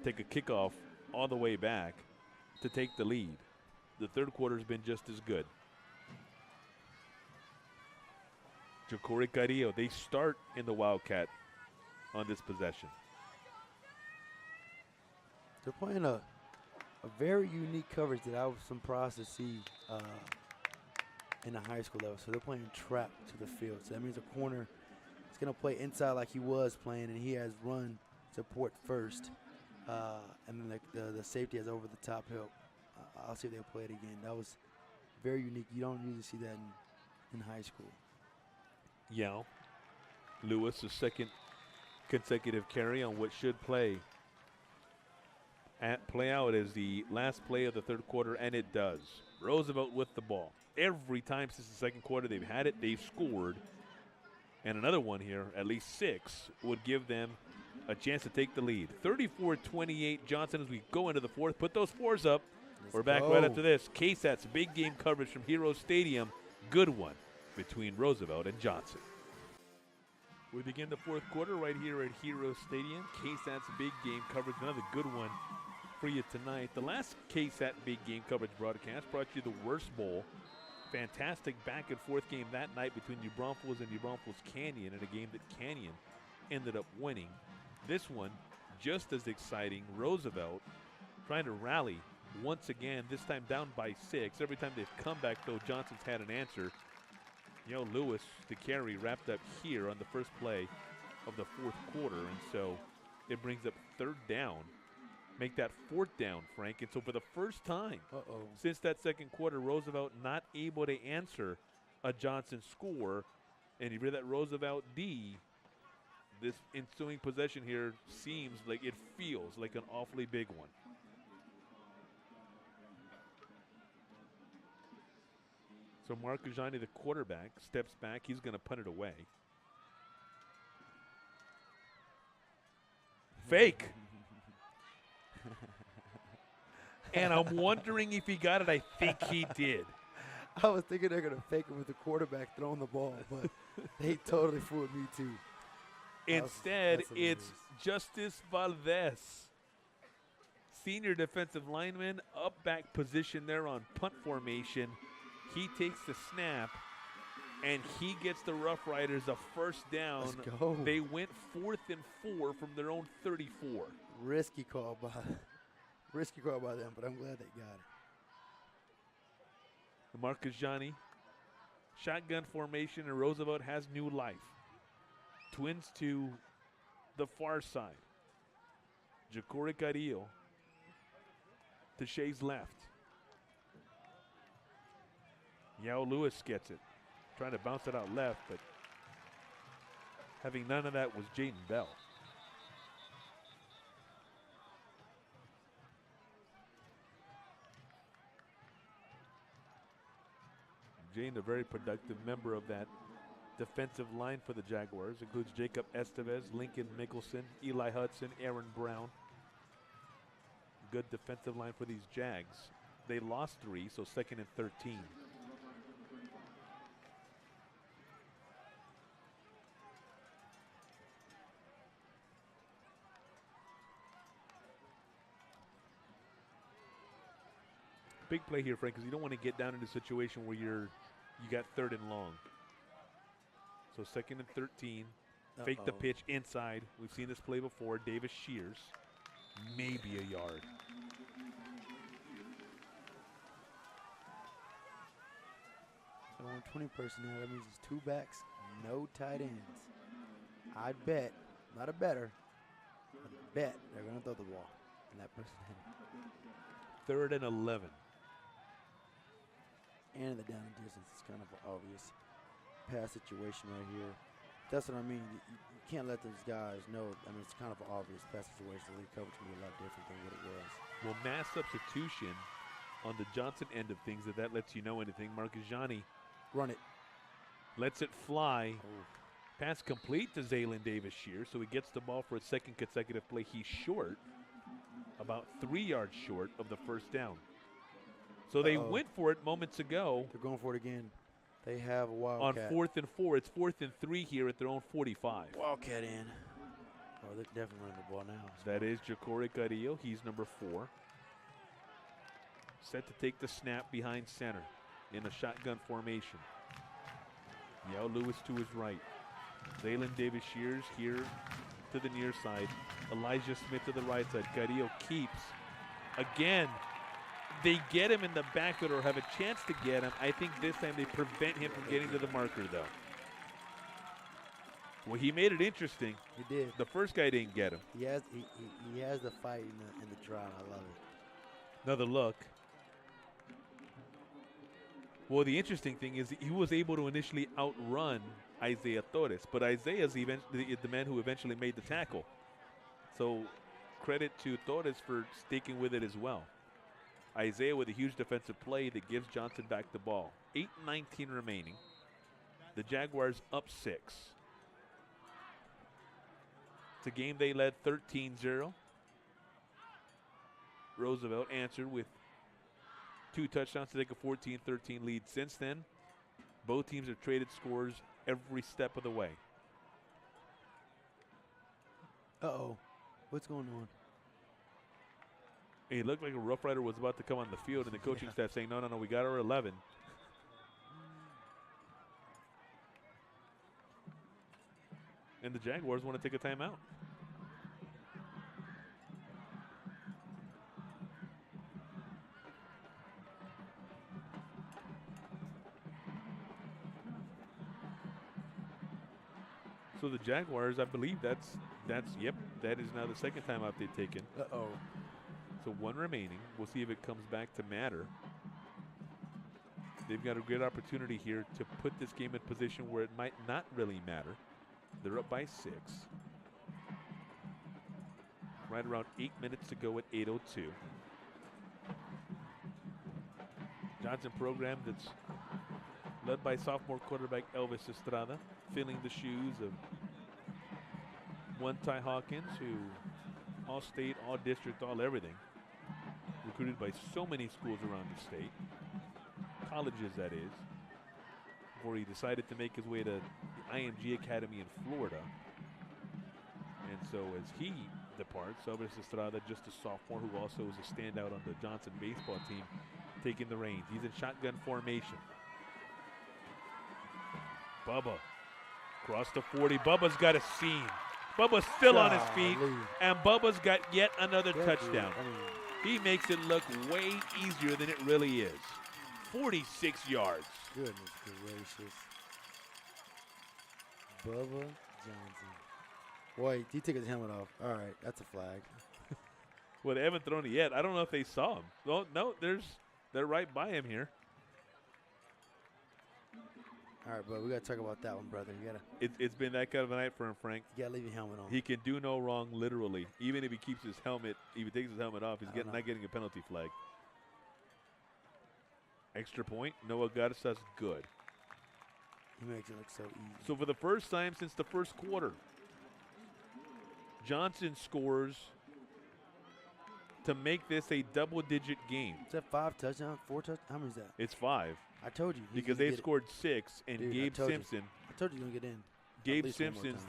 Speaker 3: take a kickoff all the way back to take the lead. The third quarter has been just as good. Ja'Cory Carrillo, they start in the Wildcat on this possession.
Speaker 4: They're playing a very unique coverage that I was surprised to see in the high school level. So they're playing trap to the field. So that means a corner is going to play inside like he was playing, and he has run support first. And then the safety has over the top help. I'll see if they'll play it again. That was very unique. You don't usually see that in high school.
Speaker 3: Yao Lewis, the second consecutive carry on what should play out as the last play of the third quarter, and it does. Roosevelt with the ball. Every time since the second quarter they've had it, they've scored. And another one here, at least 6, would give them a chance to take the lead. 34-28 Johnson as we go into the fourth. Put those 4s up. We're back right after this. KSAT's big game coverage from Hero Stadium. Good one between Roosevelt and Johnson. We begin the fourth quarter right here at Hero Stadium. KSAT's big game coverage. Another good one for you tonight. The last KSAT big game coverage broadcast brought you the Worst Bowl. Fantastic back and forth game that night between New Braunfels and New Braunfels Canyon in a game that Canyon ended up winning. This one, just as exciting. Roosevelt trying to rally once again, this time down by 6. Every time they've come back, though, Johnson's had an answer. Lewis, the carry, wrapped up here on the first play of the fourth quarter, and so it brings up 3rd down. Make that 4th down, Frank. And so for the first time since that second quarter, Roosevelt not able to answer a Johnson score. And you hear that Roosevelt D, this ensuing possession here it feels like an awfully big one. So Mark Ajani, the quarterback, steps back. He's going to punt it away. Fake. And I'm wondering if he got it. I think he did.
Speaker 4: I was thinking they're going to fake it with the quarterback throwing the ball, but they totally fooled me too.
Speaker 3: Instead,
Speaker 4: That's
Speaker 3: it's
Speaker 4: hilarious.
Speaker 3: Justice Valdez, senior defensive lineman, up back position there on punt formation. He takes the snap, and he gets the Rough Riders a first down.
Speaker 4: Let's go.
Speaker 3: They went 4th and 4 from their own 34.
Speaker 4: Risky call by them, but I'm glad they got it.
Speaker 3: Marcus Johnny, shotgun formation, and Roosevelt has new life. Twins to the far side. Ja'Cory Carrillo to Shea's left. Yao Lewis gets it. Trying to bounce it out left, but having none of that was Jaden Bell. Jaden, a very productive member of that defensive line for the Jaguars. Includes Jacob Estevez, Lincoln Mickelson, Eli Hudson, Aaron Brown. Good defensive line for these Jags. They lost 3, so 2nd and 13. Big play here, Frank, because you don't want to get down into a situation where you got 3rd and long. So 2nd and 13. Fake the pitch inside. We've seen this play before. Davis Shears, maybe a yard.
Speaker 4: So on 20 personnel, that means it's 2 backs, no tight ends. I'd bet, not a better, I'd bet they're going to throw the ball in that personnel.
Speaker 3: 3rd and 11.
Speaker 4: And the down and distance is kind of an obvious pass situation right here. That's what I mean. You can't let those guys know. I mean, it's kind of an obvious pass situation. The lead coverage can be a lot different than what it was.
Speaker 3: Well, mass substitution on the Johnson end of things, if that lets you know anything. Marcus Johnny
Speaker 4: Run it.
Speaker 3: lets it fly.
Speaker 4: Oh.
Speaker 3: Pass complete to Zaylin Davis Shears, so he gets the ball for a 2nd consecutive play. He's short, about 3 yards short of the first down. So they went for it moments ago.
Speaker 4: They're going for it again. They have a
Speaker 3: On
Speaker 4: wildcat.
Speaker 3: 4th and 4. It's 4th and 3 here at their own 45.
Speaker 4: Wildcat in. Oh, they're definitely running the ball now.
Speaker 3: That is Ja'Cory Carrillo. He's number 4. Set to take the snap behind center in a shotgun formation. Yao Lewis to his right. Zaylin Davis Shears here to the near side. Elijah Smith to the right side. Carrillo keeps. Again, they get him in the backfield or have a chance to get him. I think this time they prevent him from getting to the marker, though. Well, he made it interesting.
Speaker 4: He did.
Speaker 3: The first guy didn't get him.
Speaker 4: He has the fight in the trial. I love it.
Speaker 3: Another look. Well, the interesting thing is he was able to initially outrun Isaiah Torres, but Isaiah's the man who eventually made the tackle. So credit to Torres for sticking with it as well. Isaiah with a huge defensive play that gives Johnson back the ball. 8:19 remaining. The Jaguars up 6. It's a game they led 13-0. Roosevelt answered with 2 touchdowns to take a 14-13 lead. Since then, both teams have traded scores every step of the way.
Speaker 4: Uh-oh. What's going on?
Speaker 3: It looked like a Rough Rider was about to come on the field, and the coaching staff saying, no, we got our 11. And the Jaguars want to take a timeout. So the Jaguars, I believe that is now the 2nd timeout they've taken.
Speaker 4: Uh-oh.
Speaker 3: So 1 remaining. We'll see if it comes back to matter. They've got a great opportunity here to put this game in position where it might not really matter. They're up by 6. Right around 8 minutes to go at 8:02. Johnson program that's led by sophomore quarterback Elvis Estrada, filling the shoes of one Ty Hawkins, who all-state, all-district, all-everything. Recruited by so many schools around the state. Colleges, that is. Before he decided to make his way to the IMG Academy in Florida. And so as he departs, Elvis Estrada, just a sophomore who also is a standout on the Johnson baseball team, taking the reins. He's in shotgun formation. Bubba across the 40. Bubba's got a seam. Bubba's still on his feet, and Bubba's got yet another touchdown. He makes it look way easier than it really is. 46 yards.
Speaker 4: Goodness gracious. Bubba Johnson. Wait, he took his helmet off. All right, that's a flag.
Speaker 3: Well, they haven't thrown it yet. I don't know if they saw him. Well, no, they're right by him here.
Speaker 4: All right, but we got to talk about that one, brother. You gotta.
Speaker 3: It's been that kind of a night for him, Frank.
Speaker 4: You gotta leave your helmet on.
Speaker 3: He can do no wrong, literally. Even if he keeps his helmet, if he takes his helmet off, he's not getting a penalty flag. Extra point. Noah Garza's good.
Speaker 4: He makes it look so easy.
Speaker 3: So for the first time since the first quarter, Johnson scores to make this a double-digit game.
Speaker 4: Is that 5 touchdowns, 4 touchdowns? How many is that?
Speaker 3: It's 5.
Speaker 4: I told you.
Speaker 3: Because they've scored 6, and
Speaker 4: Dude,
Speaker 3: Gabe Simpson.
Speaker 4: I told you you're going to get in.
Speaker 3: Gabe Simpson's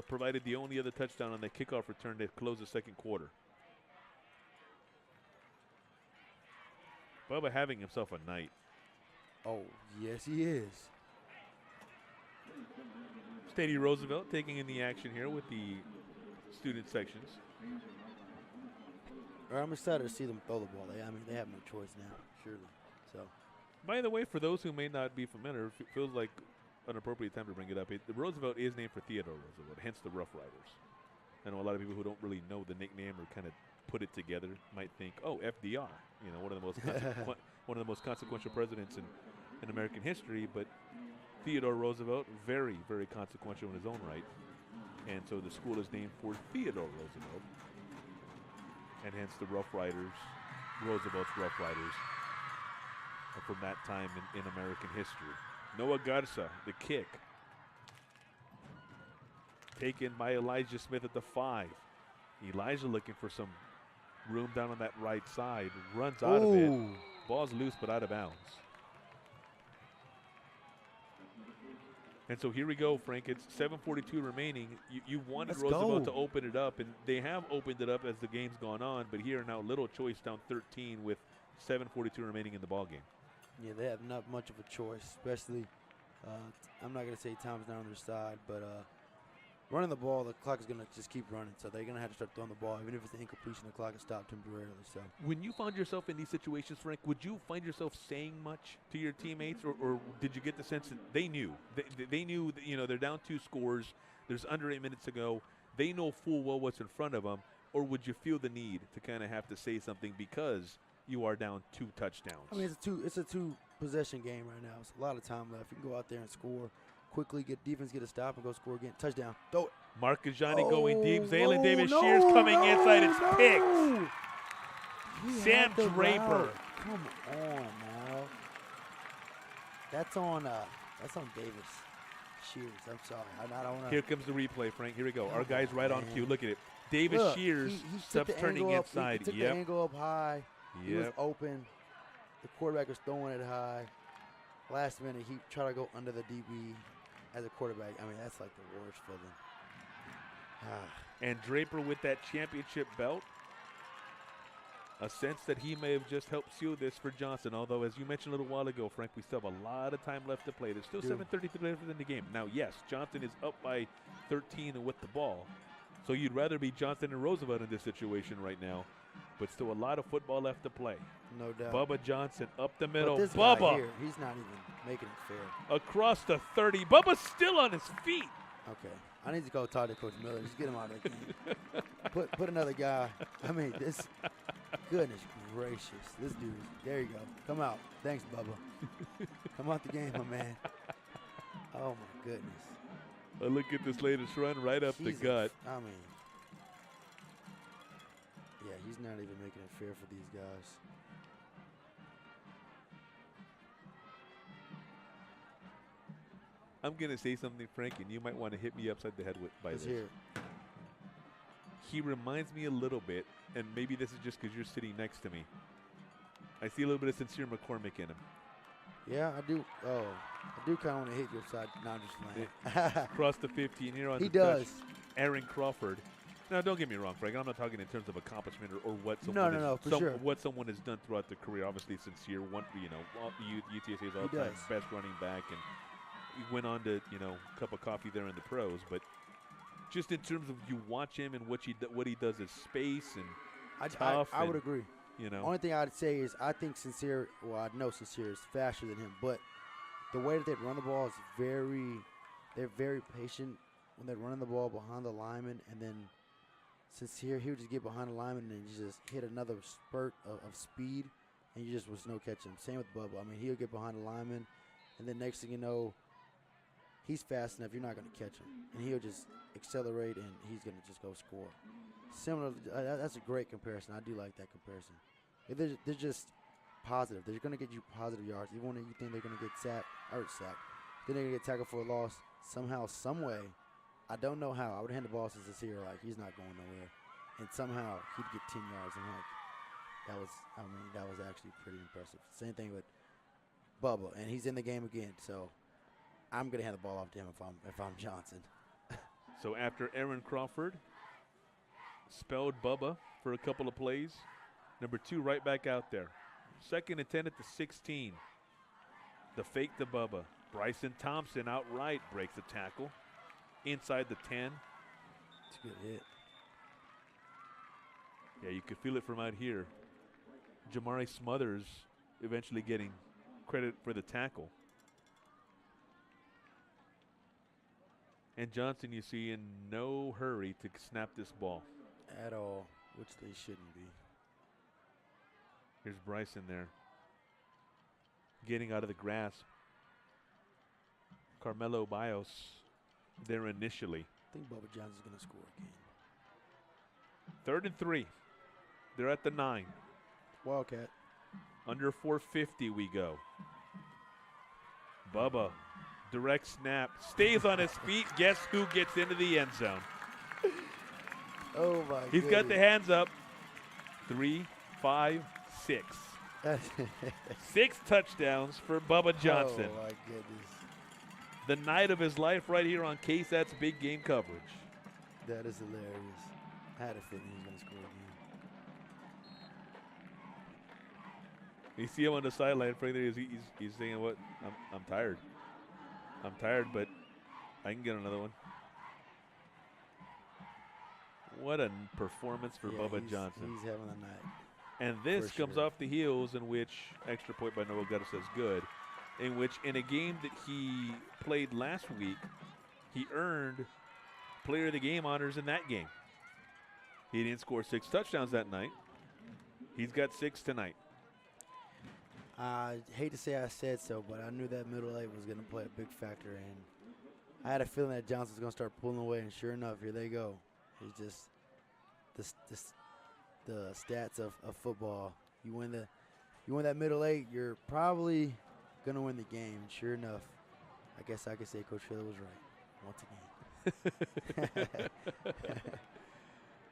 Speaker 3: provided the only other touchdown on the kickoff return to close the second quarter. Bubba having himself a night.
Speaker 4: Oh, yes, he is.
Speaker 3: Stady Roosevelt taking in the action here with the student sections.
Speaker 4: I'm excited to see them throw the ball. They have no choice now, surely. So.
Speaker 3: By the way, for those who may not be familiar, it feels like an appropriate time to bring it up. The Roosevelt is named for Theodore Roosevelt, hence the Rough Riders. I know a lot of people who don't really know the nickname or kind of put it together might think, oh, FDR, one of the most consequential presidents in American history. But Theodore Roosevelt, very, very consequential in his own right. And so the school is named for Theodore Roosevelt. And hence the Rough Riders, Roosevelt's Rough Riders, from that time in American history. Noah Garza, the kick. Taken by Elijah Smith at the 5. Elijah looking for some room down on that right side. Runs out of it. Ball's loose but out of bounds. And so here we go, Frank. It's 7:42 remaining. You wanted Roosevelt to open it up, and they have opened it up as the game's gone on. But here now, little choice, down 13 with 7:42 remaining in the ball game.
Speaker 4: Yeah, they have not much of a choice, especially. I'm not going to say time's not on their side, but running the ball, the clock is going to just keep running. So they're going to have to start throwing the ball. Even if it's an incompletion, the clock is stopped temporarily. So
Speaker 3: when you found yourself in these situations, Frank, would you find yourself saying much to your teammates, or did you get the sense that they knew? They knew that, they're down 2 scores. There's under 8 minutes to go. They know full well what's in front of them. Or would you feel the need to kind of have to say something because you are down 2 touchdowns?
Speaker 4: I mean, it's a two possession game right now. It's a lot of time left. You can go out there and score quickly, get defense, get a stop, and go score again. Touchdown. Throw it.
Speaker 3: Marcus Johnny going deep. Zaylin Davis Shears coming inside. It's picked. Sam Draper.
Speaker 4: Come on now. That's on Davis Shears. I'm sorry. I don't want to.
Speaker 3: Here comes the replay, Frank. Here we go. Our guy's right on cue. Look at it. Davis Shears subs turning inside.
Speaker 4: He took the angle up high.
Speaker 3: Yep.
Speaker 4: He was open. The quarterback was throwing it high. Last minute, he tried to go under the DB as a quarterback. I mean, that's like the worst feeling.
Speaker 3: And Draper with that championship belt. A sense that he may have just helped seal this for Johnson. Although, as you mentioned a little while ago, Frank, we still have a lot of time left to play. There's still 7:33 left in the game. Now, yes, Johnson is up by 13 with the ball. So you'd rather be Johnson and Roosevelt in this situation right now. But still a lot of football left to play.
Speaker 4: No doubt.
Speaker 3: Bubba Johnson up the middle.
Speaker 4: But this
Speaker 3: Bubba.
Speaker 4: guy here, he's not even making it fair.
Speaker 3: Across the 30. Bubba's still on his feet.
Speaker 4: Okay. I need to go talk to Coach Miller. Just get him out of the game. Put another guy. I mean, this. Goodness gracious. This dude. There you go. Come out. Thanks, Bubba. Come out the game, my man. Oh, my goodness.
Speaker 3: A look at this latest run right up the gut.
Speaker 4: I mean. Yeah, he's not even making it fair for these guys.
Speaker 3: I'm going to say something, Frank, and you might want to hit me upside the head by this.
Speaker 4: Here.
Speaker 3: He reminds me a little bit, and maybe this is just because you're sitting next to me. I see a little bit of Sincere McCormick in him.
Speaker 4: Yeah, I do. Oh, I do kind of want to hit you upside. No, I'm just playing.
Speaker 3: Across the 15 here on
Speaker 4: he
Speaker 3: the
Speaker 4: does.
Speaker 3: touch. Aaron Crawford. Now, don't get me wrong, Frank. I'm not talking in terms of accomplishment or what someone what someone has done throughout their career. Obviously, Sincere, UTSA's all-time best running back, and he went on to cup of coffee there in the pros. But just in terms of you watch him and what he does is space and tough.
Speaker 4: I would agree.
Speaker 3: Only
Speaker 4: thing I'd say is I think Sincere. Well, I know Sincere is faster than him, but the way that they run the ball is they're very patient when they're running the ball behind the lineman, and then Sincere, he would just get behind the lineman and you just hit another spurt of speed, and you just was no catching him. Same with Bubba. I mean, he'll get behind the lineman, and then next thing you know, he's fast enough, you're not going to catch him. And he'll just accelerate, and he's going to just go score. Similar, that's a great comparison. I do like that comparison. They're just positive. They're going to get you positive yards. Even when you think they're going to get sacked, then they're going to get tackled for a loss somehow, some way. I don't know how. I would hand the ball to Sincere like he's not going nowhere, and somehow he'd get 10 yards. And that was actually pretty impressive. Same thing with Bubba, and he's in the game again. So I'm gonna hand the ball off to him if I'm Johnson.
Speaker 3: So after Aaron Crawford spelled Bubba for a couple of plays, number 2 right back out there. 2nd and 10 at the 16. The fake to Bubba. Bryson Thompson outright breaks a tackle. Inside the 10.
Speaker 4: It's a good hit.
Speaker 3: Yeah, you could feel it from out here. Jamari Smothers eventually getting credit for the tackle. And Johnson, you see, in no hurry to snap this ball.
Speaker 4: At all, which they shouldn't be.
Speaker 3: Here's Bryson there. Getting out of the grasp. Carmelo Bios there initially.
Speaker 4: I think Bubba Johnson's going to score again.
Speaker 3: 3rd and 3. They're at the 9.
Speaker 4: Wildcat.
Speaker 3: Under 4:50 we go. Bubba, direct snap, stays on his feet. Guess who gets into the end zone?
Speaker 4: Oh, my God.
Speaker 3: He's got the hands up. 3, 5, 6. 6 touchdowns for Bubba Johnson.
Speaker 4: Oh, my goodness.
Speaker 3: The night of his life right here on KSAT's Big Game coverage.
Speaker 4: That is hilarious. I had a feeling he was going to score again.
Speaker 3: You see him on the sideline. He's saying, "What? I'm tired. I'm tired, but I can get another one." What a performance for Bubba Johnson.
Speaker 4: He's having a night.
Speaker 3: And this comes off the heels in which, extra point by Noah Gutta says good, in which in a game that he played last week, he earned player of the game honors in that game. He didn't score 6 touchdowns that night. He's got 6 tonight.
Speaker 4: I hate to say I said so, but I knew that middle eight was going to play a big factor, and I had a feeling that Johnson's going to start pulling away, and sure enough, here they go. It's just the stats of football. You win that middle eight, you're probably going to win the game. And sure enough, I guess I could say Coach Phil was right once again.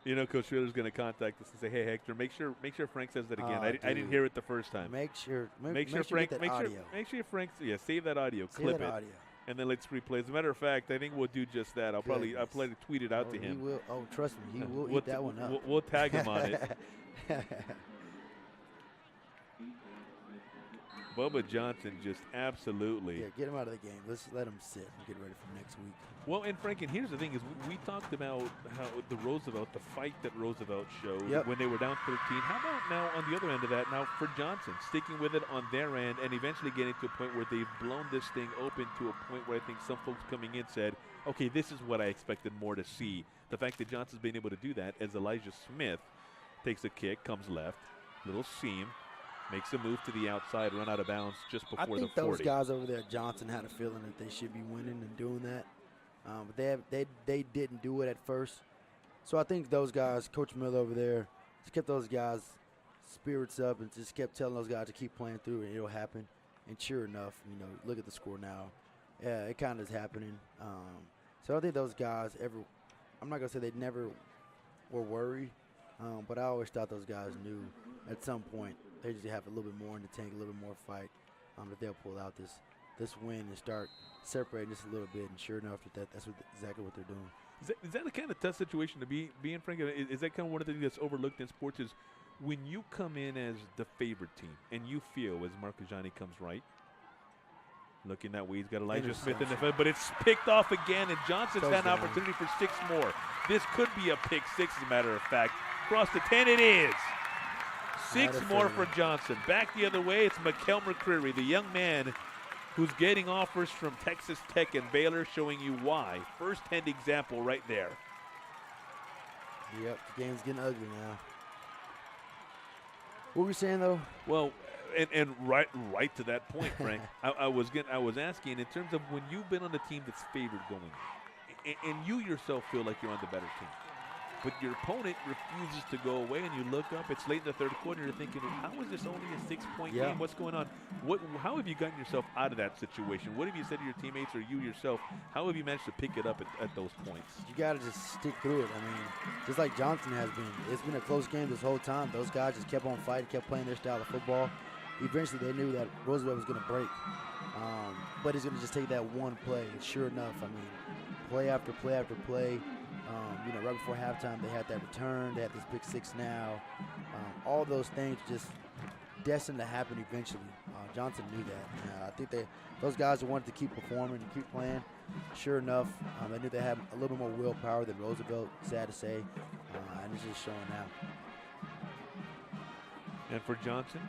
Speaker 3: You know, Coach Schiller's going to contact us and say, "Hey, Hector, make sure Frank says that again. I didn't hear it the first time.
Speaker 4: Make sure
Speaker 3: Frank, save that audio, clip it,
Speaker 4: audio.
Speaker 3: And then let's replay. As a matter of fact, I think we'll do just that. I'll probably tweet it out to him.
Speaker 4: He will. Oh, trust me, he will eat that one up.
Speaker 3: We'll tag him on it. Bubba Johnson just absolutely.
Speaker 4: Yeah, get him out of the game. Let's let him sit and get ready for next week.
Speaker 3: Well, and Frank, and here's the thing is we talked about how the fight that Roosevelt showed when they were down 13. How about now on the other end of that, now for Johnson, sticking with it on their end and eventually getting to a point where they've blown this thing open to a point where I think some folks coming in said, okay, this is what I expected more to see. The fact that Johnson's been able to do that as Elijah Smith takes a kick, comes left, little seam, makes a move to the outside, run out of bounds just before the 40.
Speaker 4: I think those guys over there, Johnson, had a feeling that they should be winning and doing that. But they didn't do it at first. So I think those guys, Coach Miller over there, just kept those guys' spirits up and just kept telling those guys to keep playing through and it'll happen. And sure enough, look at the score now. Yeah, it kind of is happening. So I think those guys I'm not going to say they never were worried, but I always thought those guys knew at some point they just have a little bit more in the tank, a little bit more fight, that they'll pull out this win and start separating just a little bit. And sure enough, that's exactly what they're doing.
Speaker 3: Is that a kind of tough situation to be in, Frank? Is that kind of one of the things that's overlooked in sports is when you come in as the favorite team and you feel, as Marcajani comes right, looking that way, he's got Elijah Smith in the field, but it's picked off again, and Johnson's had an opportunity for 6 more. This could be a pick 6, as a matter of fact. Across the 10, it is. 6 more for Johnson. Back the other way, it's Mikael McCreary, the young man who's getting offers from Texas Tech and Baylor, showing you why. First-hand example right there.
Speaker 4: Yep, the game's getting ugly now. What were we saying, though?
Speaker 3: Well, and right to that point, Frank, I was asking in terms of when you've been on a team that's favored going, and you yourself feel like you're on the better team, but your opponent refuses to go away, and you look up, it's late in the third quarter, you're thinking, how is this only a 6-point game? What's going on? How have you gotten yourself out of that situation? What have you said to your teammates or you yourself? How have you managed to pick it up at those points?
Speaker 4: You got to just stick through it. I mean, just like Johnson has been. It's been a close game this whole time. Those guys just kept on fighting, kept playing their style of football. Eventually, they knew that Roosevelt was going to break. But he's going to just take that one play. And sure enough, I mean, play after play after play. Right before halftime, they had that return. They had this pick 6 now. All those things just destined to happen eventually. Johnson knew that. I think those guys wanted to keep performing and keep playing. Sure enough, they knew they had a little bit more willpower than Roosevelt, sad to say, and it's just showing now.
Speaker 3: And for Johnson,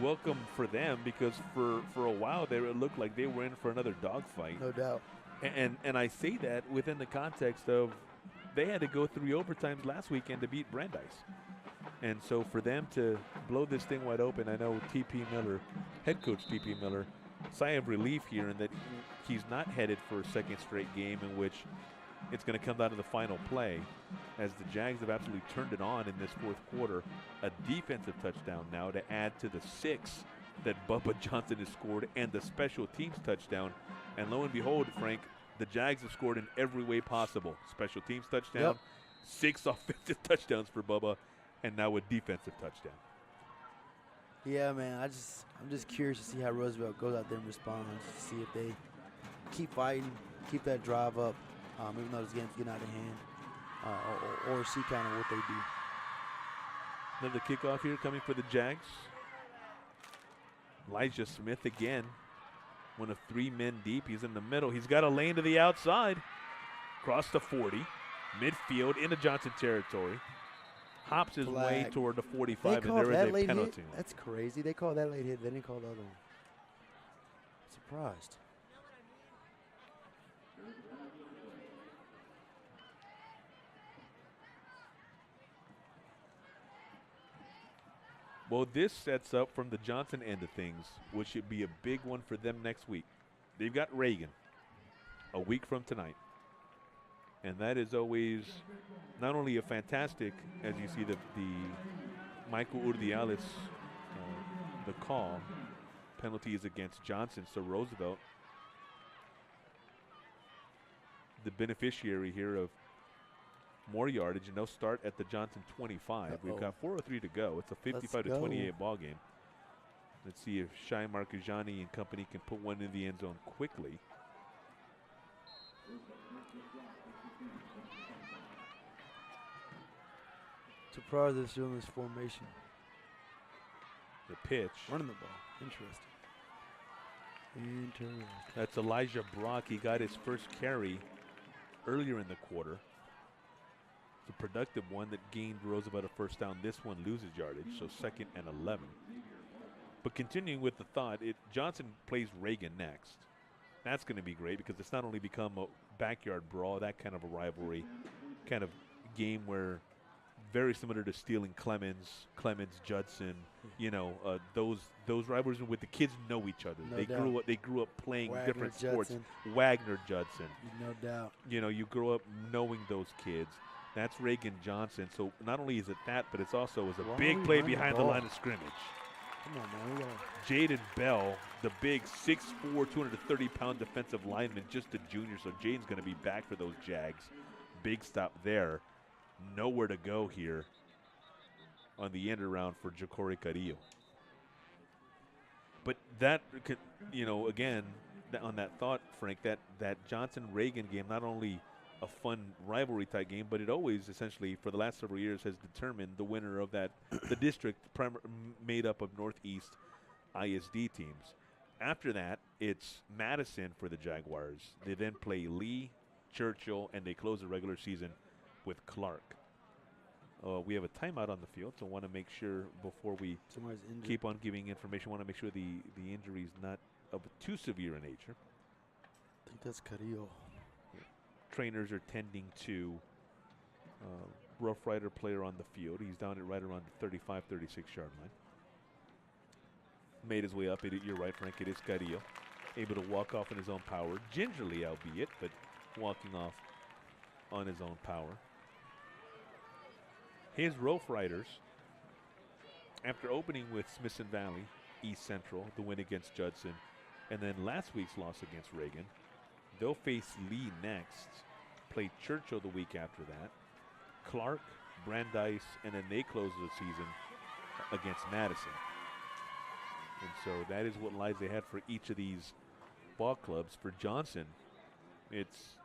Speaker 3: welcome for them, because for a while there it looked like they were in for another dogfight.
Speaker 4: No doubt.
Speaker 3: And I say that within the context of they had to go 3 overtimes last weekend to beat Brandeis. And so for them to blow this thing wide open, I know T.P. Miller, head coach T.P. Miller, sigh of relief here in that he's not headed for a second straight game in which it's going to come down to the final play, as the Jags have absolutely turned it on in this fourth quarter. A defensive touchdown now to add to the 6 that Bubba Johnson has scored, and the special teams touchdown. And lo and behold, Frank, the Jags have scored in every way possible. Special teams touchdown, 6 offensive touchdowns for Bubba, and now a defensive touchdown.
Speaker 4: Yeah, man, I'm just curious to see how Roosevelt goes out there and responds, to see if they keep fighting, keep that drive up, even though this game's getting out of hand, or see kind of what they do.
Speaker 3: Another kickoff here coming for the Jags. Elijah Smith again, one of 3 men deep. He's in the middle. He's got a lane to the outside. Across the 40, midfield into Johnson territory. Hops his way toward the 45, and there is a penalty.
Speaker 4: Hit. That's crazy. They call that late hit. They didn't call the other one. Surprised.
Speaker 3: Well, this sets up from the Johnson end of things, which should be a big one for them next week. They've got Reagan a week from tonight. And that is always not only a fantastic, as you see the Michael Urdiales, the call, penalty is against Johnson. So Roosevelt, the beneficiary here of more yardage, and they'll start at the Johnson 25. We've got 4:03 to go. It's a 55-28 ball game. Let's see if Shai Marcajani and company can put one in the end zone quickly.
Speaker 4: Surprised they're still in this formation.
Speaker 3: The pitch.
Speaker 4: Running the ball. Interesting.
Speaker 3: That's Elijah Brock. He got his first carry earlier in the quarter. It's a productive one that gained Roosevelt a first down. This one loses yardage, so 2nd and 11. But continuing with the thought, Johnson plays Reagan next. That's going to be great because it's not only become a backyard brawl, that kind of a rivalry, kind of game where very similar to Steele and Clemens, Judson, those rivalries with the kids know each other. They grew up playing
Speaker 4: Wagner,
Speaker 3: different
Speaker 4: Judson.
Speaker 3: sports. Wagner, Judson.
Speaker 4: No doubt.
Speaker 3: You grow up knowing those kids. That's Reagan Johnson. So not only is it that, but it's also a big play behind the line of scrimmage.
Speaker 4: Come on, man.
Speaker 3: Jaden Bell, the big 6'4", 230-pound defensive lineman, just a junior. So Jaden's going to be back for those Jags. Big stop there. Nowhere to go here on the end around for Ja'Cory Carrillo. But that could, again, on that thought, Frank, that Johnson-Reagan game, not only a fun rivalry type game, but it always essentially for the last several years has determined the winner of that, the district made up of Northeast ISD teams. After that, it's Madison for the Jaguars. They then play Lee, Churchill, and they close the regular season with Clark. We have a timeout on the field, so want to make sure before we keep on giving information, want to make sure the injury is not of too severe in nature.
Speaker 4: I think that's Carrillo.
Speaker 3: Trainers are tending to Rough Rider player on the field. He's down at right around the 35, 36-yard line. Made his way up. You're right, Frank. It is Carrillo. Able to walk off in his own power. Gingerly, albeit, but walking off on his own power. His Rough Riders, after opening with Smithson Valley, East Central, the win against Judson, and then last week's loss against Reagan, they'll face Lee next, play Churchill the week after that, Clark, Brandeis, and then they close the season against Madison. And so that is what lies ahead for each of these ball clubs. For Johnson, it's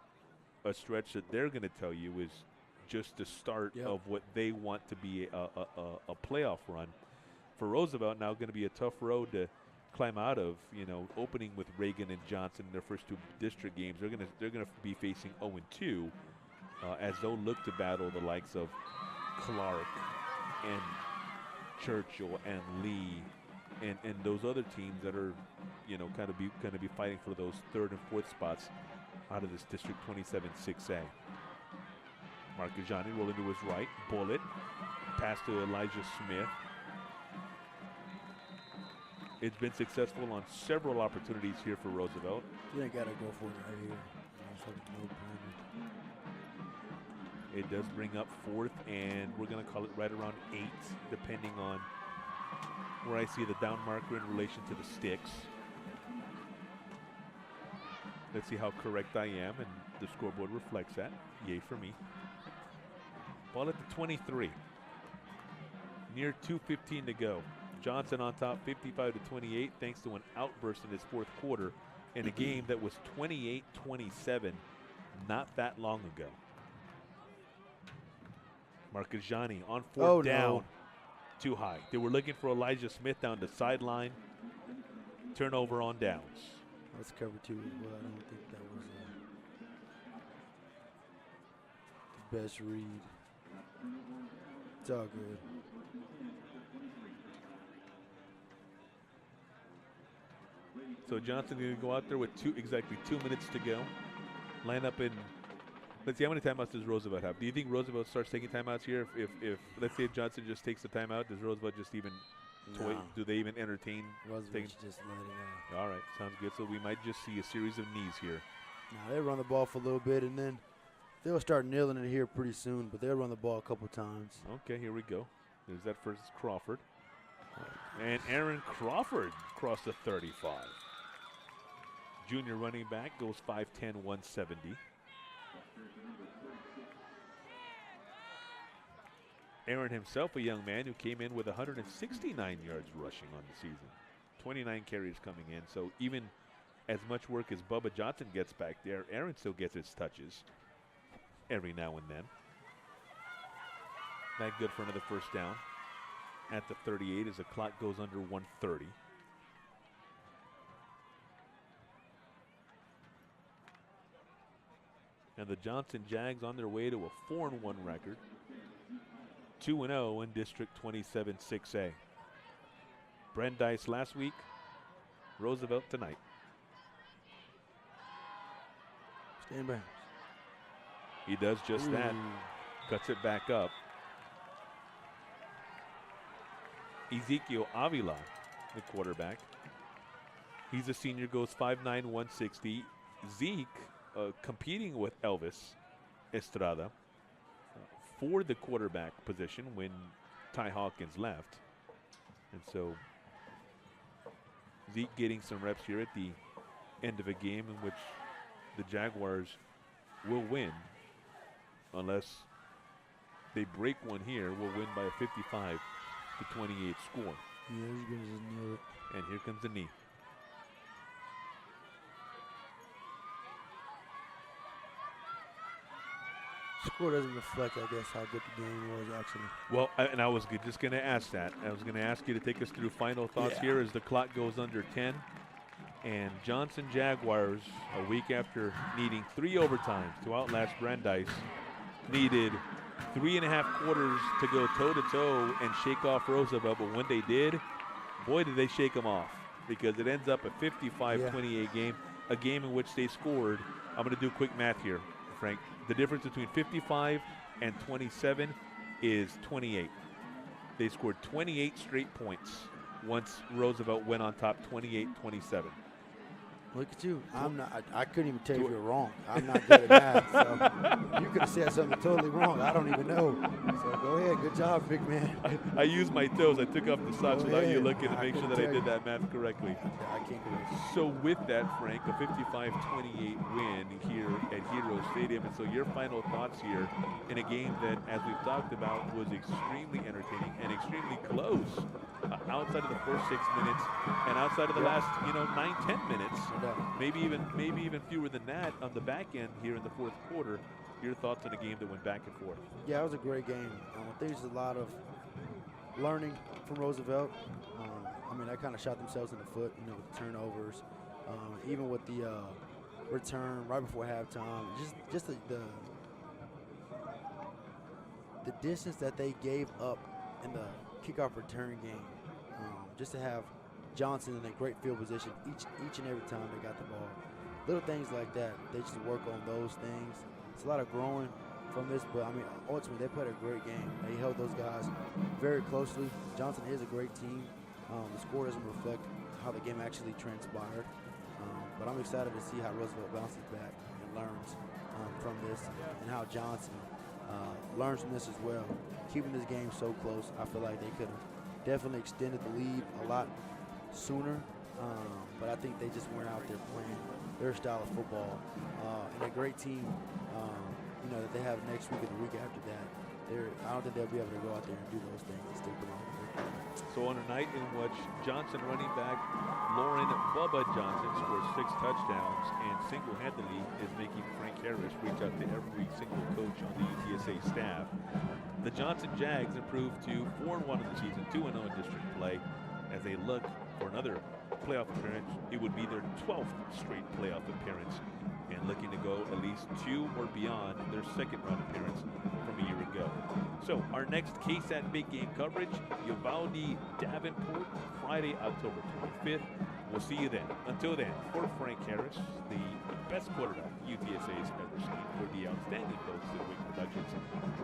Speaker 3: a stretch that they're going to tell you is just the start of what they want to be a playoff run. For Roosevelt, now going to be a tough road to climb out of. Opening with Reagan and Johnson in their first two district games, they're going to be facing 0-2 as they'll look to battle the likes of Clark and Churchill and Lee and those other teams that are kind of going to be fighting for those third and fourth spots out of this District 27 6A. Marcajani rolling to his right. Bullet. Pass to Elijah Smith. It's been successful on several opportunities here for Roosevelt.
Speaker 4: You ain't got to go for it right here.
Speaker 3: It does bring up fourth, and we're going to call it right around 8, depending on where I see the down marker in relation to the sticks. Let's see how correct I am, and the scoreboard reflects that. Yay for me. Ball at the 23. Near 2:15 to go. Johnson on top, 55-28, thanks to an outburst in his fourth quarter in a game that was 28-27 not that long ago. Marcajani on fourth down.
Speaker 4: No.
Speaker 3: Too high. They were looking for Elijah Smith down the sideline. Turnover on downs.
Speaker 4: That's cover 2 as well. I don't think that was the best read. It's all good.
Speaker 3: So Johnson going to go out there with exactly 2 minutes to go. Line up in. Let's see, how many timeouts does Roosevelt have? Do you think Roosevelt starts taking timeouts here? If let's say if Johnson just takes the timeout, does Roosevelt just even toy? Do they even entertain?
Speaker 4: Roosevelt just let it
Speaker 3: All right, sounds good. So we might just see a series of knees here.
Speaker 4: No, they run the ball for a little bit, and then they'll start nailing it here pretty soon, but they'll run the ball a couple times.
Speaker 3: Okay, here we go. There's that first Crawford. And Aaron Crawford crossed the 35. Junior running back goes 5'10", 170. Aaron himself, a young man who came in with 169 yards rushing on the season. 29 carries coming in. So even as much work as Bubba Johnson gets back there, Aaron still gets his touches every now and then. Not good for another first down at the 38 as the clock goes under 1:30. And the Johnson Jags on their way to a 4-1 record. 2-0 in District 27 6A. Brandeis last week, Roosevelt tonight.
Speaker 4: Stand back.
Speaker 3: He does just that. Cuts it back up. Ezekiel Avila, the quarterback. He's a senior, goes 5'9", 160. Zeke competing with Elvis Estrada for the quarterback position when Ty Hawkins left. And so Zeke getting some reps here at the end of a game in which the Jaguars will win unless they break one here. Will win by a 55-28 score.
Speaker 4: Yeah, he's going to just kneel it.
Speaker 3: And here comes the knee.
Speaker 4: Score doesn't reflect, I guess, how good the game was, actually.
Speaker 3: Well, and I was just going to ask that. I was going to ask you to take us through final thoughts here as the clock goes under 10. And Johnson Jaguars, a week after needing 3 overtimes to outlast Brandeis, needed 3.5 quarters to go toe-to-toe and shake off Roosevelt. But when they did, boy, did they shake them off, because it ends up a 55-28 game, a game in which they scored. I'm going to do quick math here, Frank. The difference between 55 and 27 is 28. They scored 28 straight points once Roosevelt went on top 28-27.
Speaker 4: Look at you. I couldn't even tell you you're wrong. I'm not good at math, so you could have said something totally wrong. I don't even know. So go ahead. Good job, big man.
Speaker 3: I used my toes. I took off the socks without you looking to make sure that I did that math correctly.
Speaker 4: I can't do it.
Speaker 3: So with that, Frank, a 55-28 win here at Hero Stadium. And so your final thoughts here in a game that, as we've talked about, was extremely entertaining and extremely close outside of the first 6 minutes and outside of the last, 9-10 minutes. Maybe even fewer than that on the back end here in the fourth quarter. Your thoughts on a game that went back and forth?
Speaker 4: Yeah, it was a great game. I think there's a lot of learning from Roosevelt. They kind of shot themselves in the foot, with the turnovers. Even with the return right before halftime, just the distance that they gave up in the kickoff return game, just to have Johnson in a great field position each and every time they got the ball. Little things like that, they just work on those things. It's a lot of growing from this, but ultimately they played a great game. They held those guys very closely. Johnson is a great team. The score doesn't reflect how the game actually transpired, but I'm excited to see how Roosevelt bounces back and learns from this, and how Johnson learns from this as well. Keeping this game so close, I feel like they could have definitely extended the lead a lot sooner, but I think they just weren't out there playing their style of football. And a great team, that they have next week and the week after that. I don't think they'll be able to go out there and do those things and still put on.
Speaker 3: So on a night in which Johnson running back Lauren Bubba Johnson scores 6 touchdowns and single-handedly is making Frank Harris reach out to every single coach on the UTSA staff, the Johnson Jags improved to 4-1 in the season, 2-0 in district play, as they look for another playoff appearance. It would be their 12th straight playoff appearance, and looking to go at least 2 or beyond their second round appearance from a year ago. So our next KSAT big game coverage, Uvalde Davenport, Friday, October 25th. We'll see you then. Until then, for Frank Harris, the best quarterback UTSA has ever seen, for the outstanding folks at Wake Productions,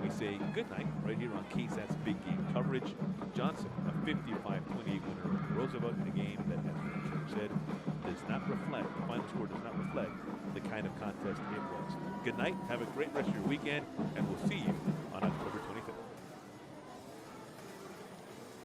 Speaker 3: we say good night right here on KSAT's big game coverage. Johnson, a 55-28 winner over Roosevelt in a game that, as Frank Harris said, does not reflect, the final score does not reflect the kind of contest it was. Good night, have a great rest of your weekend, and we'll see you on October 25th.